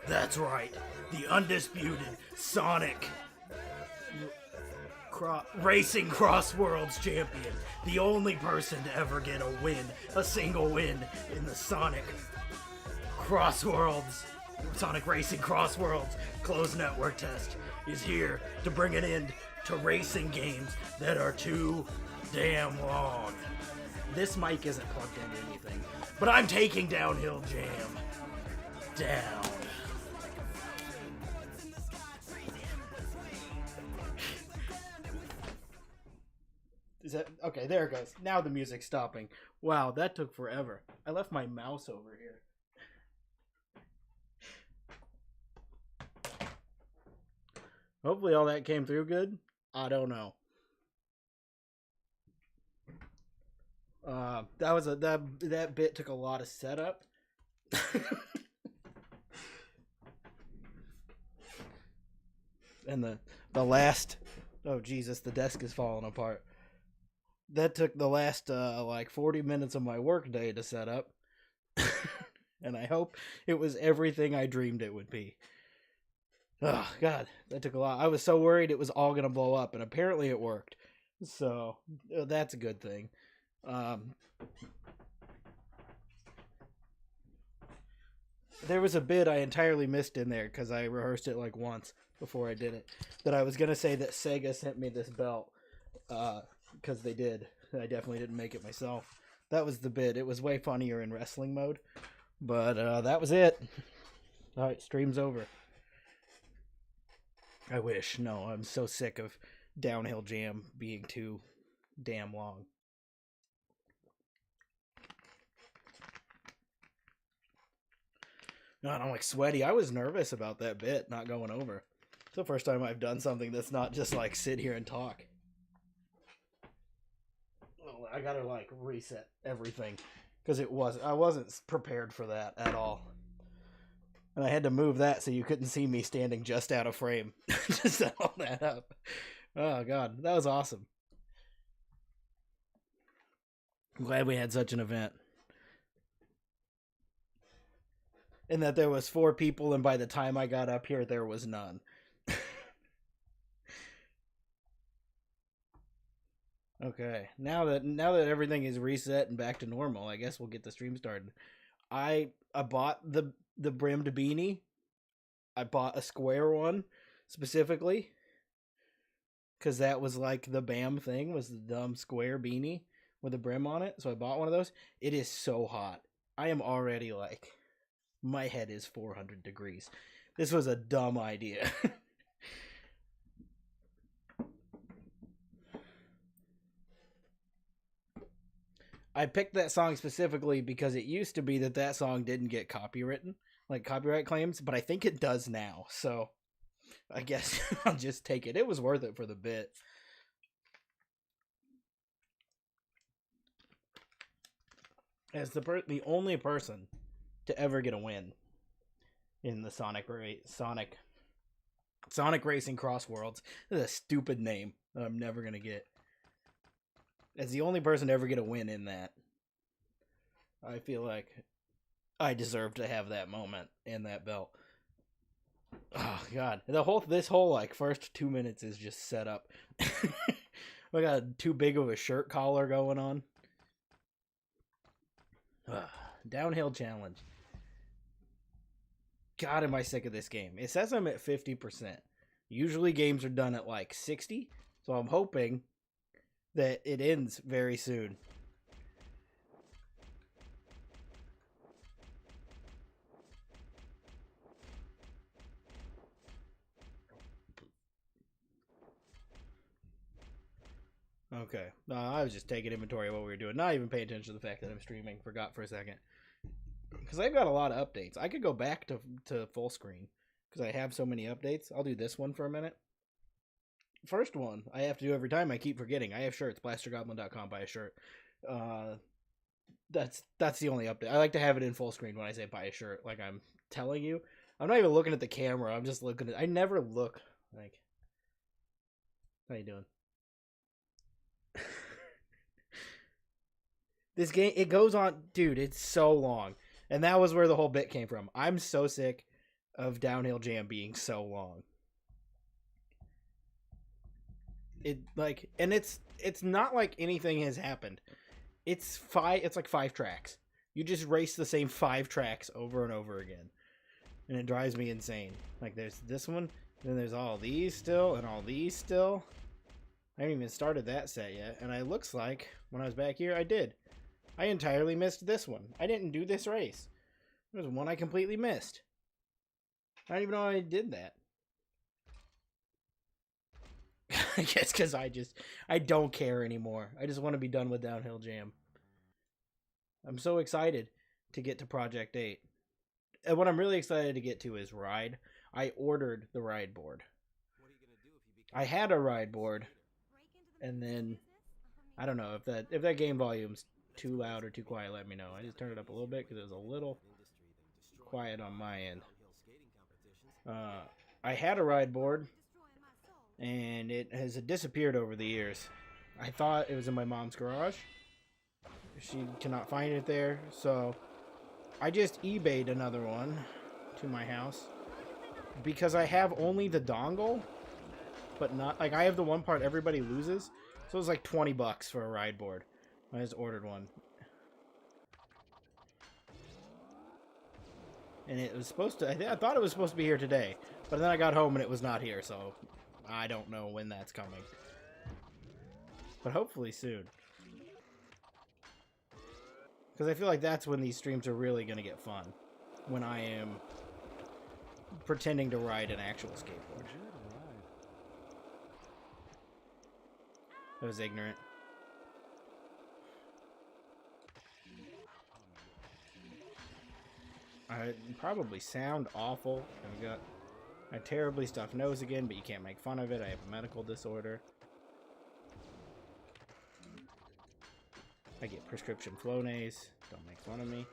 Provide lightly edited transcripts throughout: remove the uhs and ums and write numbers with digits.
That's right, the undisputed Sonic Racing Cross Worlds champion. The only person to ever get a win, a single win in the Sonic Racing Cross Worlds closed network test is here to bring an end to racing games that are too damn long. This mic isn't plugged into anything, but I'm taking Downhill Jam down. Is that okay? There it goes. Now the music's stopping. Wow, that took forever. I left my mouse over here. Hopefully all that came through good. I don't know. That bit took a lot of setup. And the last, oh Jesus, the desk is falling apart. That took the last like 40 minutes of my work day to set up. And I hope it was everything I dreamed it would be. Oh God, that took a lot. I was so worried it was all gonna blow up, and apparently it worked. So that's a good thing. There was a bit I entirely missed in there because I rehearsed it like once before I did it. That I was gonna say that Sega sent me this belt, because they did. I definitely didn't make it myself. That was the bit. It was way funnier in wrestling mode, but that was it. All right, stream's over. I wish. No, I'm so sick of Downhill Jam being too damn long. No, I'm like sweaty. I was nervous about that bit not going over. It's the first time I've done something that's not just like sit here and talk. Well, I gotta like reset everything because I wasn't prepared for that at all. And I had to move that so you couldn't see me standing just out of frame to set all that up. Oh, God. That was awesome. I'm glad we had such an event. And that there was 4 people, and by the time I got up here, there was none. Okay. Now that everything is reset and back to normal, I guess we'll get the stream started. I bought the brimmed beanie. I bought a square one specifically because that was like the BAM thing, was the dumb square beanie with a brim on it. So I bought one of those. It is so hot. I am already like, my head is 400 degrees. This was a dumb idea. I picked that song specifically because it used to be that song didn't get copyright claims, but I think it does now. So I guess I'll just take it. It was worth it for the bit. As the only person to ever get a win in the Sonic Racing Cross Worlds. This is a stupid name that I'm never gonna get. As the only person to ever get a win in that, I feel like I deserve to have that moment and that belt. Oh God, this whole like first 2 minutes is just set up. We got too big of a shirt collar going on. Downhill challenge. God, am I sick of this game. It says I'm at 50%. Usually games are done at like 60, so I'm hoping that it ends very soon. Okay. I was just taking inventory of what we were doing. Not even paying attention to the fact that I'm streaming. Forgot for a second. Because I've got a lot of updates. I could go back to full screen. Because I have so many updates. I'll do this one for a minute. First one, I have to do every time. I keep forgetting. I have shirts. Blastergoblin.com. Buy a shirt. That's the only update. I like to have it in full screen when I say buy a shirt. Like I'm telling you. I'm not even looking at the camera. I'm just looking at... I never look like... How you doing? This game, it goes on... Dude, it's so long. And that was where the whole bit came from. I'm so sick of Downhill Jam being so long. And it's not like anything has happened. It's like 5 tracks. You just race the same 5 tracks over and over again. And it drives me insane. Like, there's this one, then there's all these still, and all these still. I haven't even started that set yet, and it looks like, when I was back here, I did. I entirely missed this one. I didn't do this race. There was one I completely missed. I don't even know how I did that. I guess because I don't care anymore. I just want to be done with Downhill Jam. I'm so excited to get to Project 8. And what I'm really excited to get to is Ride. I ordered the ride board. I had a ride board, and then I don't know if that game volume's too loud or too quiet. Let me know. I just turned it up a little bit because it was a little quiet on my end. I had a ride board, and it has disappeared over the years. I thought it was in my mom's garage. She cannot find it there, so I just eBayed another one to my house because I have only the dongle, but not like I have the one part everybody loses. So it was like $20 for a ride board. I just ordered one, and it was supposed to. I thought it was supposed to be here today, but then I got home and it was not here. So I don't know when that's coming, but hopefully soon. Because I feel like that's when these streams are really going to get fun. When I am pretending to ride an actual skateboard. That was ignorant. I probably sound awful. I've got a terribly stuffed nose again, but you can't make fun of it. I have a medical disorder. I get prescription Flonase. Don't make fun of me.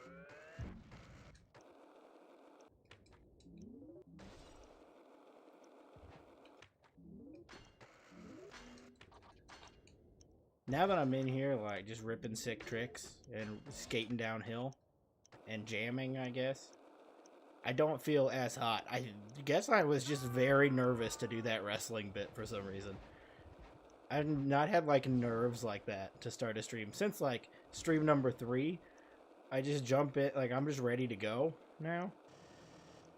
Now that I'm in here, like, just ripping sick tricks and skating downhill and jamming, I guess, I don't feel as hot. I guess I was just very nervous to do that wrestling bit for some reason. I've not had, like, nerves like that to start a stream. Since, like, stream number 3, I just jump in, like, I'm just ready to go now.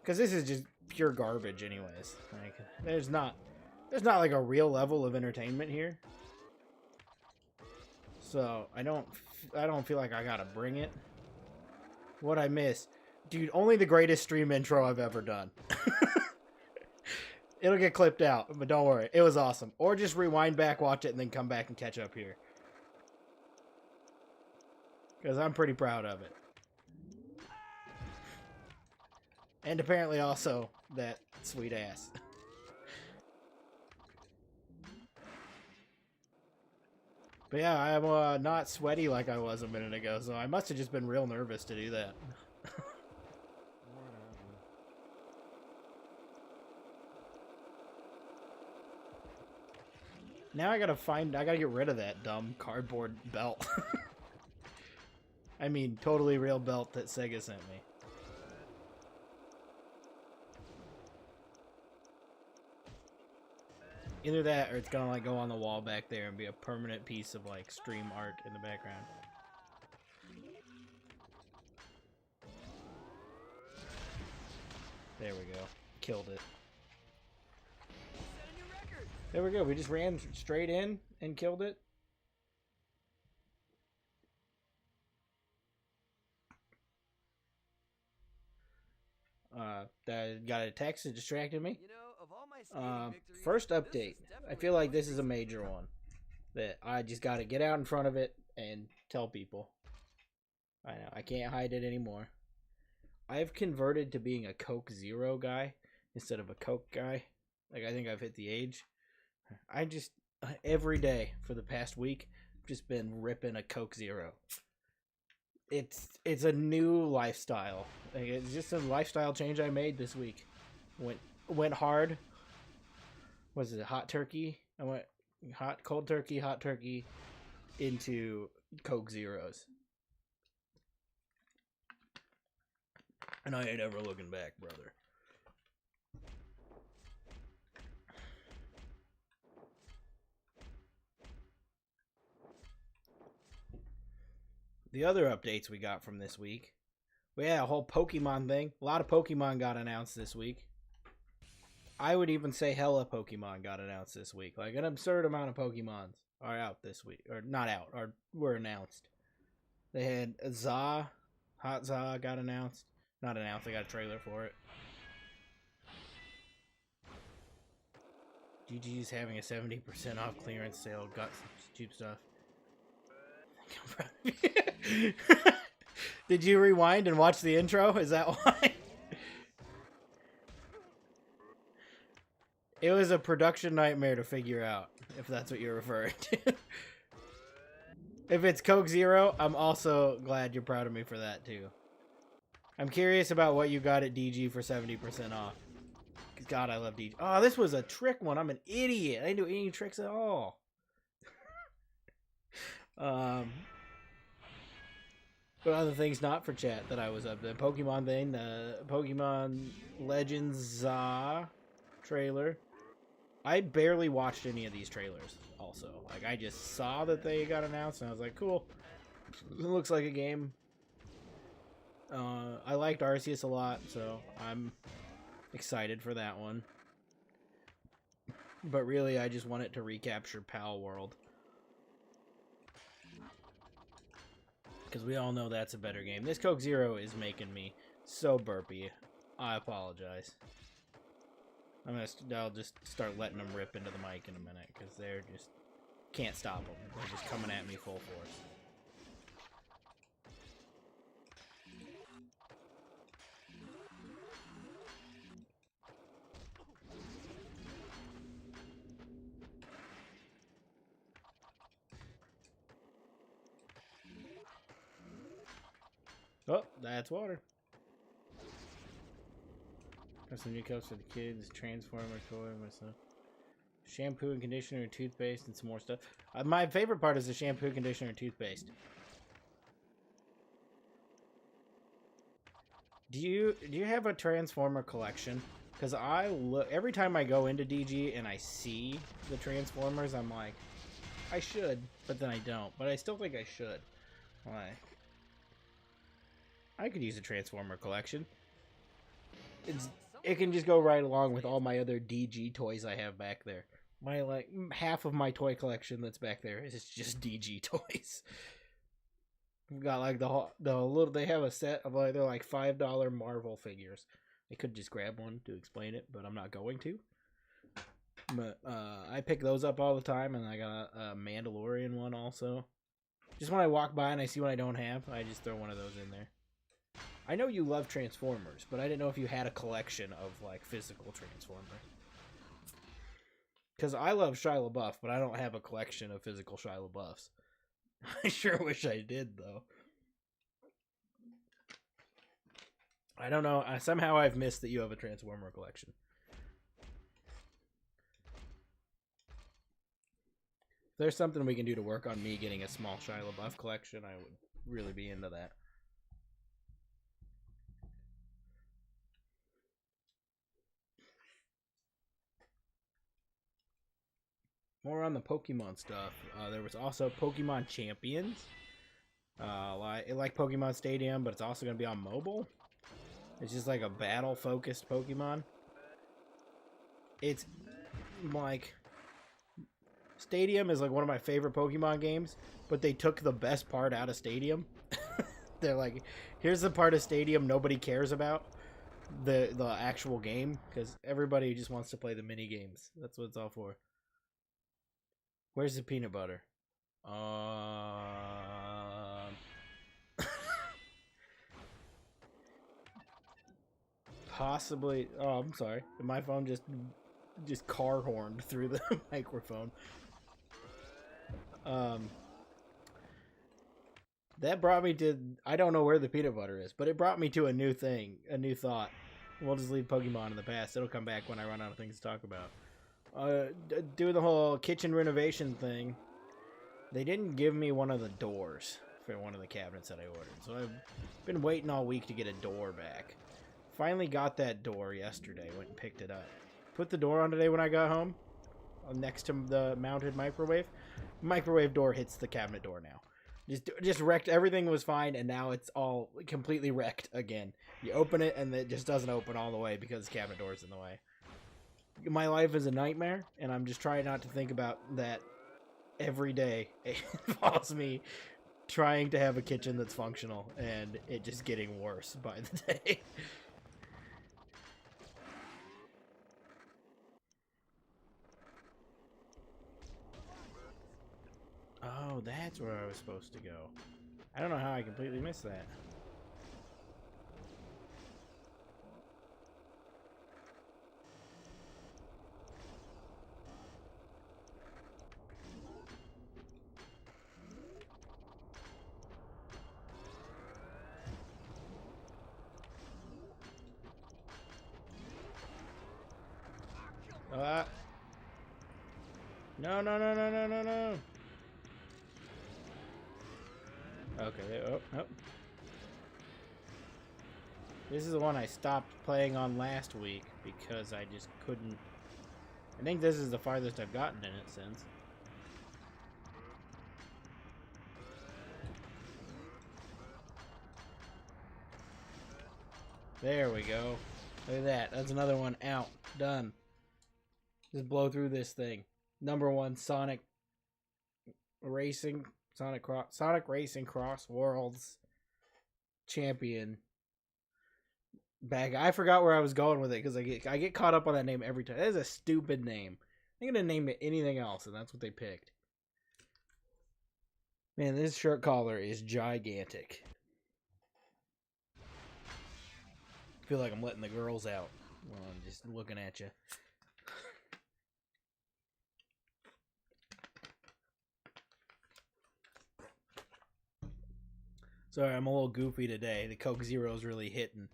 Because this is just pure garbage anyways. Like, there's not, like, a real level of entertainment here. So, I don't feel like I gotta bring it. What I miss? Dude, only the greatest stream intro I've ever done. It'll get clipped out, but don't worry. It was awesome. Or just rewind back, watch it, and then come back and catch up here. Because I'm pretty proud of it. And apparently also that sweet ass. But yeah, I'm not sweaty like I was a minute ago, so I must have just been real nervous to do that. Now I gotta get rid of that dumb cardboard belt. I mean, totally real belt that Sega sent me. Either that, or it's gonna like go on the wall back there and be a permanent piece of like stream art in the background. There we go. Killed it. There we go. We just ran straight in and killed it. That got a text that distracted me. First update. I feel like this is a major one. That I just got to get out in front of it and tell people. I know. I can't hide it anymore. I've converted to being a Coke Zero guy instead of a Coke guy. Like, I think I've hit the age. I just, every day for the past week, just been ripping a Coke Zero. It's a new lifestyle. Like, it's just a lifestyle change I made this week. Went hard. Was it hot turkey? I went cold turkey, hot turkey into Coke Zeros. And I ain't ever looking back, brother. The other updates we got from this week. We had a whole Pokemon thing. A lot of Pokemon got announced this week. I would even say hella Pokemon got announced this week. Like an absurd amount of Pokemons are out this week. Or not out, or were announced. They had Za, Hot Za got announced. Not announced, they got a trailer for it. GG's having a 70% off clearance sale. Got some cheap stuff. Did you rewind and watch the intro? Is that why? It was a production nightmare to figure out, if that's what you're referring to. If it's Coke Zero, I'm also glad you're proud of me for that, too. I'm curious about what you got at DG for 70% off. God, I love DG. Oh, this was a trick one. I'm an idiot. I didn't do any tricks at all. But other things not for chat that I was up to. Pokemon thing, the Pokemon Legends Za trailer. I barely watched any of these trailers, also. Like, I just saw that they got announced, and I was like, cool. It looks like a game. I liked Arceus a lot, so I'm excited for that one. But really, I just want it to recapture Pal World. Because we all know that's a better game. This Coke Zero is making me so burpy. I apologize. I'll just start letting them rip into the mic in a minute, because they're just... Can't stop them. They're just coming at me full force. Oh, that's water. Got some new cups for the kids, Transformer toy, myself. Shampoo and conditioner and toothpaste and some more stuff. My favorite part is the shampoo, conditioner, and toothpaste. Do you have a Transformer collection? Because I look every time I go into DG and I see the Transformers, I'm like, I should, but then I don't. But I still think I should. Why? I could use a Transformer collection. It can just go right along with all my other DG toys I have back there. My like half of my toy collection that's back there is just DG toys. We've got like the little. They have a set of they're like $5 Marvel figures. I could just grab one to explain it, but I'm not going to. But I pick those up all the time, and I got a Mandalorian one also. Just when I walk by and I see one I don't have, I just throw one of those in there. I know you love Transformers, but I didn't know if you had a collection of, like, physical Transformers. Because I love Shia LaBeouf, but I don't have a collection of physical Shia LaBeoufs. I sure wish I did, though. I don't know. Somehow I've missed that you have a Transformer collection. If there's something we can do to work on me getting a small Shia LaBeouf collection, I would really be into that. More on the Pokemon stuff. There was also Pokemon Champions. Like Pokemon Stadium, but it's also going to be on mobile. It's just like a battle-focused Pokemon. It's like... Stadium is like one of my favorite Pokemon games, but they took the best part out of Stadium. They're like, here's the part of Stadium nobody cares about. The actual game, because everybody just wants to play the mini games. That's what it's all for. Where's the peanut butter? Possibly. Oh, I'm sorry. My phone just car horned through the microphone. That brought me to... I don't know where the peanut butter is, but it brought me to a new thing, a new thought. We'll just leave Pokemon in the past. It'll come back when I run out of things to talk about. Doing the whole kitchen renovation thing, they didn't give me one of the doors for one of the cabinets that I ordered. So I've been waiting all week to get a door back. Finally got that door yesterday. Went and picked it up. Put the door on today when I got home. Next to the mounted microwave. Microwave door hits the cabinet door now. Just wrecked. Everything was fine, and now it's all completely wrecked again. You open it, and it just doesn't open all the way because the cabinet door's in the way. My life is a nightmare, and I'm just trying not to think about that every day. It involves me trying to have a kitchen that's functional, and it just getting worse by the day. Oh, that's where I was supposed to go. I don't know how I completely missed that. No, no, no, no, no, no, no. Okay, oh. This is the one I stopped playing on last week because I just couldn't. I think this is the farthest I've gotten in it since. There we go. Look at that. That's another one out. Done. Just blow through this thing. Number 1 Sonic Racing Racing Cross Worlds champion. Back. I forgot where I was going with it because I get caught up on that name every time. That is a stupid name. I'm gonna name it anything else, and that's what they picked. Man, this shirt collar is gigantic. I feel like I'm letting the girls out while I'm just looking at you. Sorry, I'm a little goofy today. The Coke Zero's really hitting.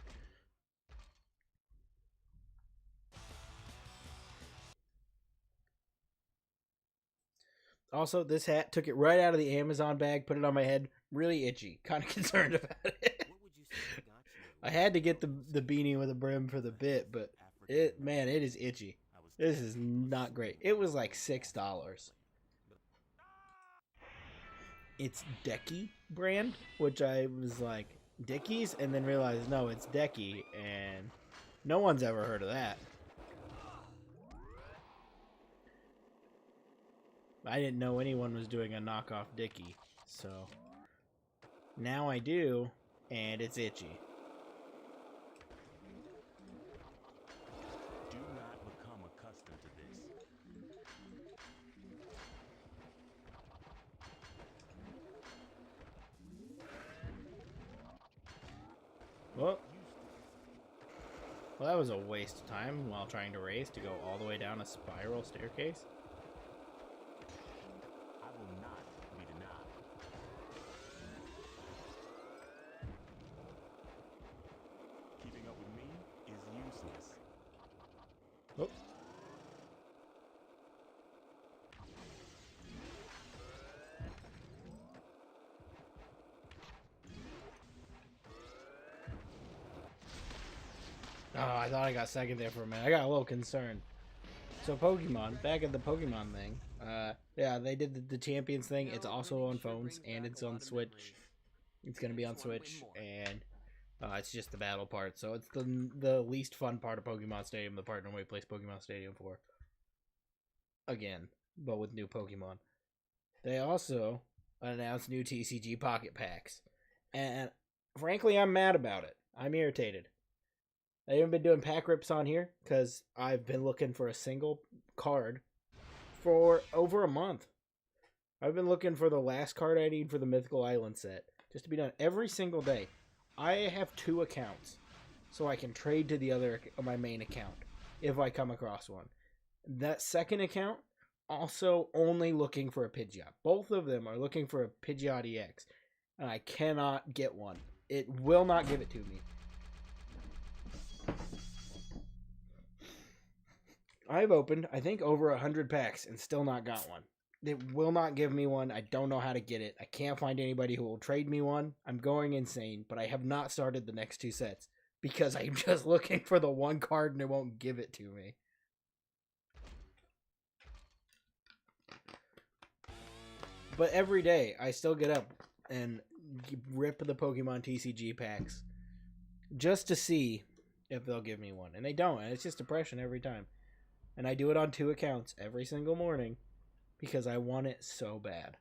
Also, this hat, took it right out of the Amazon bag, put it on my head. Really itchy. Kind of concerned about it. I had to get the beanie with a brim for the bit, but it is itchy. This is not great. It was like $6. It's Decky brand, which I was like, Dickies? And then realized, no, it's Decky, and no one's ever heard of that. I didn't know anyone was doing a knockoff Dickie, so now I do, and it's itchy. Do not become accustomed to this. Well, that was a waste of time while trying to race to go all the way down a spiral staircase. I will not be denied. Keeping up with me is useless. Oh. Oh, I thought I got second there for a minute. I got a little concerned. So Pokemon, back at the Pokemon thing. Yeah, they did the Champions thing. It's also on phones and it's on Switch. It's gonna be on Switch, and it's just the battle part. So it's the least fun part of Pokemon Stadium. The part nobody plays Pokemon Stadium for. Again, but with new Pokemon. They also announced new TCG Pocket Packs, and frankly, I'm mad about it. I'm irritated. I haven't been doing pack rips on here because I've been looking for a single card for over a month. I've been looking for the last card I need for the Mythical Island set, just to be done every single day. I have 2 accounts, so I can trade to the other, my main account, if I come across one. That second account, also only looking for a Pidgeot. Both of them are looking for a Pidgeot EX, and I cannot get one. It will not give it to me. I've opened, I think, over 100 packs and still not got one. It will not give me one. I don't know how to get it. I can't find anybody who will trade me one. I'm going insane, but I have not started the next 2 sets because I'm just looking for the one card and it won't give it to me. But every day, I still get up and rip the Pokemon TCG packs just to see if they'll give me one. And they don't, and it's just depression every time. And I do it on 2 accounts every single morning because I want it so bad.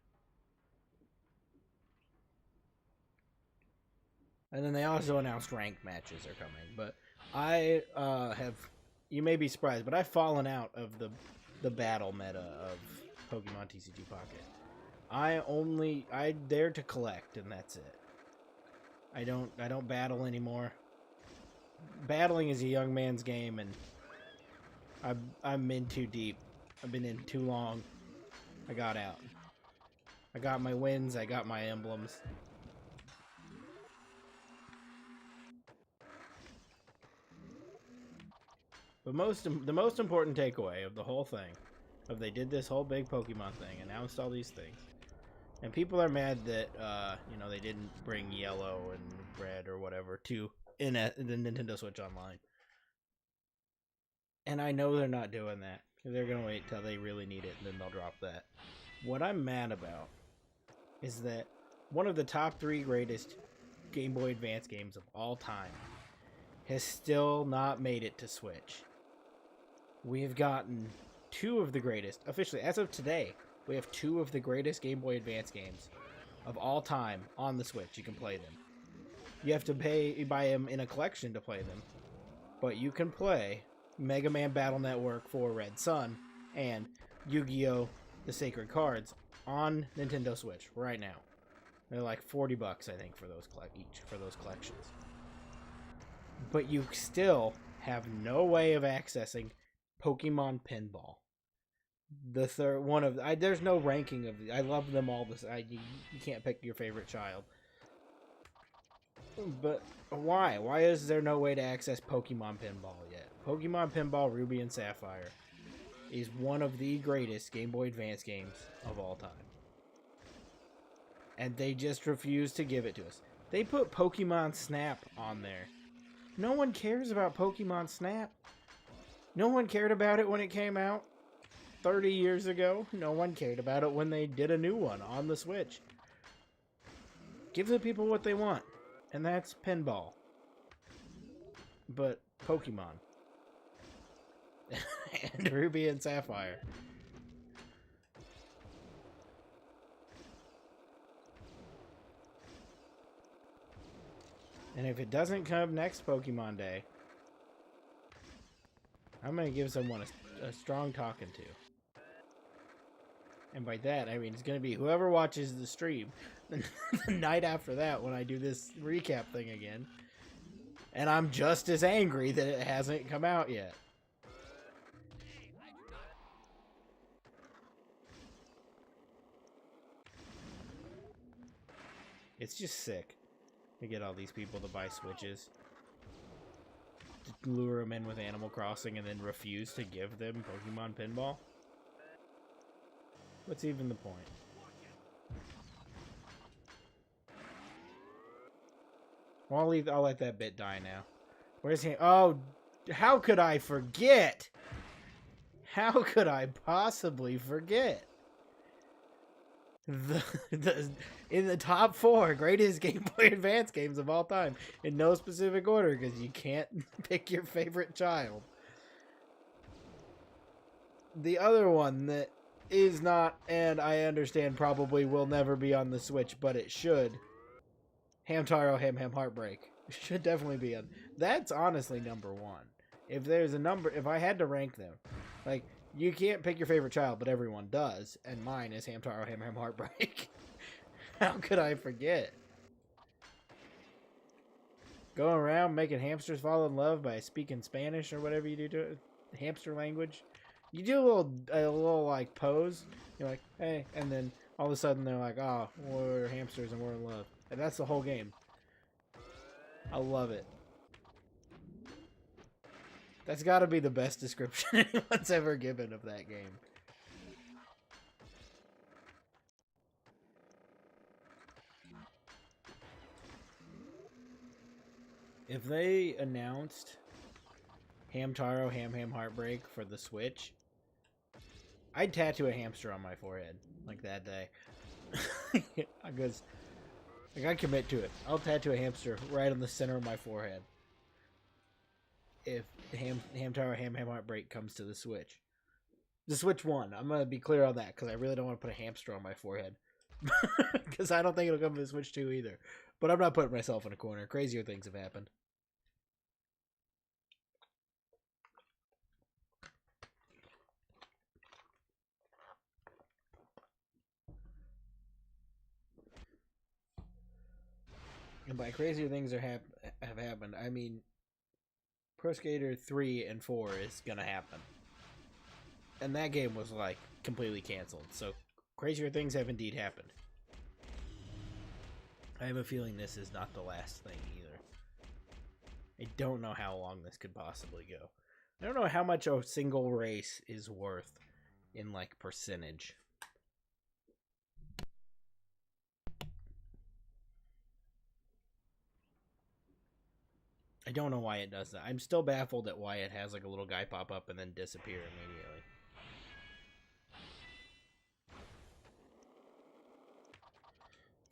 And then they also announced ranked matches are coming. But I have, you may be surprised, but I've fallen out of the battle meta of Pokemon TCG Pocket. I dare to collect, and that's it. I don't battle anymore. Battling is a young man's game, and I'm in too deep. I've been in too long. I got out. I got my wins. I got my emblems. But the most important takeaway of the whole thing, of they did this whole big Pokemon thing, announced all these things, and people are mad that they didn't bring yellow and red or whatever to the Nintendo Switch Online. And I know they're not doing that. They're gonna wait till they really need it, and then they'll drop that. What I'm mad about is that one of the top 3 greatest Game Boy Advance games of all time has still not made it to Switch. We have gotten 2 of the greatest, officially, as of today, we have 2 of the greatest Game Boy Advance games of all time on the Switch. You can play them. You have to buy them in a collection to play them. But you can play Mega Man Battle Network for Red Sun and Yu-Gi-Oh! The Sacred Cards on Nintendo Switch right now. They're like $40, I think, for those each for those collections. But you still have no way of accessing Pokemon Pinball. The third one of there's no ranking of I love them all. You can't pick your favorite child. But why? Why is there no way to access Pokemon Pinball yet? Pokemon Pinball Ruby and Sapphire is one of the greatest Game Boy Advance games of all time. And they just refuse to give it to us. They put Pokemon Snap on there. No one cares about Pokemon Snap. No one cared about it when it came out 30 years ago. No one cared about it when they did a new one on the Switch. Give the people what they want. And that's pinball. But Pokemon. And Ruby and Sapphire. And if it doesn't come next Pokemon Day, I'm going to give someone a strong talking to. And by that, I mean it's going to be whoever watches the stream the night after that when I do this recap thing again. And I'm just as angry that it hasn't come out yet. It's just sick to get all these people to buy Switches. To lure them in with Animal Crossing and then refuse to give them Pokemon Pinball. What's even the point? Well, I'll let that bit die now. Where's he? Oh, how could I forget? How could I possibly forget? In the top 4 greatest Game Boy Advance games of all time, in no specific order, because you can't pick your favorite child. The other one that is not, and I understand probably will never be on the Switch, but it should. Hamtaro Ham Ham Heartbreak should definitely be on. That's honestly number 1. If there's a number, if I had to rank them, like, you can't pick your favorite child, but everyone does, and mine is Hamtaro Ham Ham Heartbreak. How could I forget? Going around making hamsters fall in love by speaking Spanish or whatever you do to it, hamster language. You do a little like pose. You're like, hey, and then all of a sudden they're like, oh, we're hamsters and we're in love, and that's the whole game. I love it. That's got to be the best description anyone's ever given of that game. If they announced Hamtaro Ham Ham Heartbreak for the Switch, I'd tattoo a hamster on my forehead like that day. Because I gotta commit to it. I'll tattoo a hamster right on the center of my forehead. If Ham Tower Ham Heartbreak comes to the Switch. The Switch 1. I'm gonna be clear on that because I really don't want to put a hamster on my forehead. Because I don't think it'll come to the Switch 2 either. But I'm not putting myself in a corner. Crazier things have happened. And by crazier things have happened, I mean Pro Skater 3 and 4 is gonna happen. And that game was like completely canceled. So crazier things have indeed happened. I have a feeling this is not the last thing either. I don't know how long this could possibly go. I don't know how much a single race is worth in like percentage. I don't know why it does that. I'm still baffled at why it has like a little guy pop up and then disappear immediately.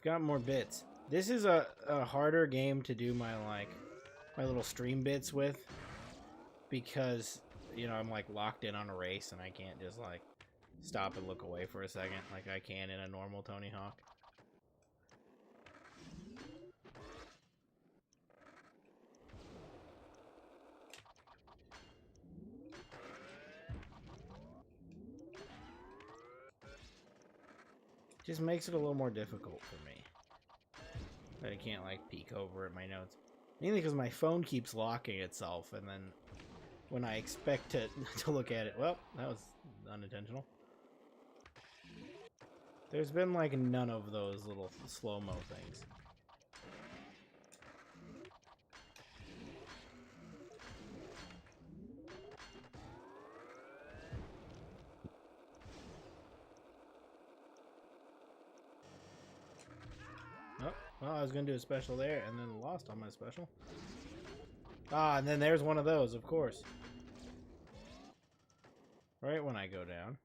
Got more bits. This is a harder game to do my little stream bits with because, you know, I'm like locked in on a race and I can't just like stop and look away for a second like I can in a normal Tony Hawk. Just makes it a little more difficult for me. That I can't like peek over at my notes. Mainly because my phone keeps locking itself, and then when I expect to look at it, well, that was unintentional. There's been like none of those little slow-mo things. Oh, well, I was going to do a special there, and then lost on my special. Ah, and then there's one of those, of course. Right when I go down.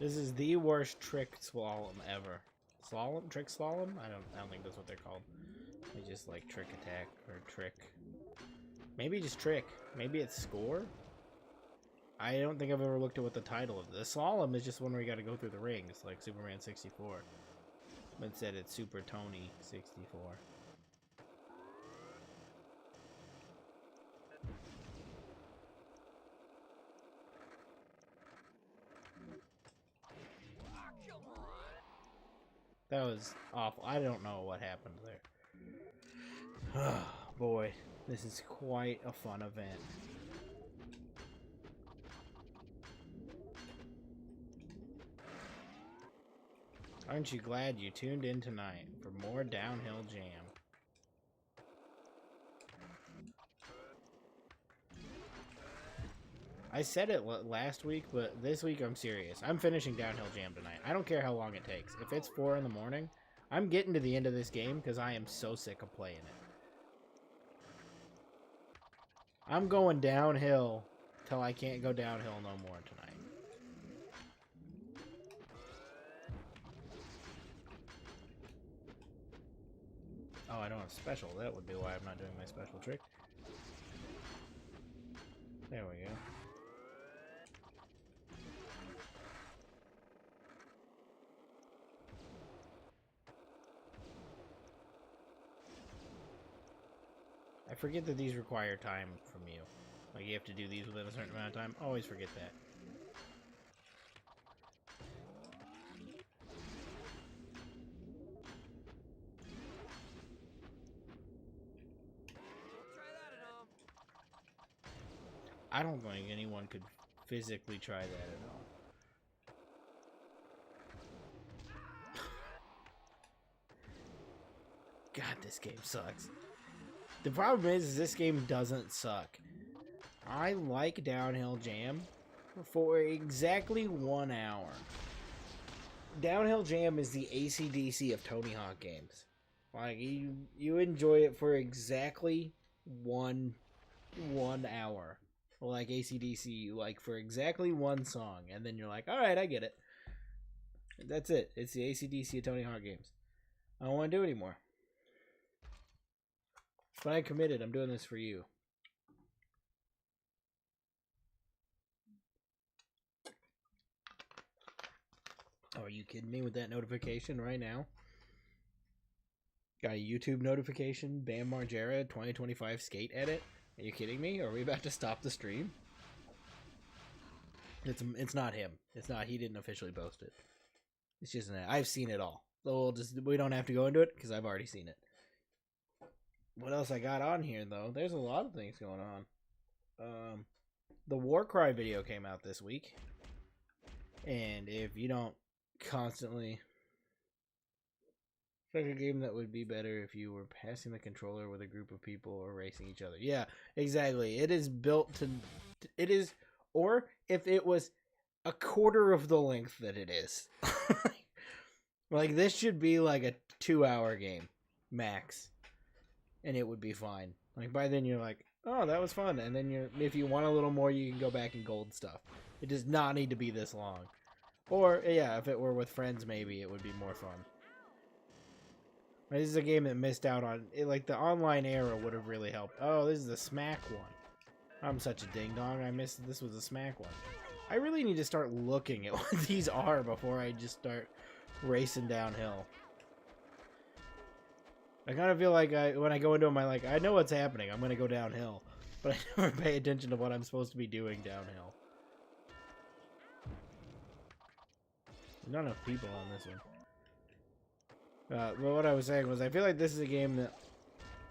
This is the worst trick slalom ever. Slalom? Trick slalom? I don't think that's what they're called. They just like trick attack or trick. Maybe just trick. Maybe it's score? I don't think I've ever looked at what the title of this. The slalom is just one where you gotta go through the rings, like Superman 64. But instead it's Super Tony 64. That was awful. I don't know what happened there. Oh, boy. This is quite a fun event. Aren't you glad you tuned in tonight for more Downhill Jam? I said it last week, but this week I'm serious. I'm finishing Downhill Jam tonight. I don't care how long it takes. If it's 4 in the morning, I'm getting to the end of this game because I am so sick of playing it. I'm going downhill till I can't go downhill no more tonight. Oh, I don't have special. That would be why I'm not doing my special trick. There we go. I forget that these require time from you. Like, you have to do these within a certain amount of time. Always forget that. I don't think anyone could physically try that at all. God, this game sucks. The problem is this game doesn't suck. I like Downhill Jam for exactly 1 hour. Downhill Jam is the AC/DC of Tony Hawk games. Like, you enjoy it for exactly one hour. like AC/DC, like for exactly one song, and then you're like, all right, I get it. That's it. It's the AC/DC of Tony Hawk games. I don't want to do it anymore. But I committed. I'm doing this for you. Oh, are you kidding me with that notification right now? Got a YouTube notification. Bam Margera 2025 skate edit. Are you kidding me? Are we about to stop the stream? It's not him. It's not. He didn't officially post it. It's just an. I've seen it all. So we don't have to go into it because I've already seen it. What else I got on here though? There's a lot of things going on. The Warcry video came out this week, and if you don't constantly, it's like a game that would be better if you were passing the controller with a group of people or racing each other. Yeah, exactly. It is built to. It is, or if it was a quarter of the length that it is. Like this should be like a 2-hour game max, and it would be fine. Like by then you're like, oh, that was fun, and then if you want a little more, you can go back and gold stuff. It does not need to be this long. Or yeah, if it were with friends, maybe it would be more fun. This is a game that missed out on it. Like the online era would have really helped. Oh, this is the Smack one. I'm such a ding dong. I missed this was a Smack one. I really need to start looking at what these are before I just start racing downhill. I kind of feel like when I go into them, I know what's happening. I'm going to go downhill. But I never pay attention to what I'm supposed to be doing downhill. There's not enough people on this one. But what I was saying was I feel like this is a game that,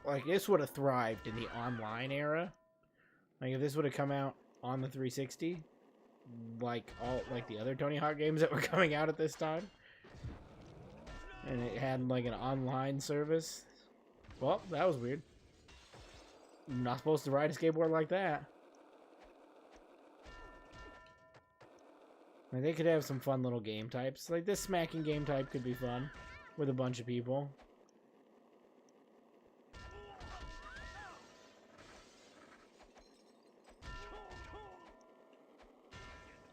like, this would have thrived in the online era. Like, if this would have come out on the 360, like the other Tony Hawk games that were coming out at this time, and it had like an online service. Well, that was weird. I'm not supposed to ride a skateboard like that. Like, they could have some fun little game types. Like this smacking game type could be fun with a bunch of people.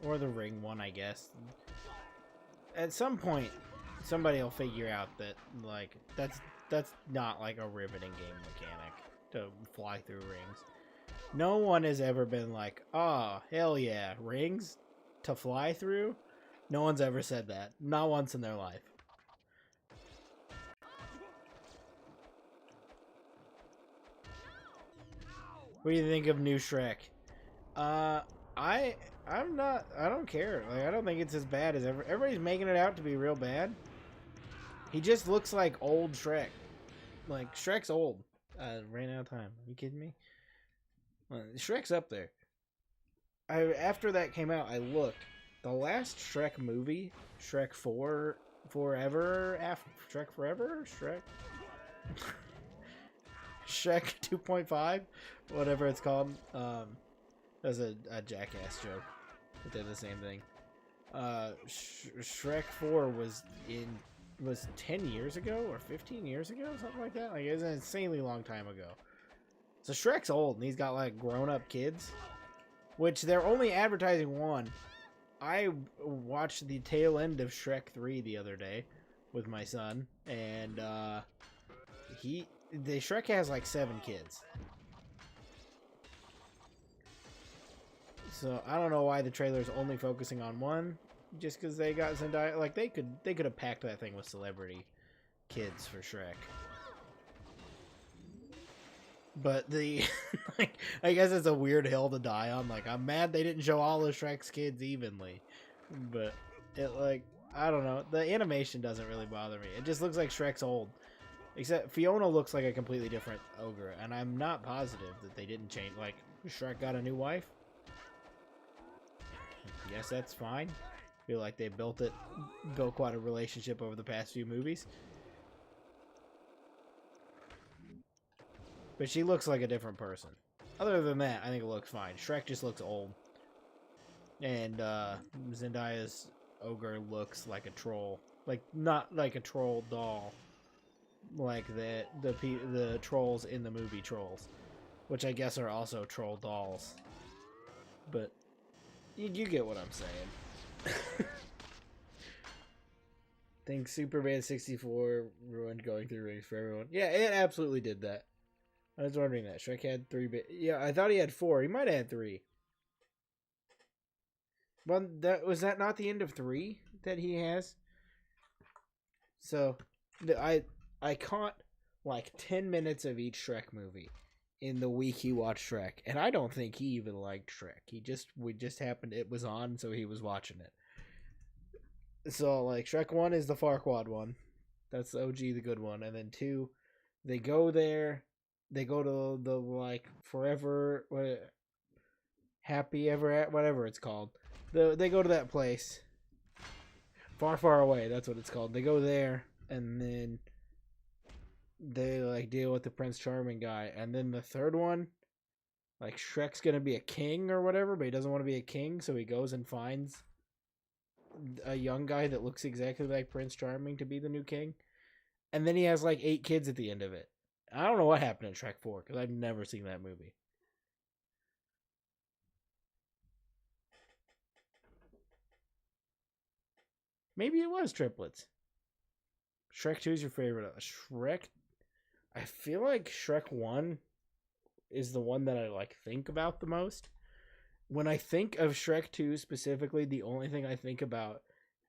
Or the ring one, I guess. At some point, somebody will figure out that, like, that's not, like, a riveting game mechanic to fly through rings. No one has ever been like, oh, hell yeah, rings to fly through? No one's ever said that. Not once in their life. What do you think of new Shrek? I don't care. Like, I don't think it's as bad as everybody's making it out to be real bad. He just looks like old Shrek. Like, Shrek's old. Ran out of time. Are you kidding me? Shrek's up there. After that came out, I looked. The last Shrek movie, Shrek 4 Forever, Shrek Forever? Shrek 2.5? Whatever it's called. That's a Jackass joke. But they're the same thing. Shrek 4 was 10 years ago or 15 years ago, something like that. Like, it was an insanely long time ago. So Shrek's old, and he's got like grown-up kids, which they're only advertising one. I watched the tail end of Shrek 3 the other day with my son, and Shrek has like 7 kids. So I don't know why the trailer's only focusing on one, just because they got Zendaya. Like, they could have packed that thing with celebrity kids for Shrek. But like, I guess it's a weird hill to die on. Like, I'm mad they didn't show all of Shrek's kids evenly. But I don't know. The animation doesn't really bother me. It just looks like Shrek's old. Except Fiona looks like a completely different ogre, and I'm not positive that they didn't change. Like, Shrek got a new wife. Guess that's fine. Feel like they built quite a relationship over the past few movies. But she looks like a different person. Other than that, I think it looks fine. Shrek just looks old. And Zendaya's ogre looks like a troll. Like, not like a troll doll. Like the trolls in the movie Trolls. Which I guess are also troll dolls. but you get what I'm saying. Think Superman 64 ruined going through rings for everyone. Yeah, it absolutely did that. I was wondering that. Shrek had 3 yeah, I thought he had 4. He might have had 3. Well, was that not the end of 3 that he has? So, I caught like 10 minutes of each Shrek movie in the week he watched Shrek, and I don't think he even liked Shrek. We just happened, it was on, so he was watching it. So, like, Shrek 1 is the Farquaad one. That's the OG, the good one. And then 2, they go there. They go to the, like, forever, happy ever at, whatever it's called. They go to that place. Far, far away, that's what it's called. They go there, and then they, like, deal with the Prince Charming guy. And then the third one, like, Shrek's gonna be a king or whatever, but he doesn't want to be a king, so he goes and finds a young guy that looks exactly like Prince Charming to be the new king. And then he has like 8 kids at the end of it. I don't know what happened in Shrek 4 because I've never seen that movie. Maybe it was triplets. Shrek 2 is your favorite. Shrek, I feel like Shrek 1 is the one that I like think about the most. When I think of Shrek 2 specifically, the only thing I think about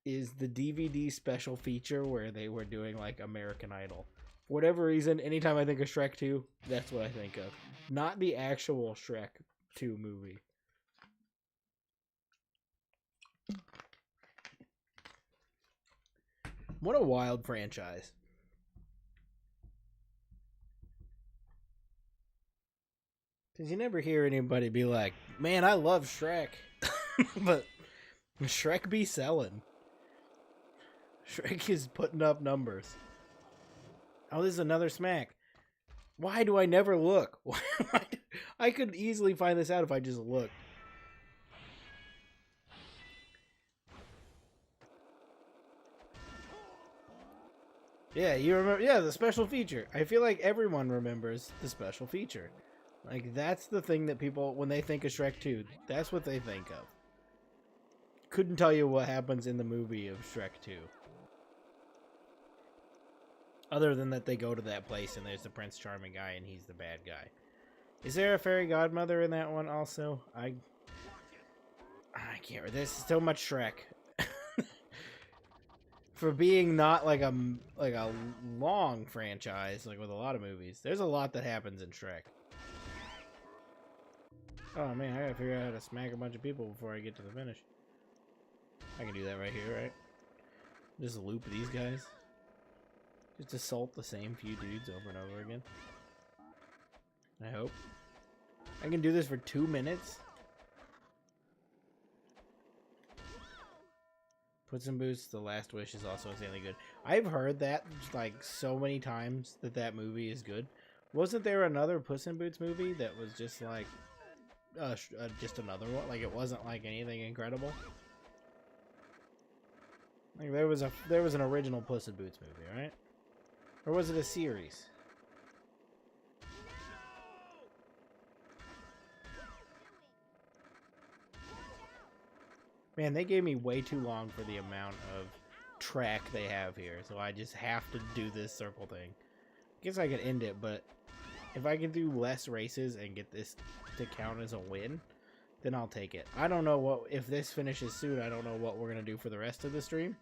is the DVD special feature where they were doing like American Idol. For whatever reason, anytime I think of Shrek 2, that's what I think of. Not the actual Shrek 2 movie. What a wild franchise. Because you never hear anybody be like, man, I love Shrek. But Shrek be selling. Shrek is putting up numbers. Oh, this is another smack. Why do I never look? I could easily find this out if I just looked. Yeah, you remember? Yeah, the special feature. I feel like everyone remembers the special feature. Like, that's the thing that people, when they think of Shrek 2, that's what they think of. Couldn't tell you what happens in the movie of Shrek 2. Other than that they go to that place and there's the Prince Charming guy and he's the bad guy. Is there a fairy godmother in that one also? I can't. There's so much Shrek. For being not like a long franchise, like with a lot of movies, there's a lot that happens in Shrek. Oh man, I gotta figure out how to smack a bunch of people before I get to the finish. I can do that right here, right? Just loop these guys. Just assault the same few dudes over and over again. I hope. I can do this for 2 minutes. Puss in Boots, The Last Wish is also insanely good. I've heard that like so many times that movie is good. Wasn't there another Puss in Boots movie that was just like just another one? Like it wasn't like anything incredible. Like there was an original Puss in Boots movie, right? Or was it a series? Man, they gave me way too long for the amount of track they have here, so I just have to do this circle thing. I guess I could end it, but if I can do less races and get this to count as a win, then I'll take it. I don't know what, if this finishes soon, I don't know what we're going to do for the rest of the stream.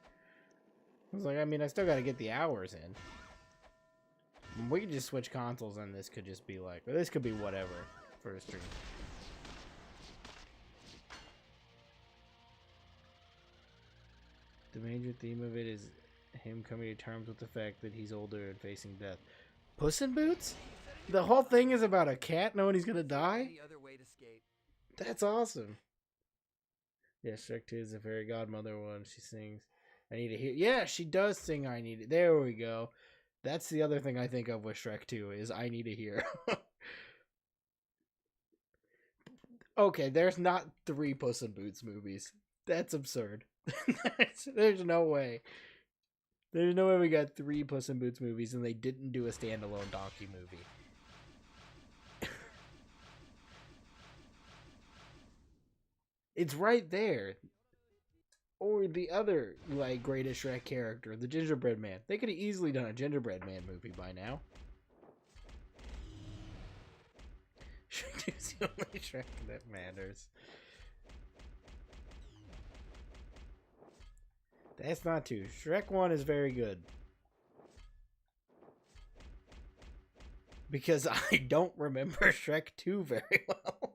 I was like, I mean, I still got to get the hours in. We could just switch consoles and this could just be like, or this could be whatever for a stream. The major theme of it is him coming to terms with the fact that he's older and facing death. Puss in Boots? The whole thing is about a cat knowing he's gonna die? That's awesome. Yeah, Shrek 2 is a fairy godmother one. She sings, I need to hear. Yeah, she does sing I Need It. There we go. That's the other thing I think of with Shrek 2 is I Need to Hear. Okay, there's not 3 Puss in Boots movies. That's absurd. There's no way. There's no way we got 3 Puss in Boots movies and they didn't do a standalone donkey movie. It's right there. Or the other like greatest Shrek character, the Gingerbread Man. They could have easily done a Gingerbread Man movie by now. Shrek 2 is the only Shrek that matters. That's not 2. Shrek 1 is very good. Because I don't remember Shrek 2 very well.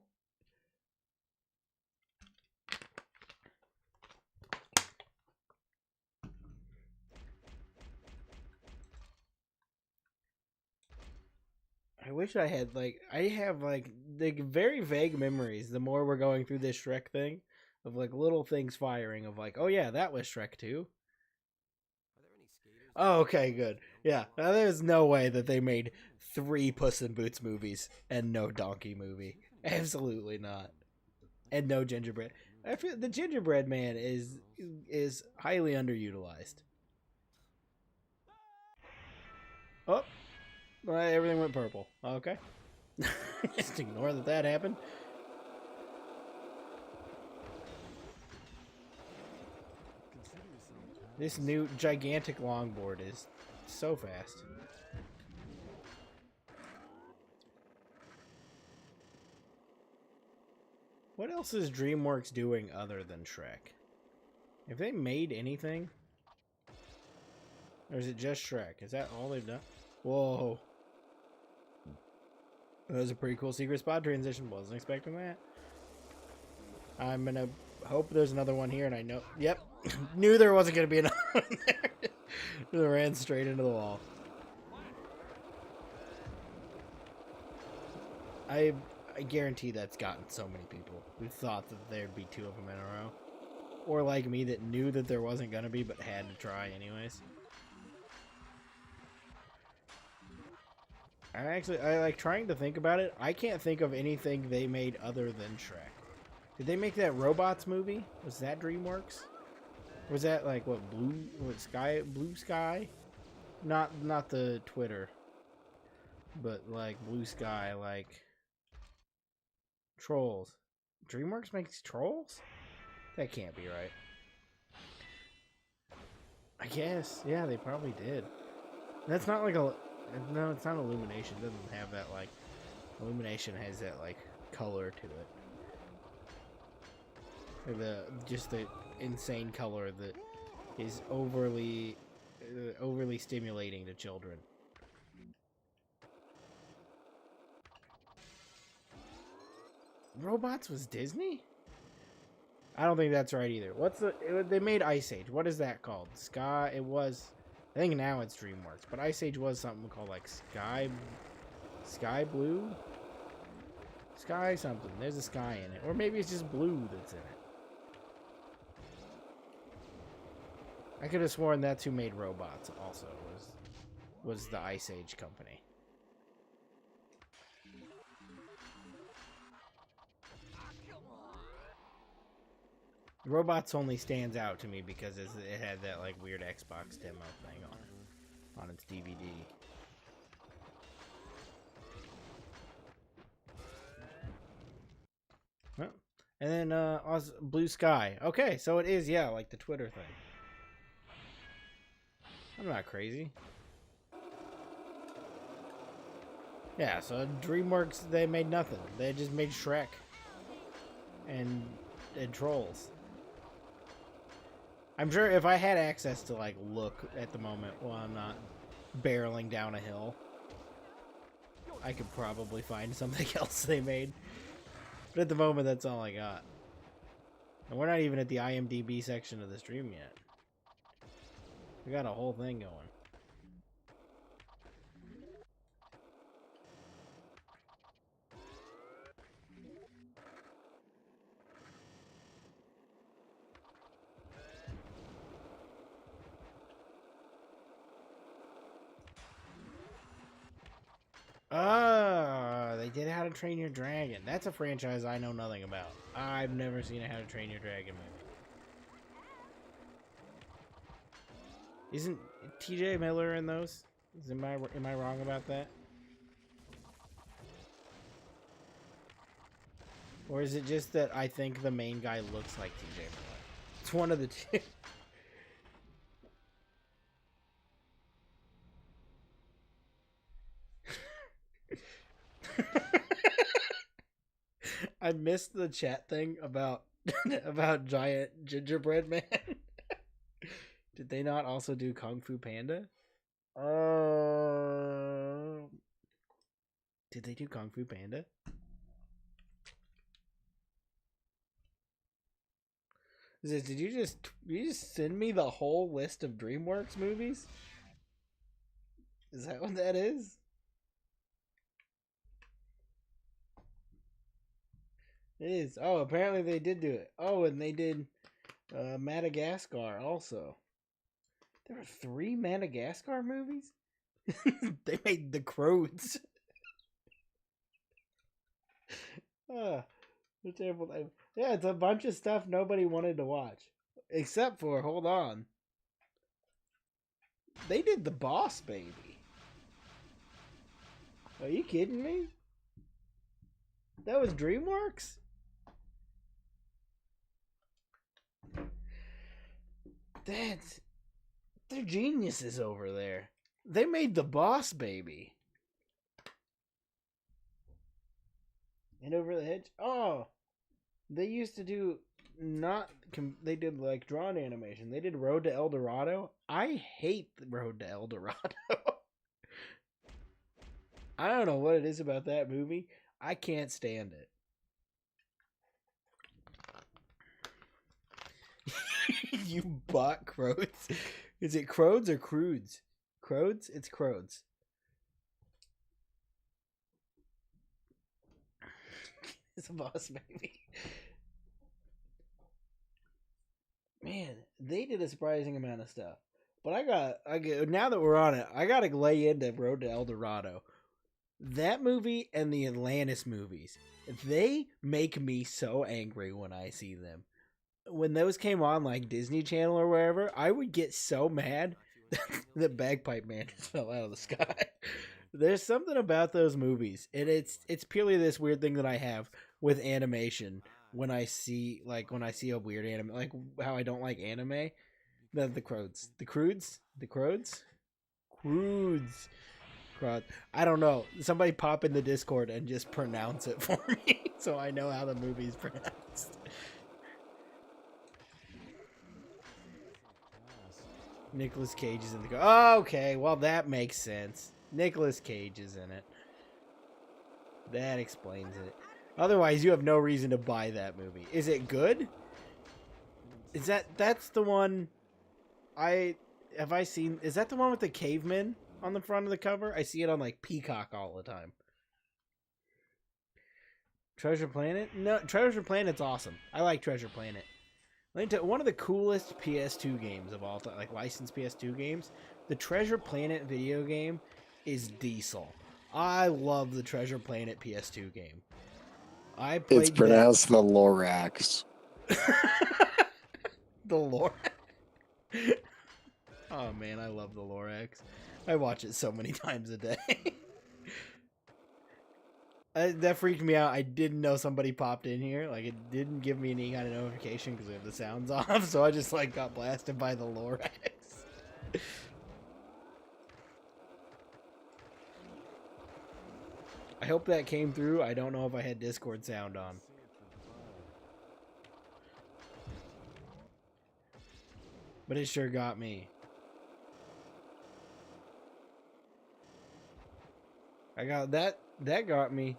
I wish I had, like, I have, like very vague memories the more we're going through this Shrek thing of, like, little things firing of, like, oh yeah, that was Shrek 2. Oh, okay, good. Yeah, now, there's no way that they made 3 Puss in Boots movies and no Donkey movie. Absolutely not. And no Gingerbread. I feel the Gingerbread Man is highly underutilized. Oh, well, everything went purple. Okay. Just ignore that happened. This new gigantic longboard is so fast. What else is DreamWorks doing other than Shrek? Have they made anything? Or is it just Shrek? Is that all they've done? Whoa. That was a pretty cool secret spot transition. Wasn't expecting that. I'm gonna hope there's another one here, and I know. Yep. Knew there wasn't gonna be another one there. It ran straight into the wall. I guarantee that's gotten so many people who thought that there'd be 2 of them in a row. Or like me that knew that there wasn't gonna be but had to try anyways. I like trying to think about it. I can't think of anything they made other than Shrek. Did they make that Robots movie? Was that DreamWorks? Or was that like what Blue Sky? Not the Twitter. But like Blue Sky, like Trolls. DreamWorks makes Trolls? That can't be right. I guess. Yeah, they probably did. That's not like a... No, it's not Illumination. It doesn't have that, like... Illumination has that, like, color to it. Just the insane color that is overly stimulating to children. Robots was Disney? I don't think that's right either. They made Ice Age. What is that called? It was... I think now it's DreamWorks, but Ice Age was something called like Sky Blue? Sky something. There's a sky in it. Or maybe it's just blue that's in it. I could have sworn that's who made Robots also, was the Ice Age company. Robots only stands out to me because it had that like weird Xbox demo thing on its DVD. Well, and then Blue Sky. Okay, so it is, yeah, like the Twitter thing. I'm not crazy. Yeah, so DreamWorks, they made nothing. They just made Shrek and Trolls. I'm sure if I had access to, like, look at the moment while I'm not barreling down a hill, I could probably find something else they made. But at the moment, that's all I got. And we're not even at the IMDb section of the stream yet. We got a whole thing going. They did How to Train Your Dragon. That's a franchise I know nothing about. I've never seen a How to Train Your Dragon movie. Isn't TJ Miller in those? Am I wrong about that? Or is it just that I think the main guy looks like TJ Miller? It's one of the two. I missed the chat thing about about giant gingerbread man. Did they not also do Kung Fu Panda? Did they do Kung Fu Panda? Did you just send me the whole list of DreamWorks movies? Is that what that is? It is. Oh, apparently they did do it. Oh, and they did Madagascar also. There were 3 Madagascar movies? They made The Crows. The terrible name. Yeah, it's a bunch of stuff nobody wanted to watch. Except for, hold on. They did The Boss Baby. Are you kidding me? That was DreamWorks? They're geniuses over there. They made The Boss Baby. And Over the Hedge? Oh, they used to do they did like drawn animation. They did Road to El Dorado. I hate Road to El Dorado. I don't know what it is about that movie. I can't stand it. You bought Crows? Is it Crows or Crudes? Crows? It's Crows. It's a Boss Baby. Man, they did a surprising amount of stuff. But now that we're on it, I gotta lay into Road to El Dorado. That movie and the Atlantis movies, they make me so angry when I see them. When those came on like Disney Channel or wherever, I would get so mad that Bagpipe Man just fell out of the sky. There's something about those movies, and it's purely this weird thing that I have with animation. When I see a weird anime, like how I don't like anime, the Crows, the Crudes, Crudes. I don't know. Somebody pop in the Discord and just pronounce it for me, so I know how the movie's pronounced. Nicolas Cage is in the. Oh, okay, well that makes sense. Nicolas Cage is in it. That explains it. Otherwise, you have no reason to buy that movie. Is it good? That's the one? Is that the one with the cavemen on the front of the cover? I see it on like Peacock all the time. Treasure Planet? No, Treasure Planet's awesome. I like Treasure Planet. One of the coolest PS2 games of all time, like licensed PS2 games, the Treasure Planet video game is diesel. I love the Treasure Planet PS2 game. It's pronounced the Lorax. The Lorax? Oh man, I love the Lorax. I watch it so many times a day. That freaked me out. I didn't know somebody popped in here. Like, it didn't give me any kind of notification because we have the sounds off, so I just like got blasted by the Lorax. I hope that came through. I don't know if I had Discord sound on. But it sure got me. I got that. That got me.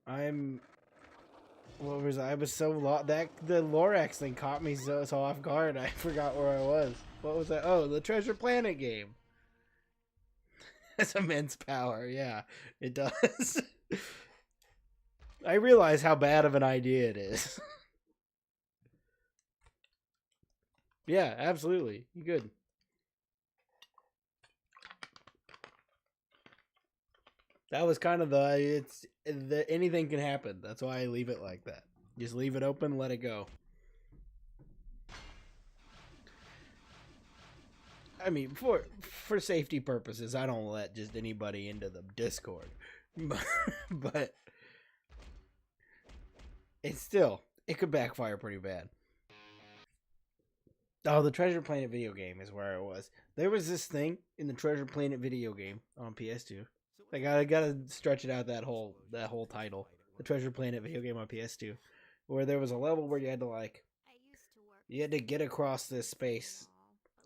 I was so lost. The Lorax thing caught me so off guard. I forgot where I was. What was that? Oh, the Treasure Planet game. That's immense power. Yeah, it does. I realize how bad of an idea it is. Yeah, absolutely. You good. That was kind of anything can happen. That's why I leave it like that. Just leave it open, let it go. I mean, for safety purposes, I don't let just anybody into the Discord, but it's still, it could backfire pretty bad. Oh, the Treasure Planet video game is where it was. There was this thing in the Treasure Planet video game on PS2. Like I gotta stretch it out that whole title, the Treasure Planet video game on PS2, where there was a level where you had to get across this space.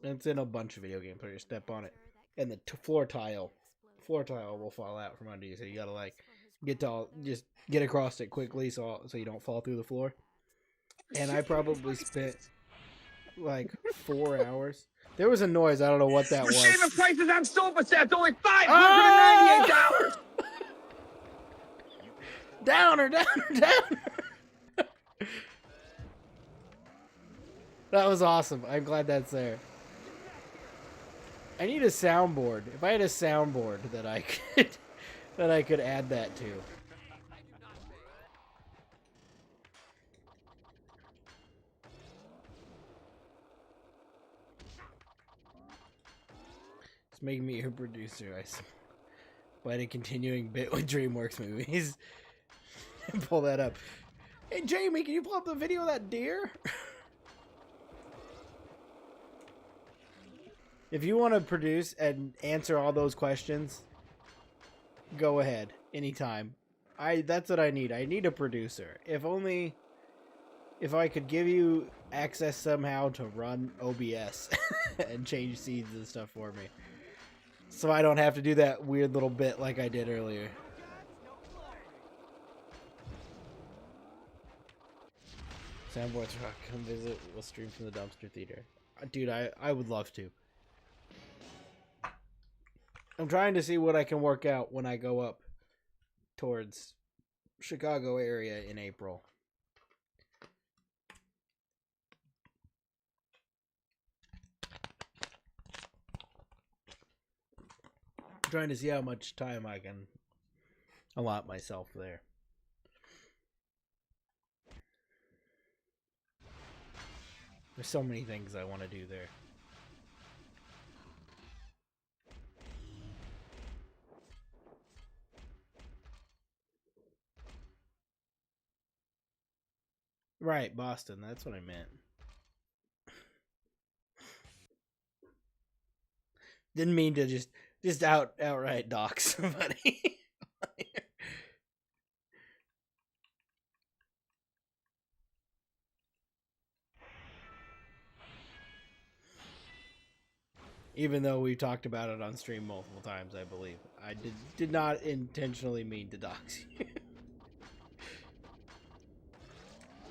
And it's in a bunch of video games where you step on it, and the floor tile will fall out from under you. So you gotta like just get across it quickly, so you don't fall through the floor. And I probably spent like 4 hours. There was a noise. I don't know what that was. You're shaving prices on sofa sets, only $598. Downer. That was awesome. I'm glad that's there. I need a soundboard. If I had a soundboard that I could add that to. It's making me a producer. I played a continuing bit with DreamWorks movies. Pull that up. Hey Jamie, can you pull up the video of that deer? If you want to produce and answer all those questions, go ahead anytime. That's what I need. I need a producer. If I could give you access somehow to run OBS and change seeds and stuff for me, so I don't have to do that weird little bit like I did earlier. Soundboards Rock, come visit. We'll stream from the dumpster theater. Dude, I would love to. I'm trying to see what I can work out when I go up towards Chicago area in April. I'm trying to see how much time I can allot myself there. There's so many things I want to do there. Right, Boston. That's what I meant. Didn't mean to just outright dox somebody. Even though we talked about it on stream multiple times, I believe. I did not intentionally mean to dox you.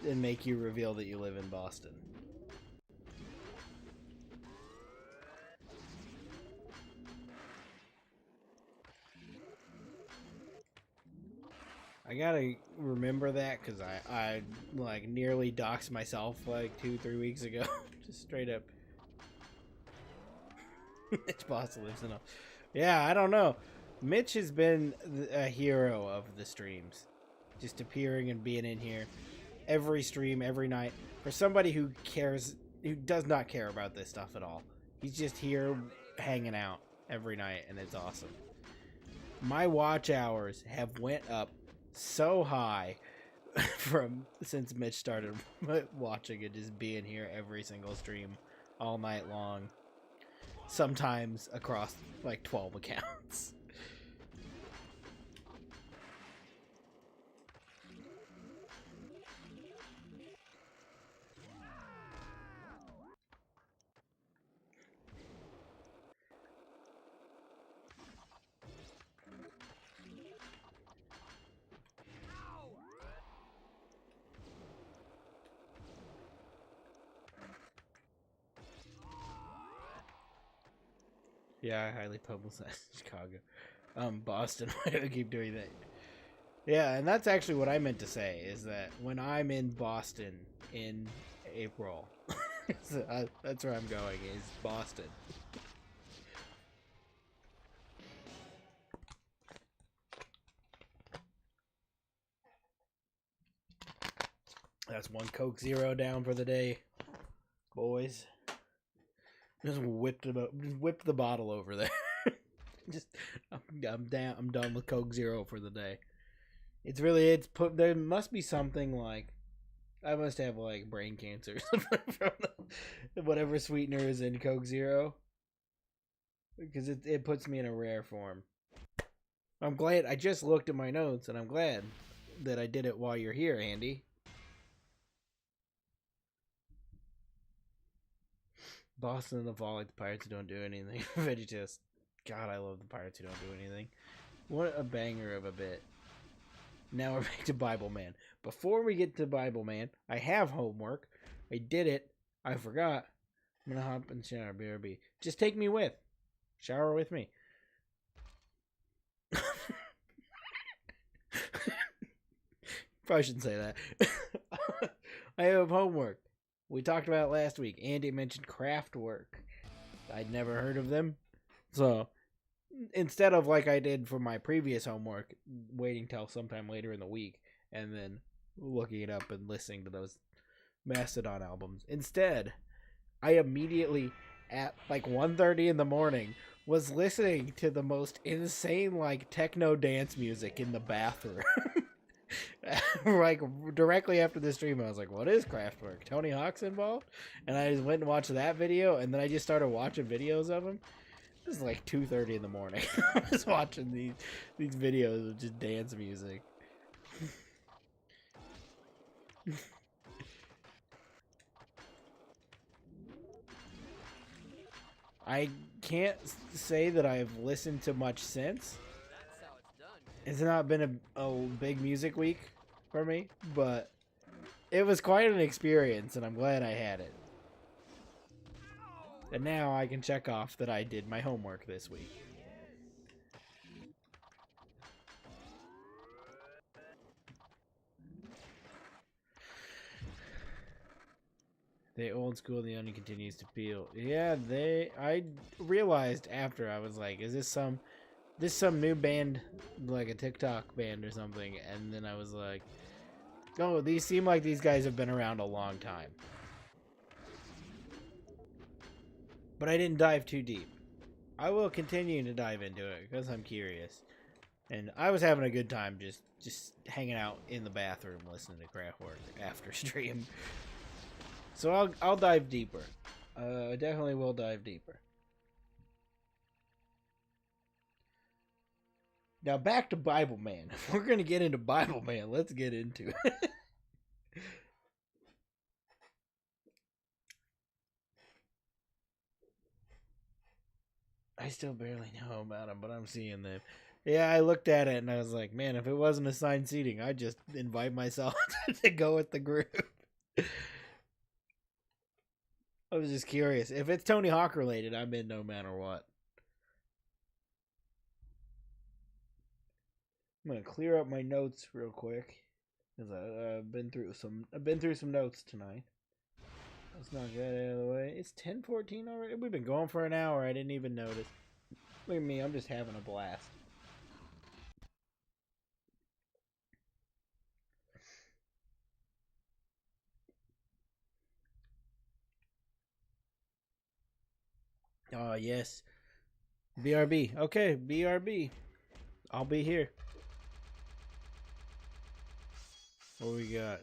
And make you reveal that you live in Boston. I gotta remember that because I like nearly doxed myself like 2-3 weeks ago. Just straight up. Mitch Boss lives in a... Yeah, I don't know. Mitch has been a hero of the streams. Just appearing and being in here. Every stream, every night. For somebody who does not care about this stuff at all. He's just here hanging out every night, and it's awesome. My watch hours have went up so high since Mitch started watching and just being here every single stream all night long. Sometimes across like 12 accounts. Yeah, I highly publicized Chicago. Boston, why do I keep doing that? Yeah, and that's actually what I meant to say, is that when I'm in Boston in April, that's where I'm going, is Boston. That's one Coke Zero down for the day, boys. Just whipped it up. Just whipped the bottle over there. Just I'm down. I'm done with Coke Zero for the day. It's put. There must be something like I must have like brain cancer from whatever sweetener is in Coke Zero, because it puts me in a rare form. I'm glad I just looked at my notes, and I'm glad that I did it while you're here, Andy. Boston and the Fall, like the Pirates who don't do anything. Vegetist. God, I love the Pirates who don't do anything. What a banger of a bit. Now we're back to Bible Man. Before we get to Bible Man, I have homework. I did it. I forgot. I'm gonna hop and shower. BRB. Just take me with. Shower with me. Probably shouldn't say that. I have homework. We talked about it last week. Andy mentioned craft work. I'd never heard of them. So, instead of like I did for my previous homework, waiting till sometime later in the week and then looking it up and listening to those Mastodon albums, instead, I immediately at like 1:30 in the morning was listening to the most insane like techno dance music in the bathroom. Like directly after the stream, I was like, what is Kraftwerk? Tony Hawk's involved? And I just went and watched that video, and then I just started watching videos of him. It was like 2:30 in the morning. I was watching these videos of just dance music. I can't say that I've listened to much since. It's not been a big music week for me, but it was quite an experience, and I'm glad I had it. And now I can check off that I did my homework this week. The old school, the onion continues to peel. Yeah, I realized after, I was like, is this some new band, like a TikTok band or something? And then I was like, oh, these seem like these guys have been around a long time. But I didn't dive too deep. I will continue to dive into it because I'm curious. And I was having a good time just hanging out in the bathroom listening to Kraftwerk after stream. So I'll dive deeper. I definitely will dive deeper. Now back to Bible Man. If we're gonna get into Bible Man, let's get into it. I still barely know about him, but I'm seeing them. Yeah, I looked at it and I was like, man, if it wasn't assigned seating, I'd just invite myself to go with the group. I was just curious. If it's Tony Hawk related, I'm in no matter what. I'm gonna clear up my notes real quick because I've been through some notes tonight. Let's not get out of the way. It's 10:14 already. We've been going for an hour. I didn't even notice. Look at me. I'm just having a blast. Oh, yes. BRB. Okay, BRB. I'll be here. What we got?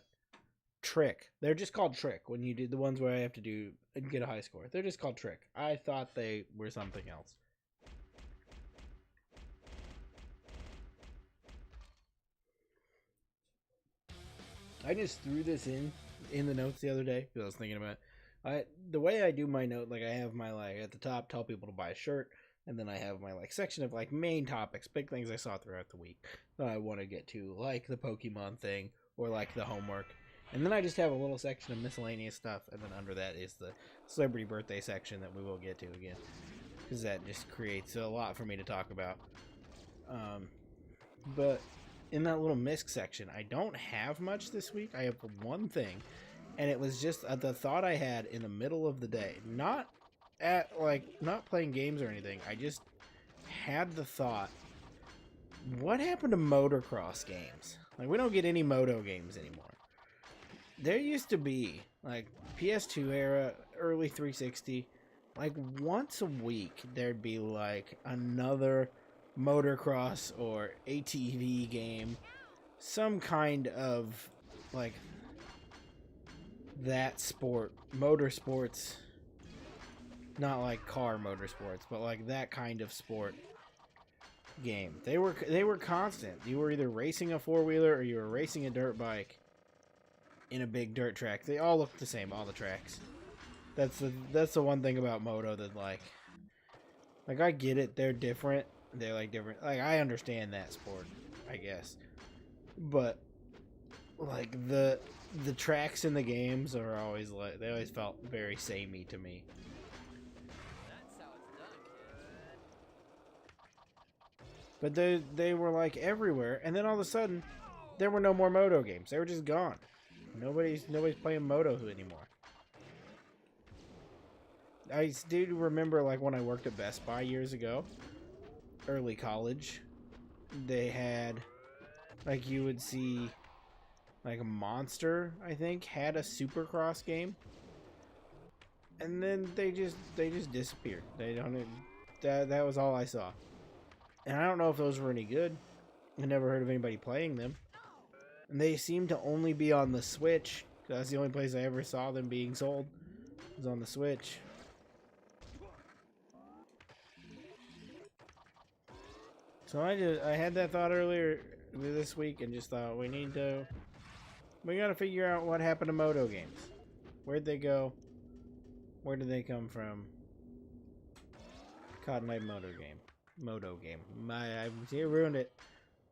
Trick. They're just called Trick when you do the ones where I have to do and get a high score. They're just called Trick. I thought they were something else. I just threw this in the notes the other day because I was thinking about it. The way I do my note, like I have my like at the top, tell people to buy a shirt, and then I have my like section of like main topics, big things I saw throughout the week that I want to get to, like the Pokemon thing or like the homework. And then I just have a little section of miscellaneous stuff, and then under that is the celebrity birthday section that we will get to again, because that just creates a lot for me to talk about. But in that little misc section, I don't have much this week. I have one thing, and it was just the thought I had in the middle of the day. Not playing games or anything. I just had the thought, what happened to motocross games? Like, we don't get any moto games anymore. There used to be, like, PS2 era, early 360, like once a week there'd be like another motocross or ATV game, some kind of like that sport, motorsports, not like car motorsports, but like that kind of sport game. They were constant. You were either racing a four-wheeler or you were racing a dirt bike in a big dirt track. They all look the same, all the tracks. That's the one thing about moto that like I get it, they're different. They're like different. Like I understand that sport, I guess. But like the tracks in the games are always like, they always felt very samey to me. But they were like everywhere, and then all of a sudden, there were no more moto games. They were just gone. Nobody's playing moto anymore. I do remember like when I worked at Best Buy years ago, early college, they had like, you would see like a Monster, I think, had a Supercross game, and then they just disappeared. They don't. That was all I saw. And I don't know if those were any good. I never heard of anybody playing them. And they seem to only be on the Switch. That's the only place I ever saw them being sold, was on the Switch. So I had that thought earlier this week and just thought we gotta figure out what happened to moto games. Where'd they go? Where did they come from? Cotton Eye Moto game. I ruined it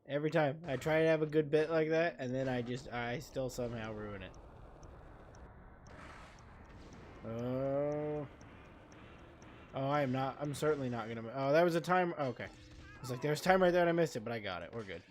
every time. I try to have a good bit like that, and then I still somehow ruin it. I'm certainly not gonna. Oh, that was a time. Oh, okay. It's like there's time right there and I missed it, but I got it. We're good.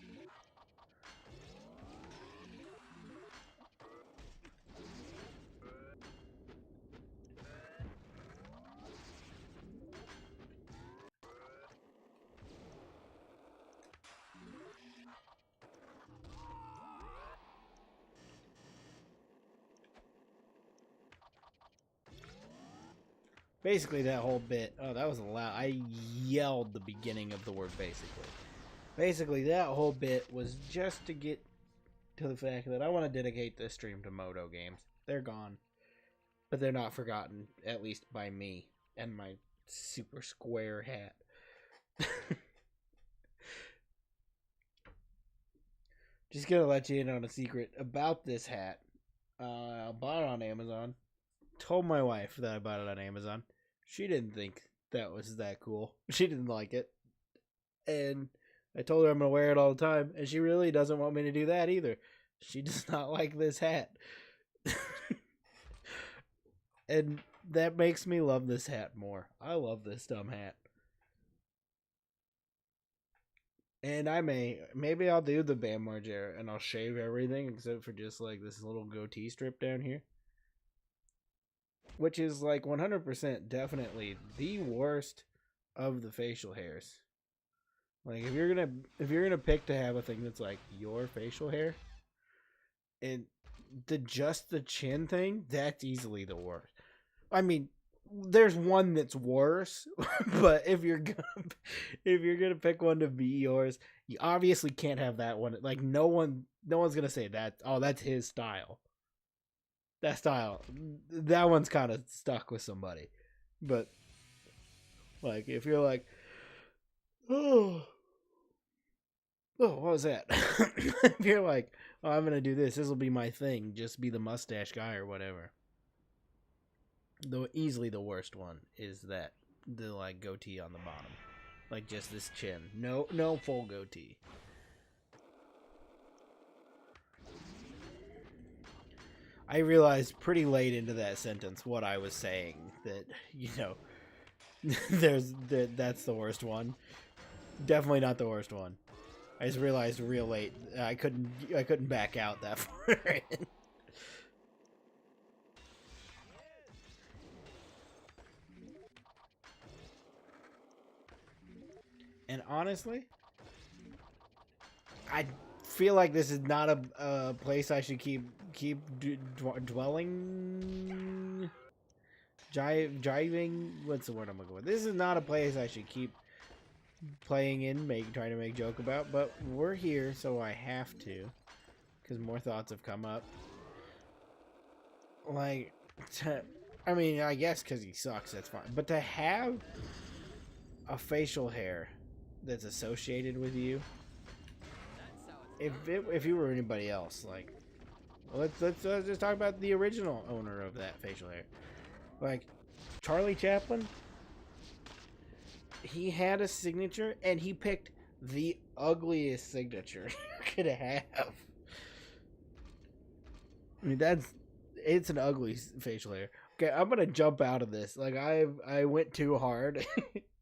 Basically, that whole bit. Oh, that was loud. I yelled the beginning of the word basically. Basically, that whole bit was just to get to the fact that I want to dedicate this stream to moto games. They're gone. But they're not forgotten, at least by me and my super square hat. Just gonna let you in on a secret about this hat. I bought it on Amazon. Told my wife that I bought it on Amazon. She didn't think that was that cool. She didn't like it. And I told her I'm going to wear it all the time. And she really doesn't want me to do that either. She does not like this hat. And that makes me love this hat more. I love this dumb hat. And maybe I'll do the Bam Margera and I'll shave everything except for just like this little goatee strip down here. Which is like 100% definitely the worst of the facial hairs. Like if you're gonna pick to have a thing that's like your facial hair, and just the chin thing, that's easily the worst. I mean, there's one that's worse, but if you're gonna pick one to be yours, you obviously can't have that one. Like no one's gonna say that. Oh, that's his style. That one's kind of stuck with somebody. But like if you're like, oh, what was that? If you're like, oh, I'm gonna do this will be my thing, just be the mustache guy or whatever. Though easily the worst one is the like goatee on the bottom, like just this chin, no full goatee. I realized pretty late into that sentence what I was saying, that, you know, that's the worst one. Definitely not the worst one. I just realized real late. I couldn't back out that far in. And honestly, I feel like this is not a place I should keep dwelling Driving. What's the word I'm looking for? This is not a place I should keep playing in, trying to make joke about, but we're here, so I have to, because more thoughts have come up. Like, I mean, I guess because he sucks, that's fine. But to have a facial hair that's associated with you, if you were anybody else, like, well, let's just talk about the original owner of that facial hair, like Charlie Chaplin. He had a signature, and he picked the ugliest signature you could have. I mean, it's an ugly facial hair. Okay, I'm gonna jump out of this. Like I went too hard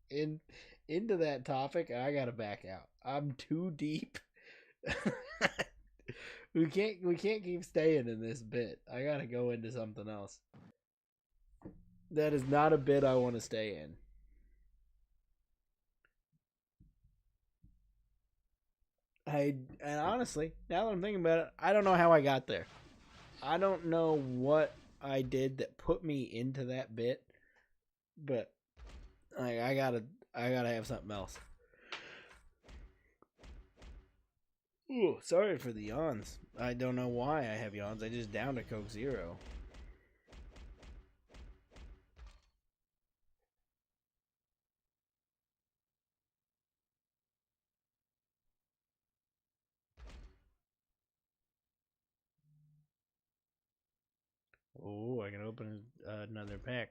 into that topic, and I gotta back out. I'm too deep. we can't keep staying in this bit. I gotta go into something else. That is not a bit I want to stay in. And honestly, now that I'm thinking about it, I don't know how I got there. I don't know what I did that put me into that bit, but I gotta have something else. Ooh, sorry for the yawns. I don't know why I have yawns. I just downed a Coke Zero. Oh, I can open another pack.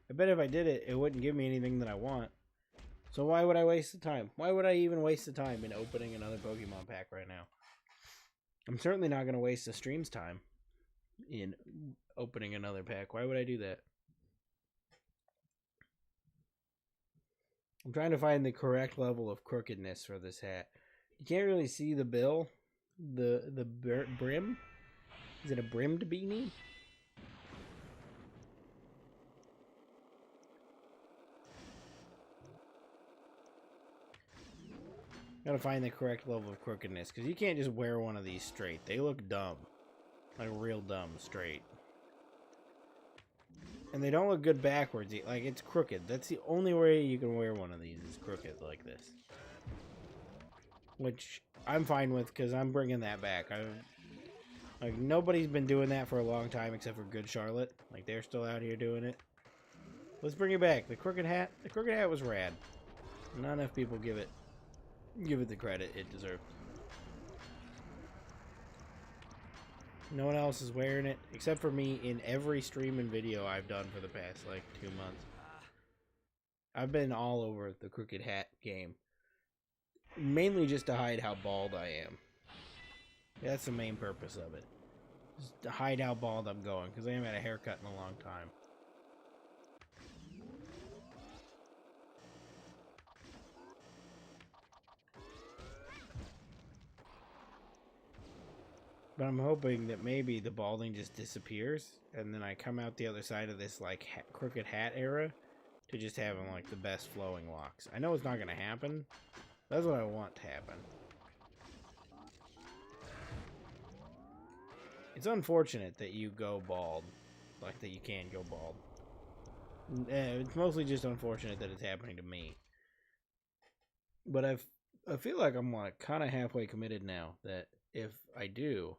I bet if I did it, it wouldn't give me anything that I want. So why would I waste the time? Why would I even waste the time in opening another Pokemon pack right now? I'm certainly not going to waste the stream's time in opening another pack. Why would I do that? I'm trying to find the correct level of crookedness for this hat. You can't really see the bill, the brim. Is it a brimmed beanie? Gotta find the correct level of crookedness, because you can't just wear one of these straight. They look dumb. Like real dumb straight. And they don't look good backwards. Like, it's crooked. That's the only way you can wear one of these, is crooked like this. Which I'm fine with, because I'm bringing that back. Like, nobody's been doing that for a long time except for Good Charlotte. Like, they're still out here doing it. Let's bring it back. The crooked hat. The crooked hat was rad. Not enough people give it the credit it deserves. No one else is wearing it except for me in every stream and video I've done for the past like 2 months. I've been all over the crooked hat game, mainly just to hide how bald I am. That's the main purpose of it, just to hide how bald I'm going, because I haven't had a haircut in a long time. But I'm hoping that maybe the balding just disappears, and then I come out the other side of this like crooked hat era to just having like the best flowing locks. I know it's not gonna happen. That's what I want to happen. It's unfortunate that you go bald, like that you can go bald. It's mostly just unfortunate that it's happening to me. But I feel like I'm like kind of halfway committed now that if I do,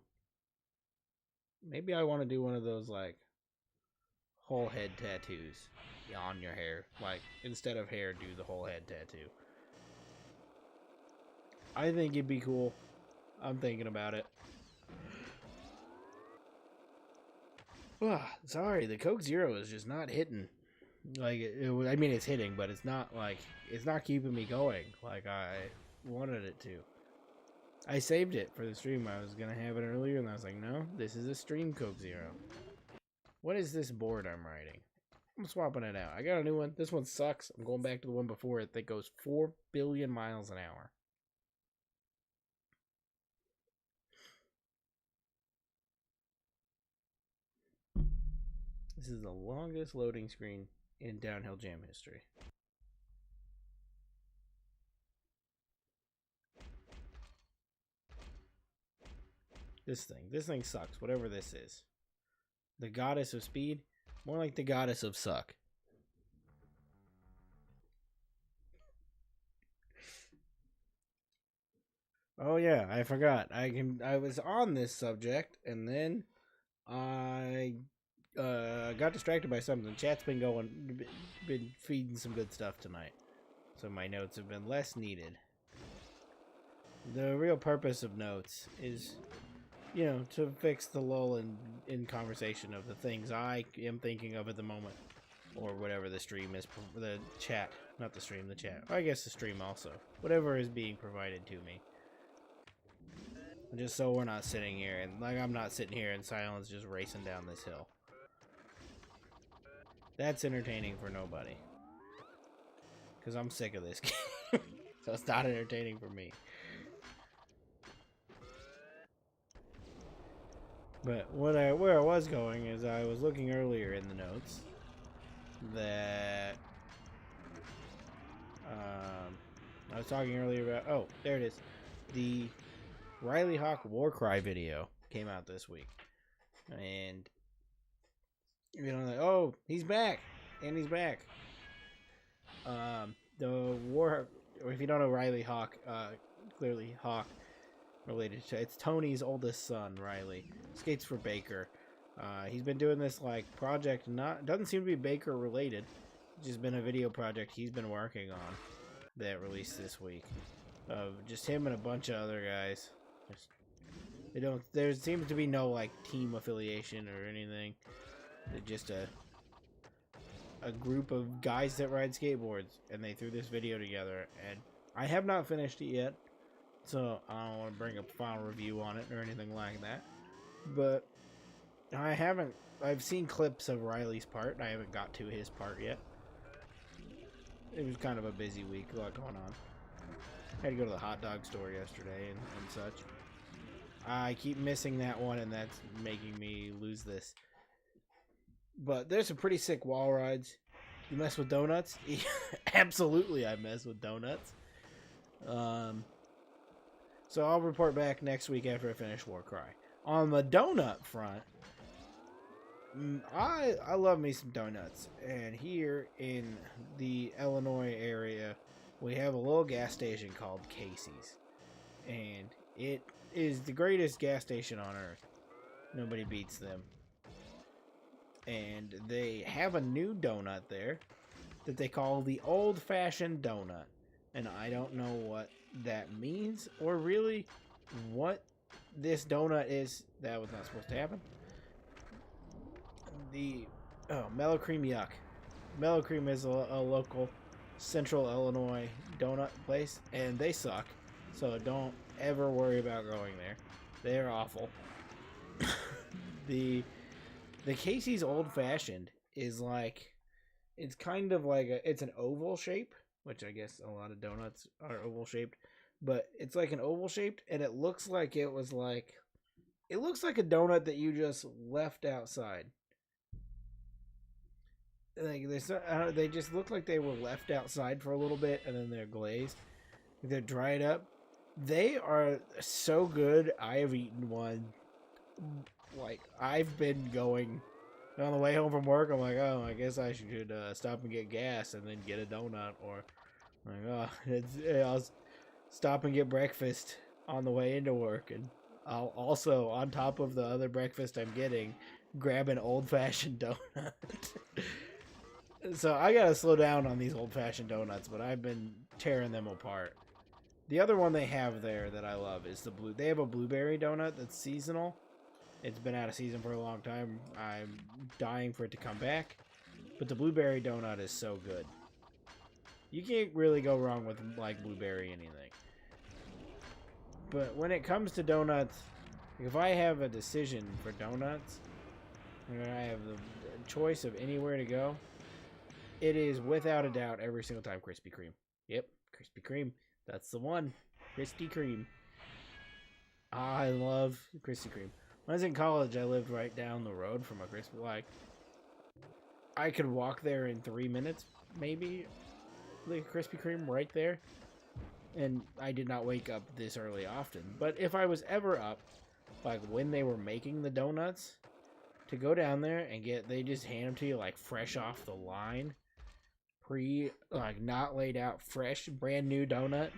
maybe I want to do one of those like whole head tattoos on your hair. Like, instead of hair, do the whole head tattoo. I think it'd be cool. I'm thinking about it. Sorry, the Coke Zero is just not hitting. Like, I mean, it's hitting, but it's not like, it's not keeping me going like I wanted it to. I saved it for the stream. I was gonna have it earlier, and I was like, no, this is a stream Coke Zero. What is this board I'm riding? I'm swapping it out. I got a new one. This one sucks. I'm going back to the one before it that goes 4 billion miles an hour. This is the longest loading screen in Downhill Jam history. This thing sucks, whatever this is. The goddess of speed, More like the goddess of suck. Oh yeah, I forgot. I was on this subject and then I got distracted by something. Chat's been feeding some good stuff tonight. So my notes have been less needed. The real purpose of notes is, you know, to fix the lull in conversation of the things I am thinking of at the moment. Or whatever the stream is, the chat, not the stream, the chat. I guess the stream also. Whatever is being provided to me. Just so we're not sitting here, and like I'm not sitting here in silence just racing down this hill. That's entertaining for nobody. Because I'm sick of this game. So it's not entertaining for me. But where I was going is I was looking earlier in the notes that I was talking earlier about, oh, there it is. The Riley Hawk Warcry video came out this week. And, you know, like, oh, he's back. And he's back. If you don't know Riley Hawk, clearly Hawk related to, it's Tony's oldest son, Riley. Skates for Baker. He's been doing this, like, project, doesn't seem to be Baker related. It's just been a video project he's been working on that released this week. Of just him and a bunch of other guys. There seems to be no, like, team affiliation or anything. They're just a group of guys that ride skateboards, and they threw this video together, and I have not finished it yet, so I don't want to bring a final review on it or anything like that, but I've seen clips of Riley's part. I haven't got to his part yet. It was kind of a busy week, a lot going on. Had to go to the hot dog store yesterday and such. I keep missing that one, and that's making me lose this. But there's some pretty sick wall rides. You mess with donuts? Absolutely, I mess with donuts. So I'll report back next week after I finish Warcry. On the donut front, I love me some donuts. And here in the Illinois area, we have a little gas station called Casey's. And it is the greatest gas station on earth. Nobody beats them. And they have a new donut there that they call the old-fashioned donut. And I don't know what that means or really what this donut is. That was not supposed to happen. Mellow Cream Yuck. Mellow Cream is a local Central Illinois donut place, and they suck. So don't ever worry about going there. They're awful. The Casey's Old Fashioned is like, it's kind of like it's an oval shape, which I guess a lot of donuts are oval shaped, but it's like an oval shaped, and it looks like it looks like a donut that you just left outside. Like they just look like they were left outside for a little bit, and then they're glazed. They're dried up. They are so good. I have eaten one. Like, I've been going on the way home from work. I'm like, oh, I guess I should stop and get gas and then get a donut. Or, like, oh, I'll stop and get breakfast on the way into work. And I'll also, on top of the other breakfast I'm getting, grab an old-fashioned donut. So I gotta slow down on these old-fashioned donuts, but I've been tearing them apart. The other one they have there that I love is they have a blueberry donut that's seasonal. It's been out of season for a long time. I'm dying for it to come back. But the blueberry donut is so good. You can't really go wrong with, like, blueberry anything. But when it comes to donuts, if I have a decision for donuts, and I have the choice of anywhere to go, it is without a doubt every single time Krispy Kreme. Yep, Krispy Kreme. That's the one. Krispy Kreme. I love Krispy Kreme. When I was in college, I lived right down the road from a Krispy. Like, I could walk there in 3 minutes, maybe. Like Krispy Kreme right there. And I did not wake up this early often. But if I was ever up, like when they were making the donuts, to go down there and they just hand them to you like fresh off the line, like not laid out, fresh, brand new donut,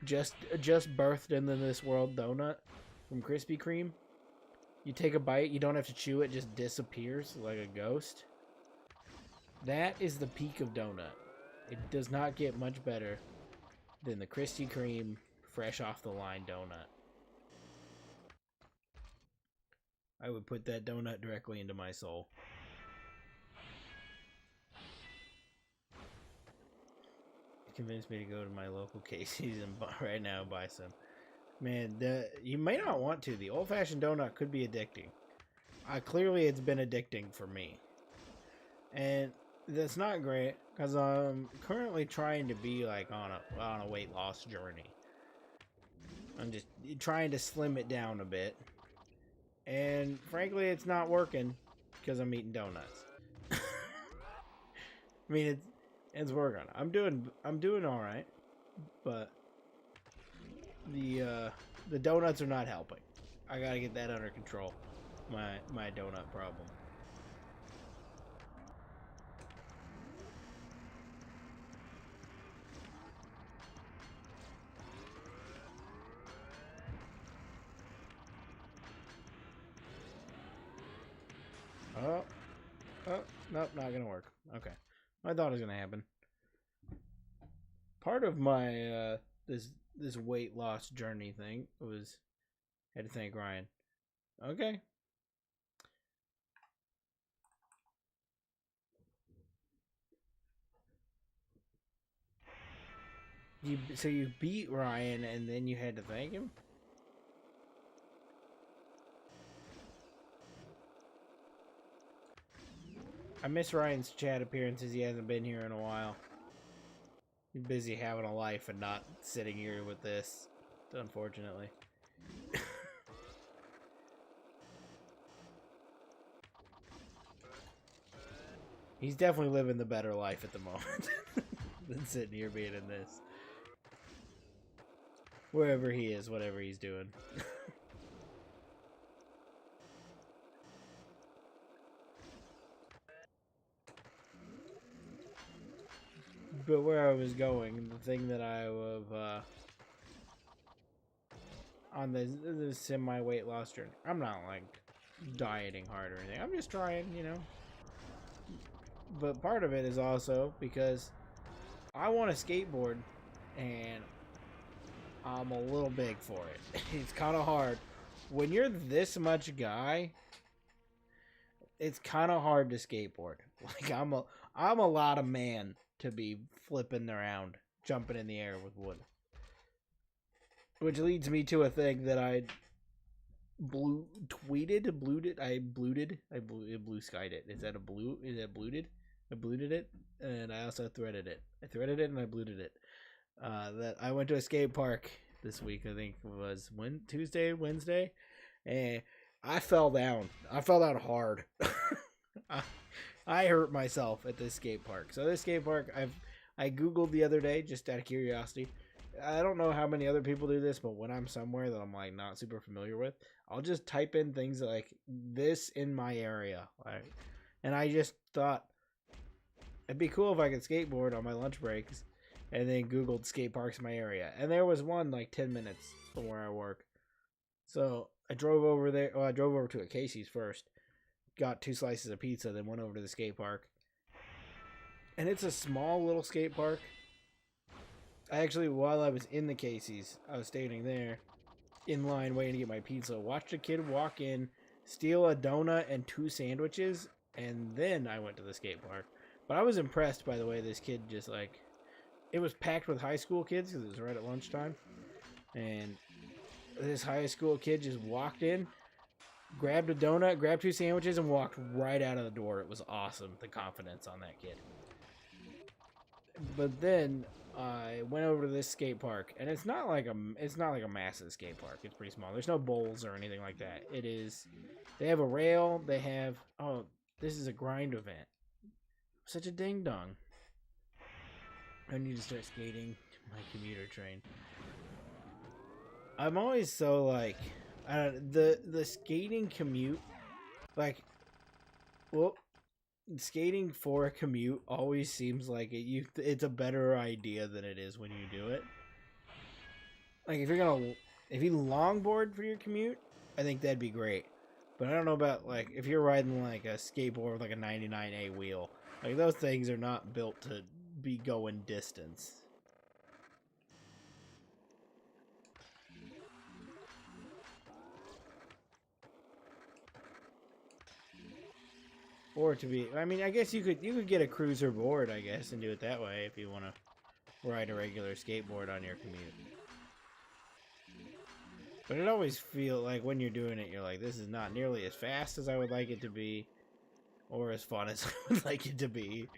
just birthed into this world donut from Krispy Kreme. You take a bite, you don't have to chew it, just disappears like a ghost. That is the peak of donut. It does not get much better than the Krispy Kreme fresh off the line donut. I would put that donut directly into my soul. It convinced me to go to my local Casey's and right now buy some. Man, you may not want to. The old-fashioned donut could be addicting. Clearly, it's been addicting for me. And that's not great, because I'm currently trying to be like on a weight loss journey. I'm just trying to slim it down a bit. And frankly, it's not working because I'm eating donuts. I mean, it's working. I'm doing all right, but the donuts are not helping. I gotta get that under control. My donut problem. Oh, nope, not gonna work. Okay, I thought it was gonna happen. Part of my this weight loss journey thing was had to thank Ryan. Okay. So you beat Ryan and then you had to thank him? I miss Ryan's chat appearances. He hasn't been here in a while. He's busy having a life and not sitting here with this, unfortunately. He's definitely living the better life at the moment than sitting here being in this. Wherever he is, whatever he's doing. But where I was going, the thing that I have on the semi weight loss journey, I'm not like dieting hard or anything. I'm just trying, you know. But part of it is also because I want to skateboard, and I'm a little big for it. It's kind of hard when you're this much guy. It's kind of hard to skateboard. Like I'm a lot of man to be flipping around, jumping in the air with wood. Which leads me to a thing that I blue skied it. Is that a blue? Is that bluted? I bluted it, and I also threaded it. I threaded it and I bluted it. That I went to a skate park this week. I think it was Tuesday, Wednesday, and I fell down. I fell down hard. I hurt myself at this skate park. So this skate park, I googled the other day just out of curiosity. I don't know how many other people do this, but when I'm somewhere that I'm like not super familiar with, I'll just type in things like this in my area. Right? And I just thought it'd be cool if I could skateboard on my lunch breaks, and then googled skate parks in my area. And there was one like 10 minutes from where I work. So I drove over there. Well, I drove over to a Casey's first. Got 2 slices of pizza, then went over to the skate park. And it's a small little skate park. I actually, while I was in the Casey's, I was standing there in line waiting to get my pizza. Watched a kid walk in, steal a donut and 2 sandwiches, and then I went to the skate park. But I was impressed by the way this kid just like, it was packed with high school kids because it was right at lunchtime. And this high school kid just walked in, grabbed a donut, grabbed 2 sandwiches, and walked right out of the door. It was awesome, the confidence on that kid. But then I went over to this skate park, and it's not like a massive skate park. It's pretty small. There's no bowls or anything like that. It is. They have a rail. They have. Oh, this is a grind event. Such a ding dong. I need to start skating my commuter train. I'm always so like, the skating commute, like, Well, skating for a commute always seems like it's a better idea than it is when you do it. Like if you longboard for your commute, I think that'd be great. But I don't know about like if you're riding like a skateboard with like a 99A wheel. Like those things are not built to be going distance. Or to be, I mean, I guess you could get a cruiser board, I guess, and do it that way if you want to ride a regular skateboard on your commute. But it always feels like when you're doing it, you're like, this is not nearly as fast as I would like it to be, or as fun as I would like it to be.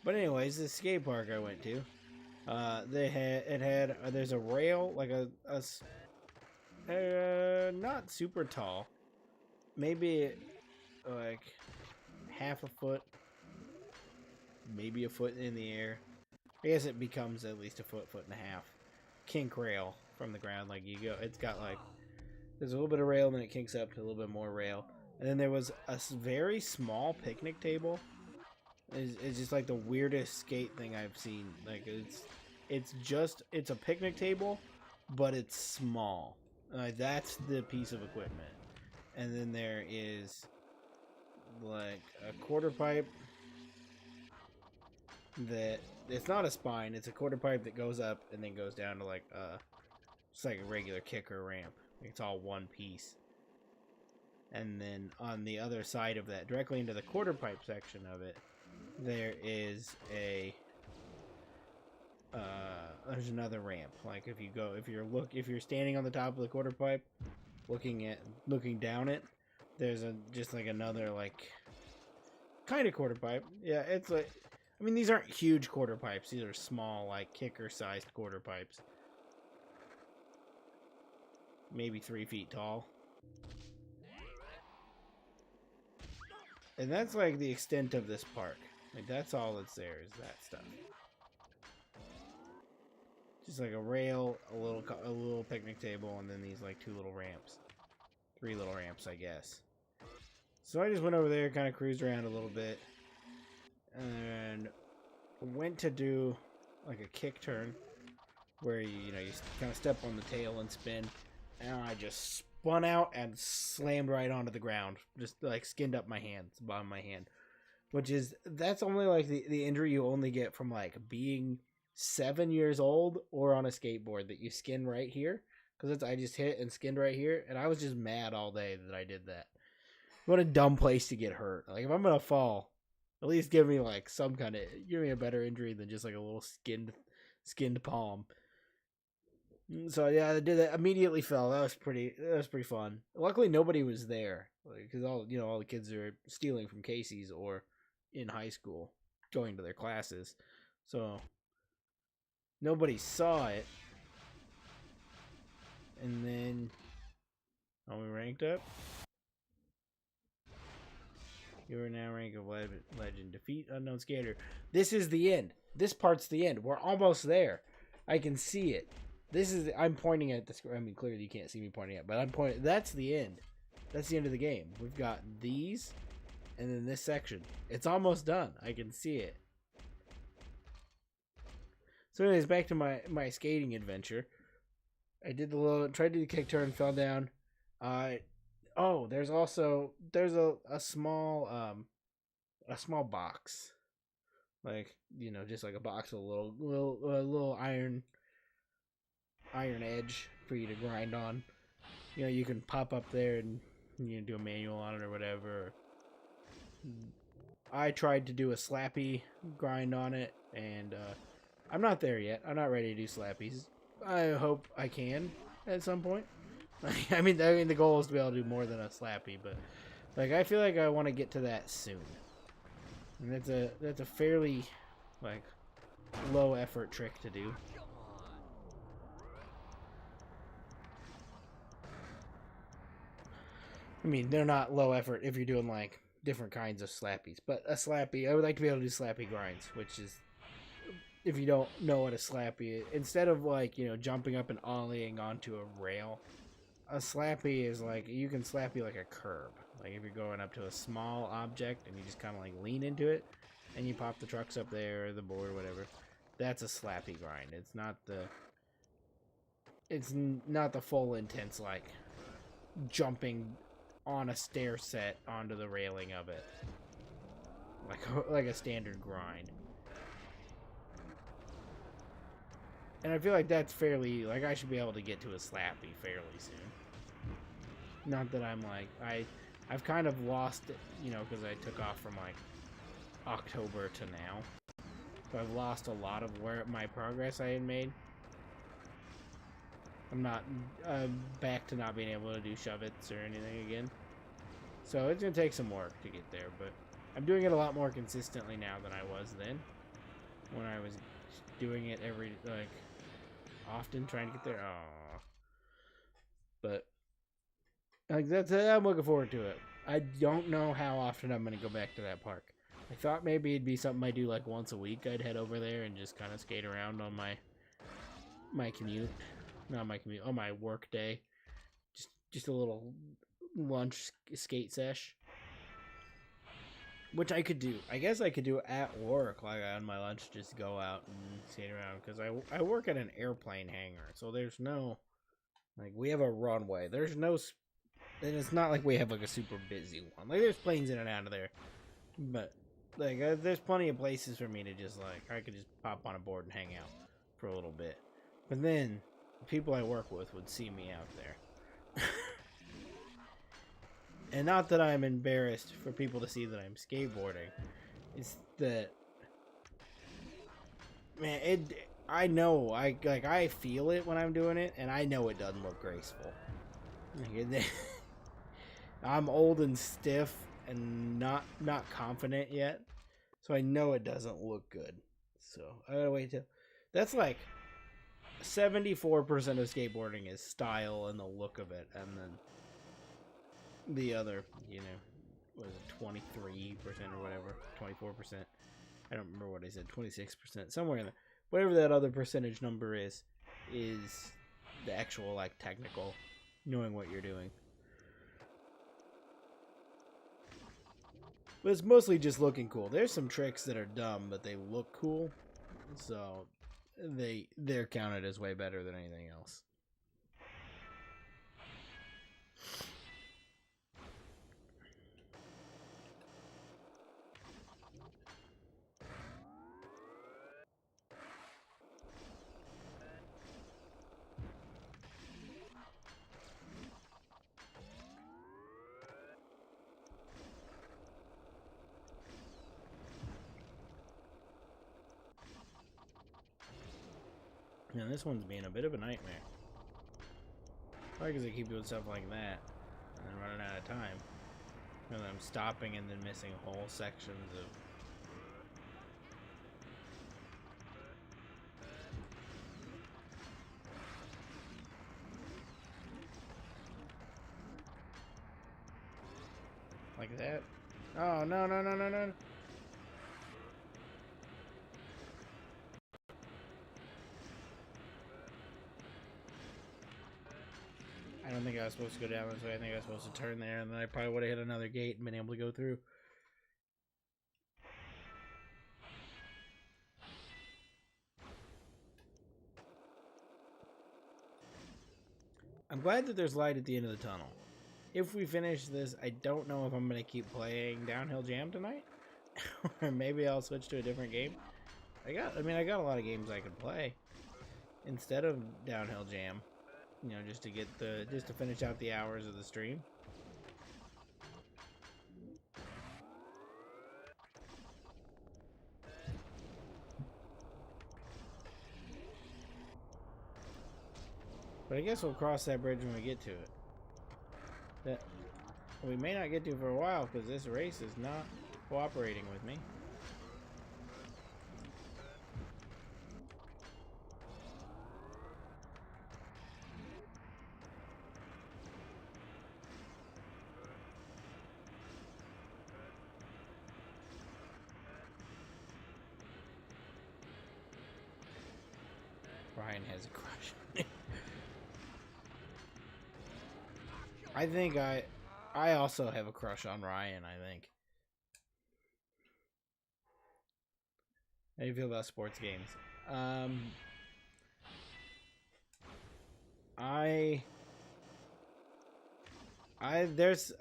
But anyways, this skate park I went to, there's a rail, like not super tall, maybe like half a foot, maybe a foot in the air. I guess it becomes at least a foot and a half. Kink rail from the ground, like you go. It's got like there's a little bit of rail, and then it kinks up to a little bit more rail, and then there was a very small picnic table. It's just like the weirdest skate thing I've seen. Like it's a picnic table, but it's small. That's the piece of equipment. And then there is like a quarter pipe that it's not a spine, it's a quarter pipe that goes up and then goes down to like it's like a regular kicker ramp. It's all one piece. And then on the other side of that, directly into the quarter pipe section of it, there is there's another ramp. Like if you're standing on the top of the quarter pipe, looking down it, there's just like another like kind of quarter pipe. Yeah, it's like, I mean, these aren't huge quarter pipes. These are small, like kicker-sized quarter pipes. Maybe 3 feet tall. And that's like the extent of this park. Like that's all that's there is that stuff. Just like a rail, a little picnic table, and then these like 2 little ramps. 3 little ramps, I guess. So I just went over there, kind of cruised around a little bit, and went to do like a kick turn where you kind of step on the tail and spin, and I just spun out and slammed right onto the ground, just like skinned up my hand, bottom of my hand, that's only like the injury you only get from like being 7 years old or on a skateboard, that you skin right here, because I just hit and skinned right here, and I was just mad all day that I did that. What a dumb place to get hurt. Like if I'm gonna fall, at least give me like give me a better injury than just like a little skinned palm. So yeah, I did that. Immediately fell. That was pretty fun. Luckily, nobody was there because all the kids are stealing from Casey's or in high school, going to their classes. So nobody saw it. And then, are we ranked up? You are now rank of legend. Defeat unknown skater. This is the end. This part's the end. We're almost there. I can see it. I'm pointing at the screen. I mean, clearly you can't see me pointing at, but I'm pointing. That's the end. That's the end of the game. We've got these, and then this section. It's almost done. I can see it. So anyways, back to my skating adventure. I did tried to do the kick turn, fell down. There's a small box, like just like a box with a little iron edge for you to grind on. You can pop up there and do a manual on it or whatever. I tried to do a slappy grind on it, and I'm not there yet. I'm not ready to do slappies. I hope I can at some point. I mean, the goal is to be able to do more than a slappy, but like I feel like I want to get to that soon. And that's a fairly like low effort trick to do. I mean, they're not low effort if you're doing like different kinds of slappies, but a slappy, I would like to be able to do slappy grinds, which is, if you don't know what a slappy is, instead of like jumping up and ollieing onto a rail, a slappy is like, you can slappy like a curb. Like if you're going up to a small object and you just kind of like lean into it and you pop the trucks up there or the board or whatever. That's a slappy grind. It's not the full intense like jumping on a stair set onto the railing of it. Like a standard grind. And I feel like that's fairly, like I should be able to get to a slappy fairly soon. Not that I'm like, I've kind of lost it, you know, because I took off from like October to now. So I've lost a lot of where my progress I had made. I'm not back to not being able to do shove-its or anything again. So it's going to take some work to get there, but I'm doing it a lot more consistently now than I was then. When I was doing it every, like, often trying to get there. Aww. But, like, I'm looking forward to it. I don't know how often I'm going to go back to that park. I thought maybe it'd be something I do, like, once a week. I'd head over there and just kind of skate around on my commute. Not my commute, on my work day. Just a little lunch skate sesh. Which I could do. I guess I could do at work, like on my lunch, just go out and skate around. Because I work at an airplane hangar, so there's no, like, we have a runway. There's no, and it's not like we have like a super busy one. Like, there's planes in and out of there. But, like, there's plenty of places for me to just, like, I could just pop on a board and hang out for a little bit. But then, the people I work with would see me out there. And not that I'm embarrassed for people to see that I'm skateboarding. It's that, man, I know, I feel it when I'm doing it, and I know it doesn't look graceful. I'm old and stiff and not confident yet, so I know it doesn't look good. So I gotta wait till, that's like 74% of skateboarding is style and the look of it, and then the other, you know, was it 23% or whatever, 24%. I don't remember what I said, 26%, somewhere in there. Whatever that other percentage number is the actual, like, technical, knowing what you're doing. But it's mostly just looking cool. There's some tricks that are dumb, but they look cool, so they're counted as way better than anything else. Now this one's being a bit of a nightmare. Probably because I keep doing stuff like that and then running out of time. And then I'm stopping and then missing whole sections of... like that. Oh, no, no, no, no, no. I don't think I was supposed to go down this way. I think I was supposed to turn there, and then I probably would have hit another gate and been able to go through. I'm glad that there's light at the end of the tunnel. If we finish this, I don't know if I'm going to keep playing Downhill Jam tonight. Or maybe I'll switch to a different game. I got a lot of games I could play instead of Downhill Jam. You know, just to finish out the hours of the stream. But I guess we'll cross that bridge when we get to it. That we may not get to for a while because this race is not cooperating with me. Brian has a crush. I think I also have a crush on Ryan, I think. How do you feel about sports games? I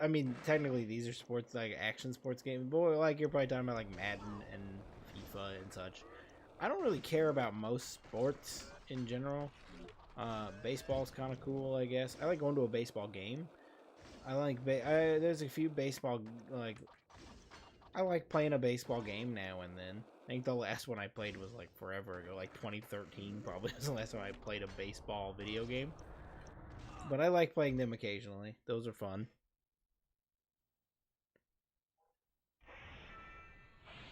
mean, technically these are sports, like action sports games, but like you're probably talking about like Madden and FIFA and such. I don't really care about most sports in general. Baseball's kind of cool, I guess. I like going to a baseball game. I like there's a few baseball, like I like playing a baseball game now and then. I think the last one I played was like forever ago, like 2013 probably was the last time I played a baseball video game. But I like playing them occasionally. Those are fun.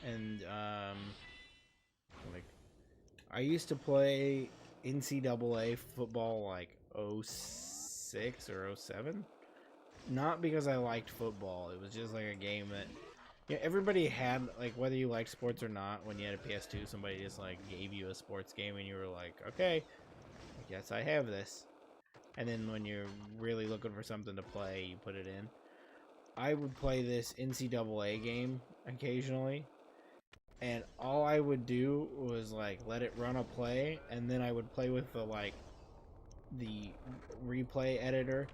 And like I used to play NCAA football like 06 or 07. Not because I liked football. It was just like a game that everybody had, like, whether you liked sports or not, when you had a PS2, somebody just like gave you a sports game and you were like, okay, I guess I have this. And then when you're really looking for something to play, you put it in. I would play this NCAA game occasionally, and all I would do was like let it run a play, and then I would play with the replay editor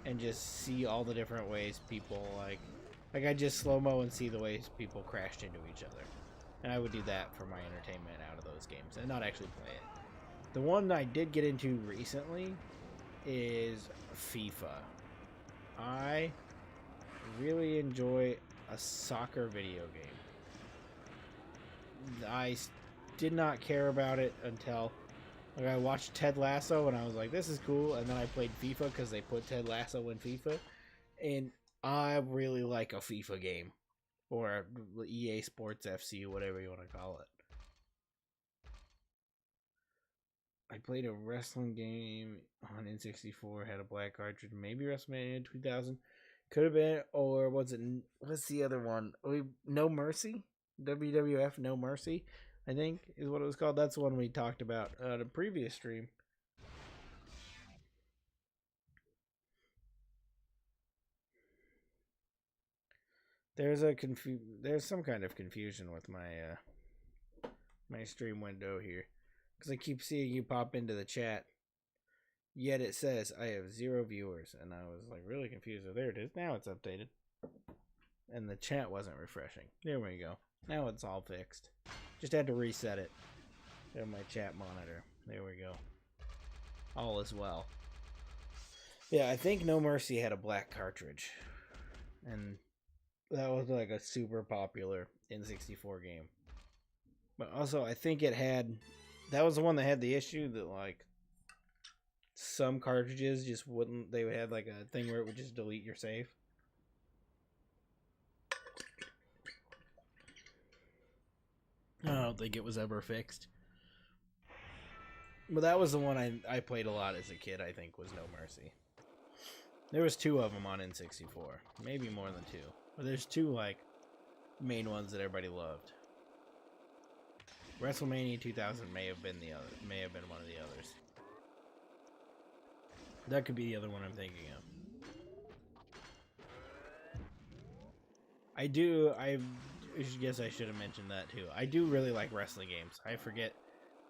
and just see all the different ways people like I just slow-mo and see the ways people crashed into each other. And I would do that for my entertainment out of those games and not actually play it. The one I did get into recently is FIFA. I really enjoy a soccer video game. I did not care about it until like I watched Ted Lasso and I was like, this is cool. And then I played FIFA because they put Ted Lasso in FIFA. And I really like a FIFA game. Or EA Sports FC, whatever you want to call it. I played a wrestling game on N64, had a black cartridge, maybe WrestleMania 2000. Could have been, or was it, what's the other one? No Mercy? WWF No Mercy, I think, is what it was called. That's the one we talked about on a previous stream. There's some kind of confusion with my my stream window here, because I keep seeing you pop into the chat. Yet it says I have 0 viewers, and I was like really confused. Oh, there it is. Now it's updated, and the chat wasn't refreshing. There we go. Now it's all fixed. Just had to reset it. There's my chat monitor. There we go. All is well. Yeah, I think No Mercy had a black cartridge, and that was like a super popular N64 game. But also, I think that was the one that had the issue that like some cartridges just wouldn't. They had like a thing where it would just delete your save. I don't think it was ever fixed. But that was the one I played a lot as a kid, I think, was No Mercy. There was 2 of them on N64. Maybe more than 2. But there's 2, like, main ones that everybody loved. WrestleMania 2000 may have been one of the others. That could be the other one I'm thinking of. I guess I should have mentioned that too. I do really like wrestling games. I forget.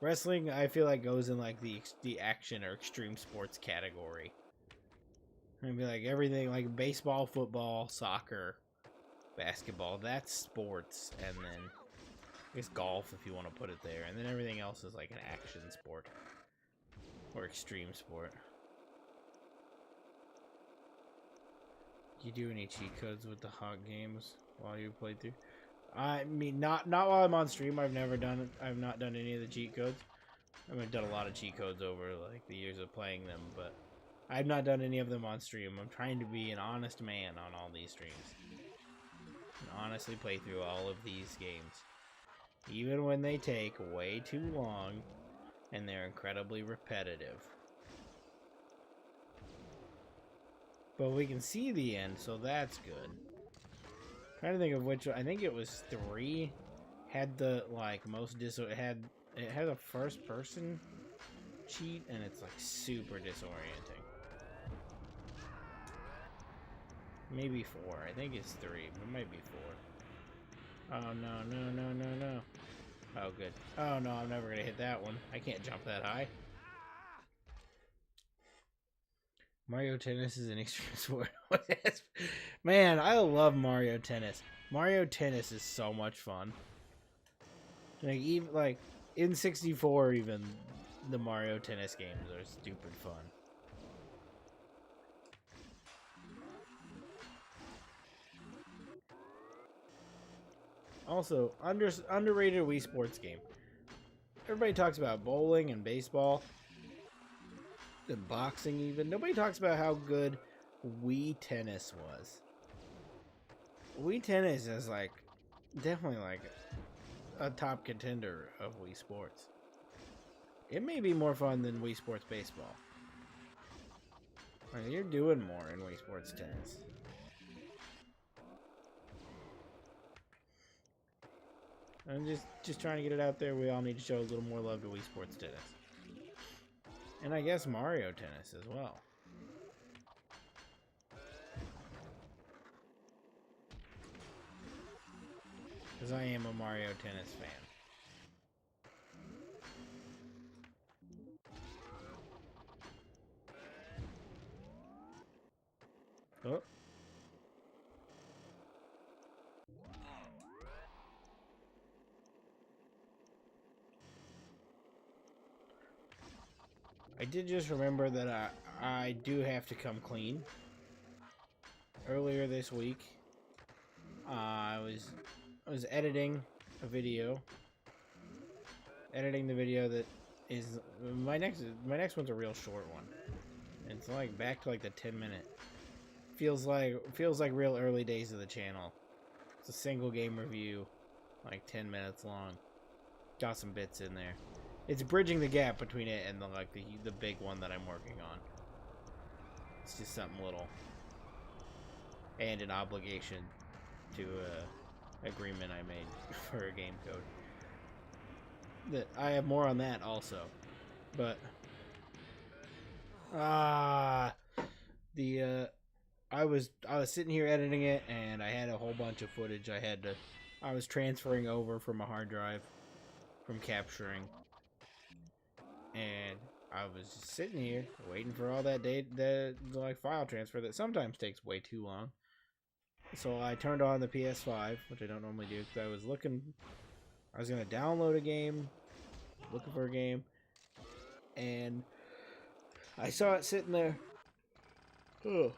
Wrestling, I feel like goes in like the action or extreme sports category. I'd be like everything like baseball, football, soccer, basketball. That's sports, and then I guess golf if you want to put it there, and then everything else is like an action sport or extreme sport. Do you do any cheat codes with the hot games while you play through? I mean, not while I'm on stream. I've not done any of the cheat codes. I've done a lot of cheat codes over like the years of playing them, but I've not done any of them on stream. I'm trying to be an honest man on all these streams and honestly play through all of these games, even when they take way too long and they're incredibly repetitive. But we can see the end, so that's good. I'm trying to think of which. I think it was 3 had the like most it had a first person cheat, and it's like super disorienting. Maybe 4. I think it's 3, but it might be 4. Oh, no. Oh, good. Oh, no, I'm never gonna hit that one. I can't jump that high. Mario Tennis is an extreme sport. Man, I love Mario Tennis. Mario Tennis is so much fun. Like, even, like, in 64, even, the Mario Tennis games are stupid fun. Also, underrated Wii Sports game. Everybody talks about bowling and baseball and boxing even. Nobody talks about how good Wii Tennis was. Wii Tennis is like definitely like a top contender of Wii Sports. It may be more fun than Wii Sports Baseball. Like, you're doing more in Wii Sports Tennis. I'm just trying to get it out there. We all need to show a little more love to Wii Sports Tennis. And I guess Mario Tennis as well. Because I am a Mario Tennis fan. Oh. I did just remember that I do have to come clean. Earlier this week, I was editing a video. Editing the video that is my next one's a real short one. It's like back to like the 10-minute. Feels like real early days of the channel. It's a single game review, like 10 minutes long. Got some bits in there. It's bridging the gap between it and the big one that I'm working on. It's just something little. And an obligation to a agreement I made for a game code. That I have more on that also. But I was sitting here editing it and I had a whole bunch of footage I was transferring over from a hard drive from capturing. And I was just sitting here waiting for all that like file transfer that sometimes takes way too long. So I turned on the PS5, which I don't normally do, because I was gonna download a game, looking for a game, and I saw it sitting there. Oh,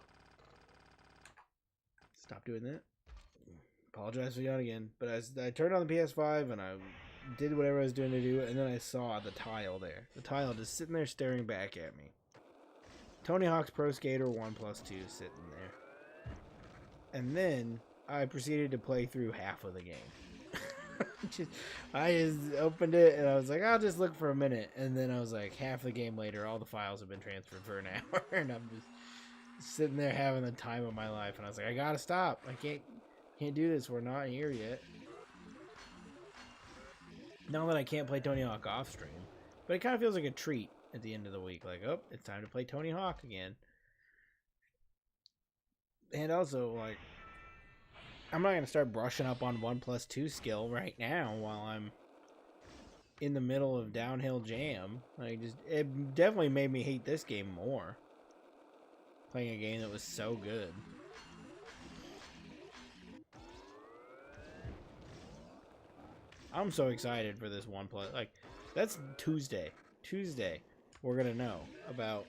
stop doing that. Apologize for yawning again. But I turned on the PS5 and I did whatever I was doing to do, and then I saw the tile there. The tile just sitting there staring back at me. Tony Hawk's Pro Skater 1+2 sitting there. And then I proceeded to play through half of the game. I just opened it and I was like, I'll just look for a minute. And then I was like, half the game later, all the files have been transferred for an hour. And I'm just sitting there having the time of my life. And I was like, I gotta stop. I can't do this. We're not here yet. Not that I can't play Tony Hawk off stream, but it kind of feels like a treat at the end of the week. Like, oh, it's time to play Tony Hawk again. And also, like, I'm not going to start brushing up on 1+2 skill right now while I'm in the middle of Downhill Jam. Like, it definitely made me hate this game more. Playing a game that was so good. I'm so excited for this 1+. Like, that's Tuesday. Tuesday, we're gonna know about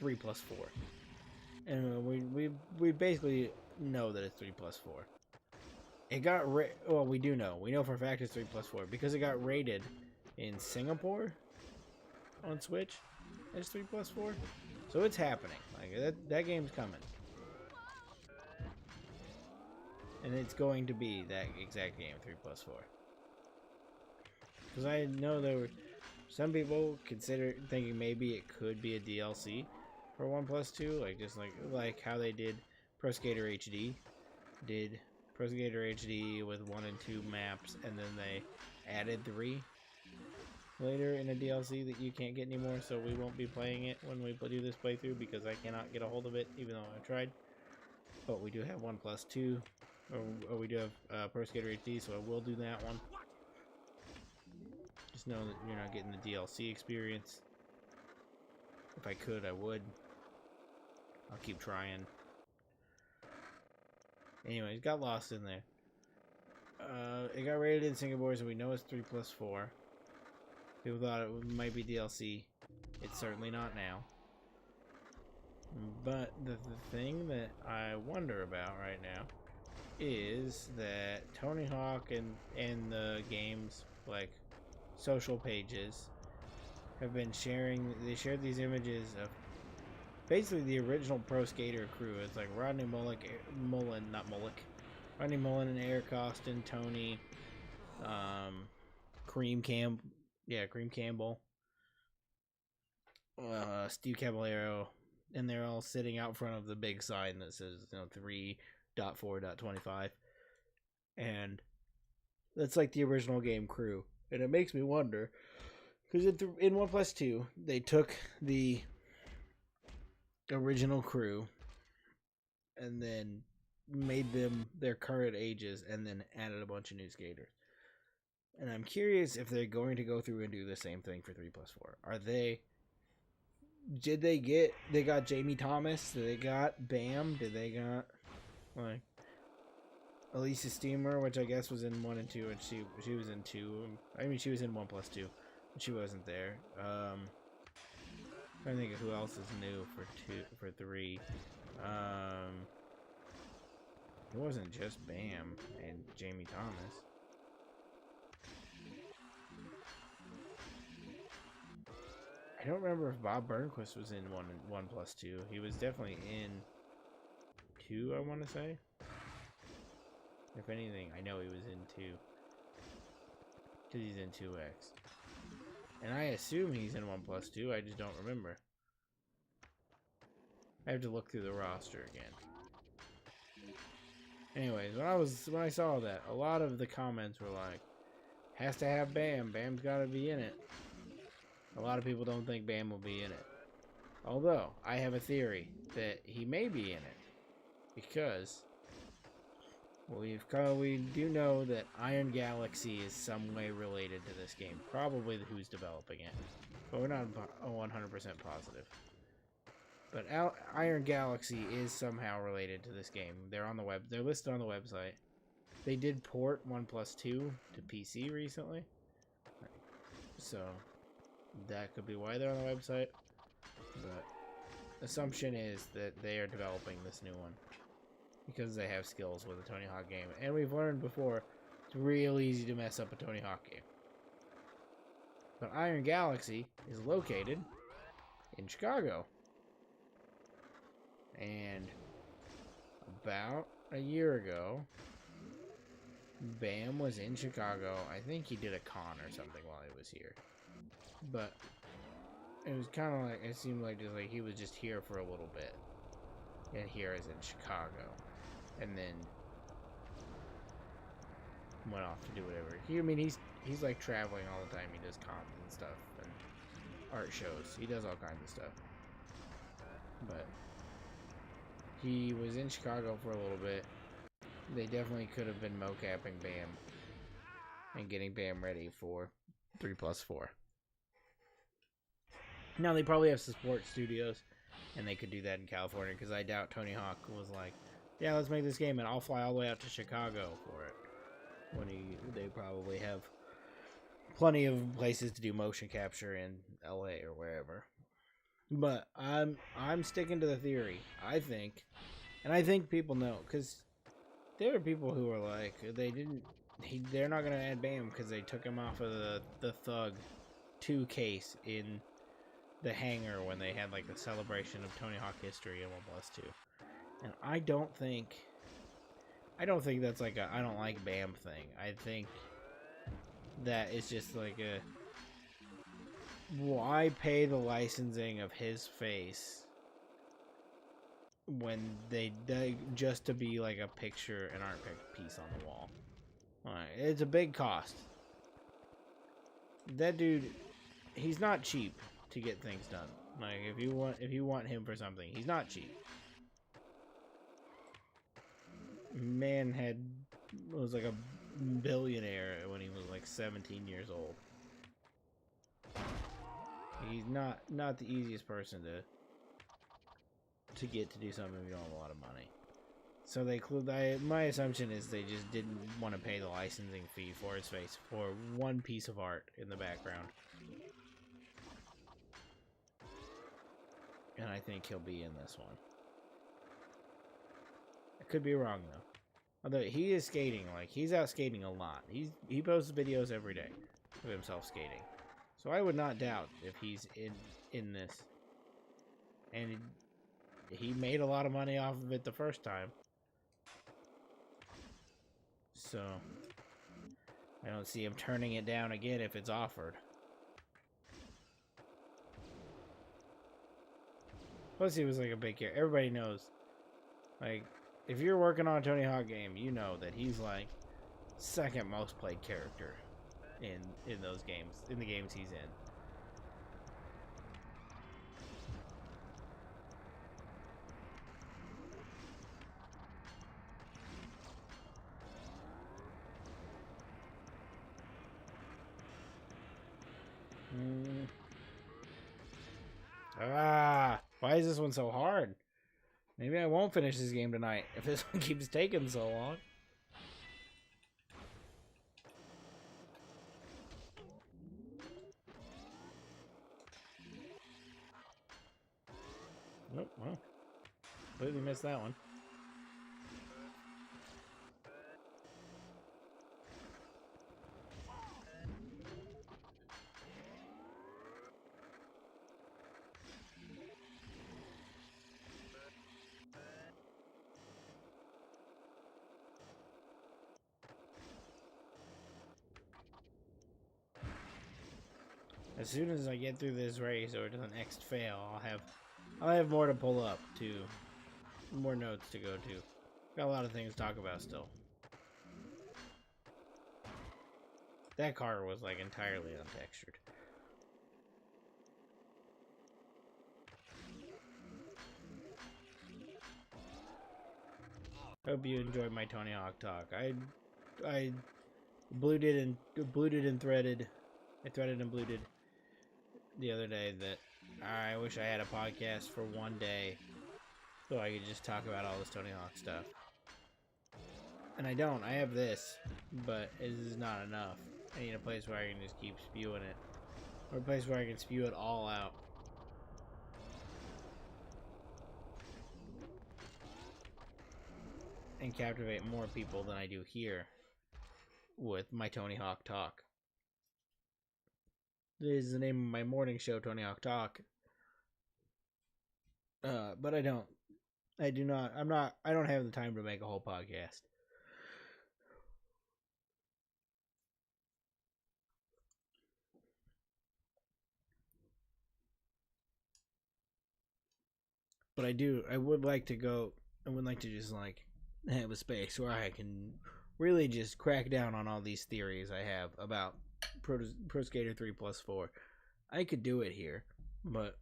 3+4, and we basically know that it's 3+4. It got well, we do know. We know for a fact it's 3+4 because it got rated in Singapore on Switch as 3+4. So it's happening. Like that game's coming. And it's going to be that exact game, 3+4. Because I know there were some people thinking maybe it could be a DLC for 1+2, like just like how they did Pro Skater HD, did Pro Skater HD with 1 and 2 maps, and then they added 3 later in a DLC that you can't get anymore. So we won't be playing it when we do this playthrough because I cannot get a hold of it, even though I tried. But we do have 1+2. Or we do have Pro Skater HD, so I will do that one. Just know that you're not getting the DLC experience. If I could, I would. I'll keep trying. Anyways, got lost in there. It got rated in Singapore, so we know it's 3+4. People thought it might be DLC. It's certainly not now. But the thing that I wonder about right now is that Tony Hawk and the game's like social pages have been sharing. They shared these images of basically the original Pro Skater crew. It's like Rodney Mullen, Rodney Mullen and Eric Austin, Tony, Cream Campbell, Steve Caballero, and they're all sitting out front of the big sign that says 3.4.25, and that's like the original game crew. And it makes me wonder, because in 1+2 they took the original crew and then made them their current ages and then added a bunch of new skaters. And I'm curious if they're going to go through and do the same thing for 3+4. They got Jamie Thomas? Did they got Bam? Did they got like Elisa Steamer, which I guess was in 1 and 2, and she was in 2. I mean, she was in 1+2, but she wasn't there. I think of who else is new for 3. It wasn't just Bam and Jamie Thomas. I don't remember if Bob Burnquist was in 1+2. He was definitely in 2, I want to say. If anything, I know he was in 2. Because he's in 2X. And I assume he's in 1+2, I just don't remember. I have to look through the roster again. Anyways, when I saw that, a lot of the comments were like, has to have Bam. Bam's gotta be in it. A lot of people don't think Bam will be in it. Although, I have a theory that he may be in it. Because we do know that Iron Galaxy is some way related to this game. Probably who's developing it. But we're not 100% positive. But Iron Galaxy is somehow related to this game. They're listed on the website. They did port 1+2 to PC recently. So that could be why they're on the website. But assumption is that they are developing this new one. Because they have skills with a Tony Hawk game. And we've learned before, it's real easy to mess up a Tony Hawk game. But Iron Galaxy is located in Chicago. And about a year ago, Bam was in Chicago. I think he did a con or something while he was here. But it was kind of like, it seemed like just like he was just here for a little bit. And here is in Chicago. And then went off to do whatever. He's like traveling all the time. He does cons and stuff and art shows. He does all kinds of stuff. But he was in Chicago for a little bit. They definitely could have been mocapping Bam and getting Bam ready for 3+4. Now they probably have support studios, and they could do that in California, because I doubt Tony Hawk was like, yeah, let's make this game, and I'll fly all the way out to Chicago for it. They probably have plenty of places to do motion capture in LA or wherever. But I'm sticking to the theory. I think people know, because there are people who are like, they're not gonna add Bam because they took him off of the Thug 2 case in the hangar when they had like the celebration of Tony Hawk history in 1+2. And I don't think that's like a I don't like Bam thing. I think that is just like a, why pay the licensing of his face when they just to be like a picture, an art piece on the wall? It's a big cost. That dude, he's not cheap to get things done. Like if you want him for something, he's not cheap. man was like a billionaire when he was like 17 years old. He's not the easiest person to get to do something if you don't have a lot of money. So my assumption is they just didn't want to pay the licensing fee for his face for one piece of art in the background. And I think he'll be in this one. I could be wrong though. Although he is skating, like he's out skating a lot. He posts videos every day of himself skating. So I would not doubt if he's in this. And he made a lot of money off of it the first time. So I don't see him turning it down again if it's offered. Plus he was like a big character. Everybody knows. Like, if you're working on a Tony Hawk game, you know that he's like second most played character in those games, in the games he's in. Why is this one so hard? Maybe I won't finish this game tonight if this one keeps taking so long. Oh, well. Completely missed that one. As soon as I get through this race or to the next fail, I'll have more to pull up to, more notes to go to. Got a lot of things to talk about still. That car was like entirely untextured. Hope you enjoyed my Tony Hawk talk. I bluted and threaded. I threaded and bluted the other day that I wish I had a podcast for one day so I could just talk about all this Tony Hawk stuff. And I don't. I have this, but it is not enough. I need a place where I can just keep spewing it. Or a place where I can spew it all out. And captivate more people than I do here with my Tony Hawk talk. This is the name of my morning show, Tony Hawk Talk. But I don't have the time to make a whole podcast. But I would like to just like have a space where I can really just crack down on all these theories I have about Pro Skater 3+4. I could do it here, but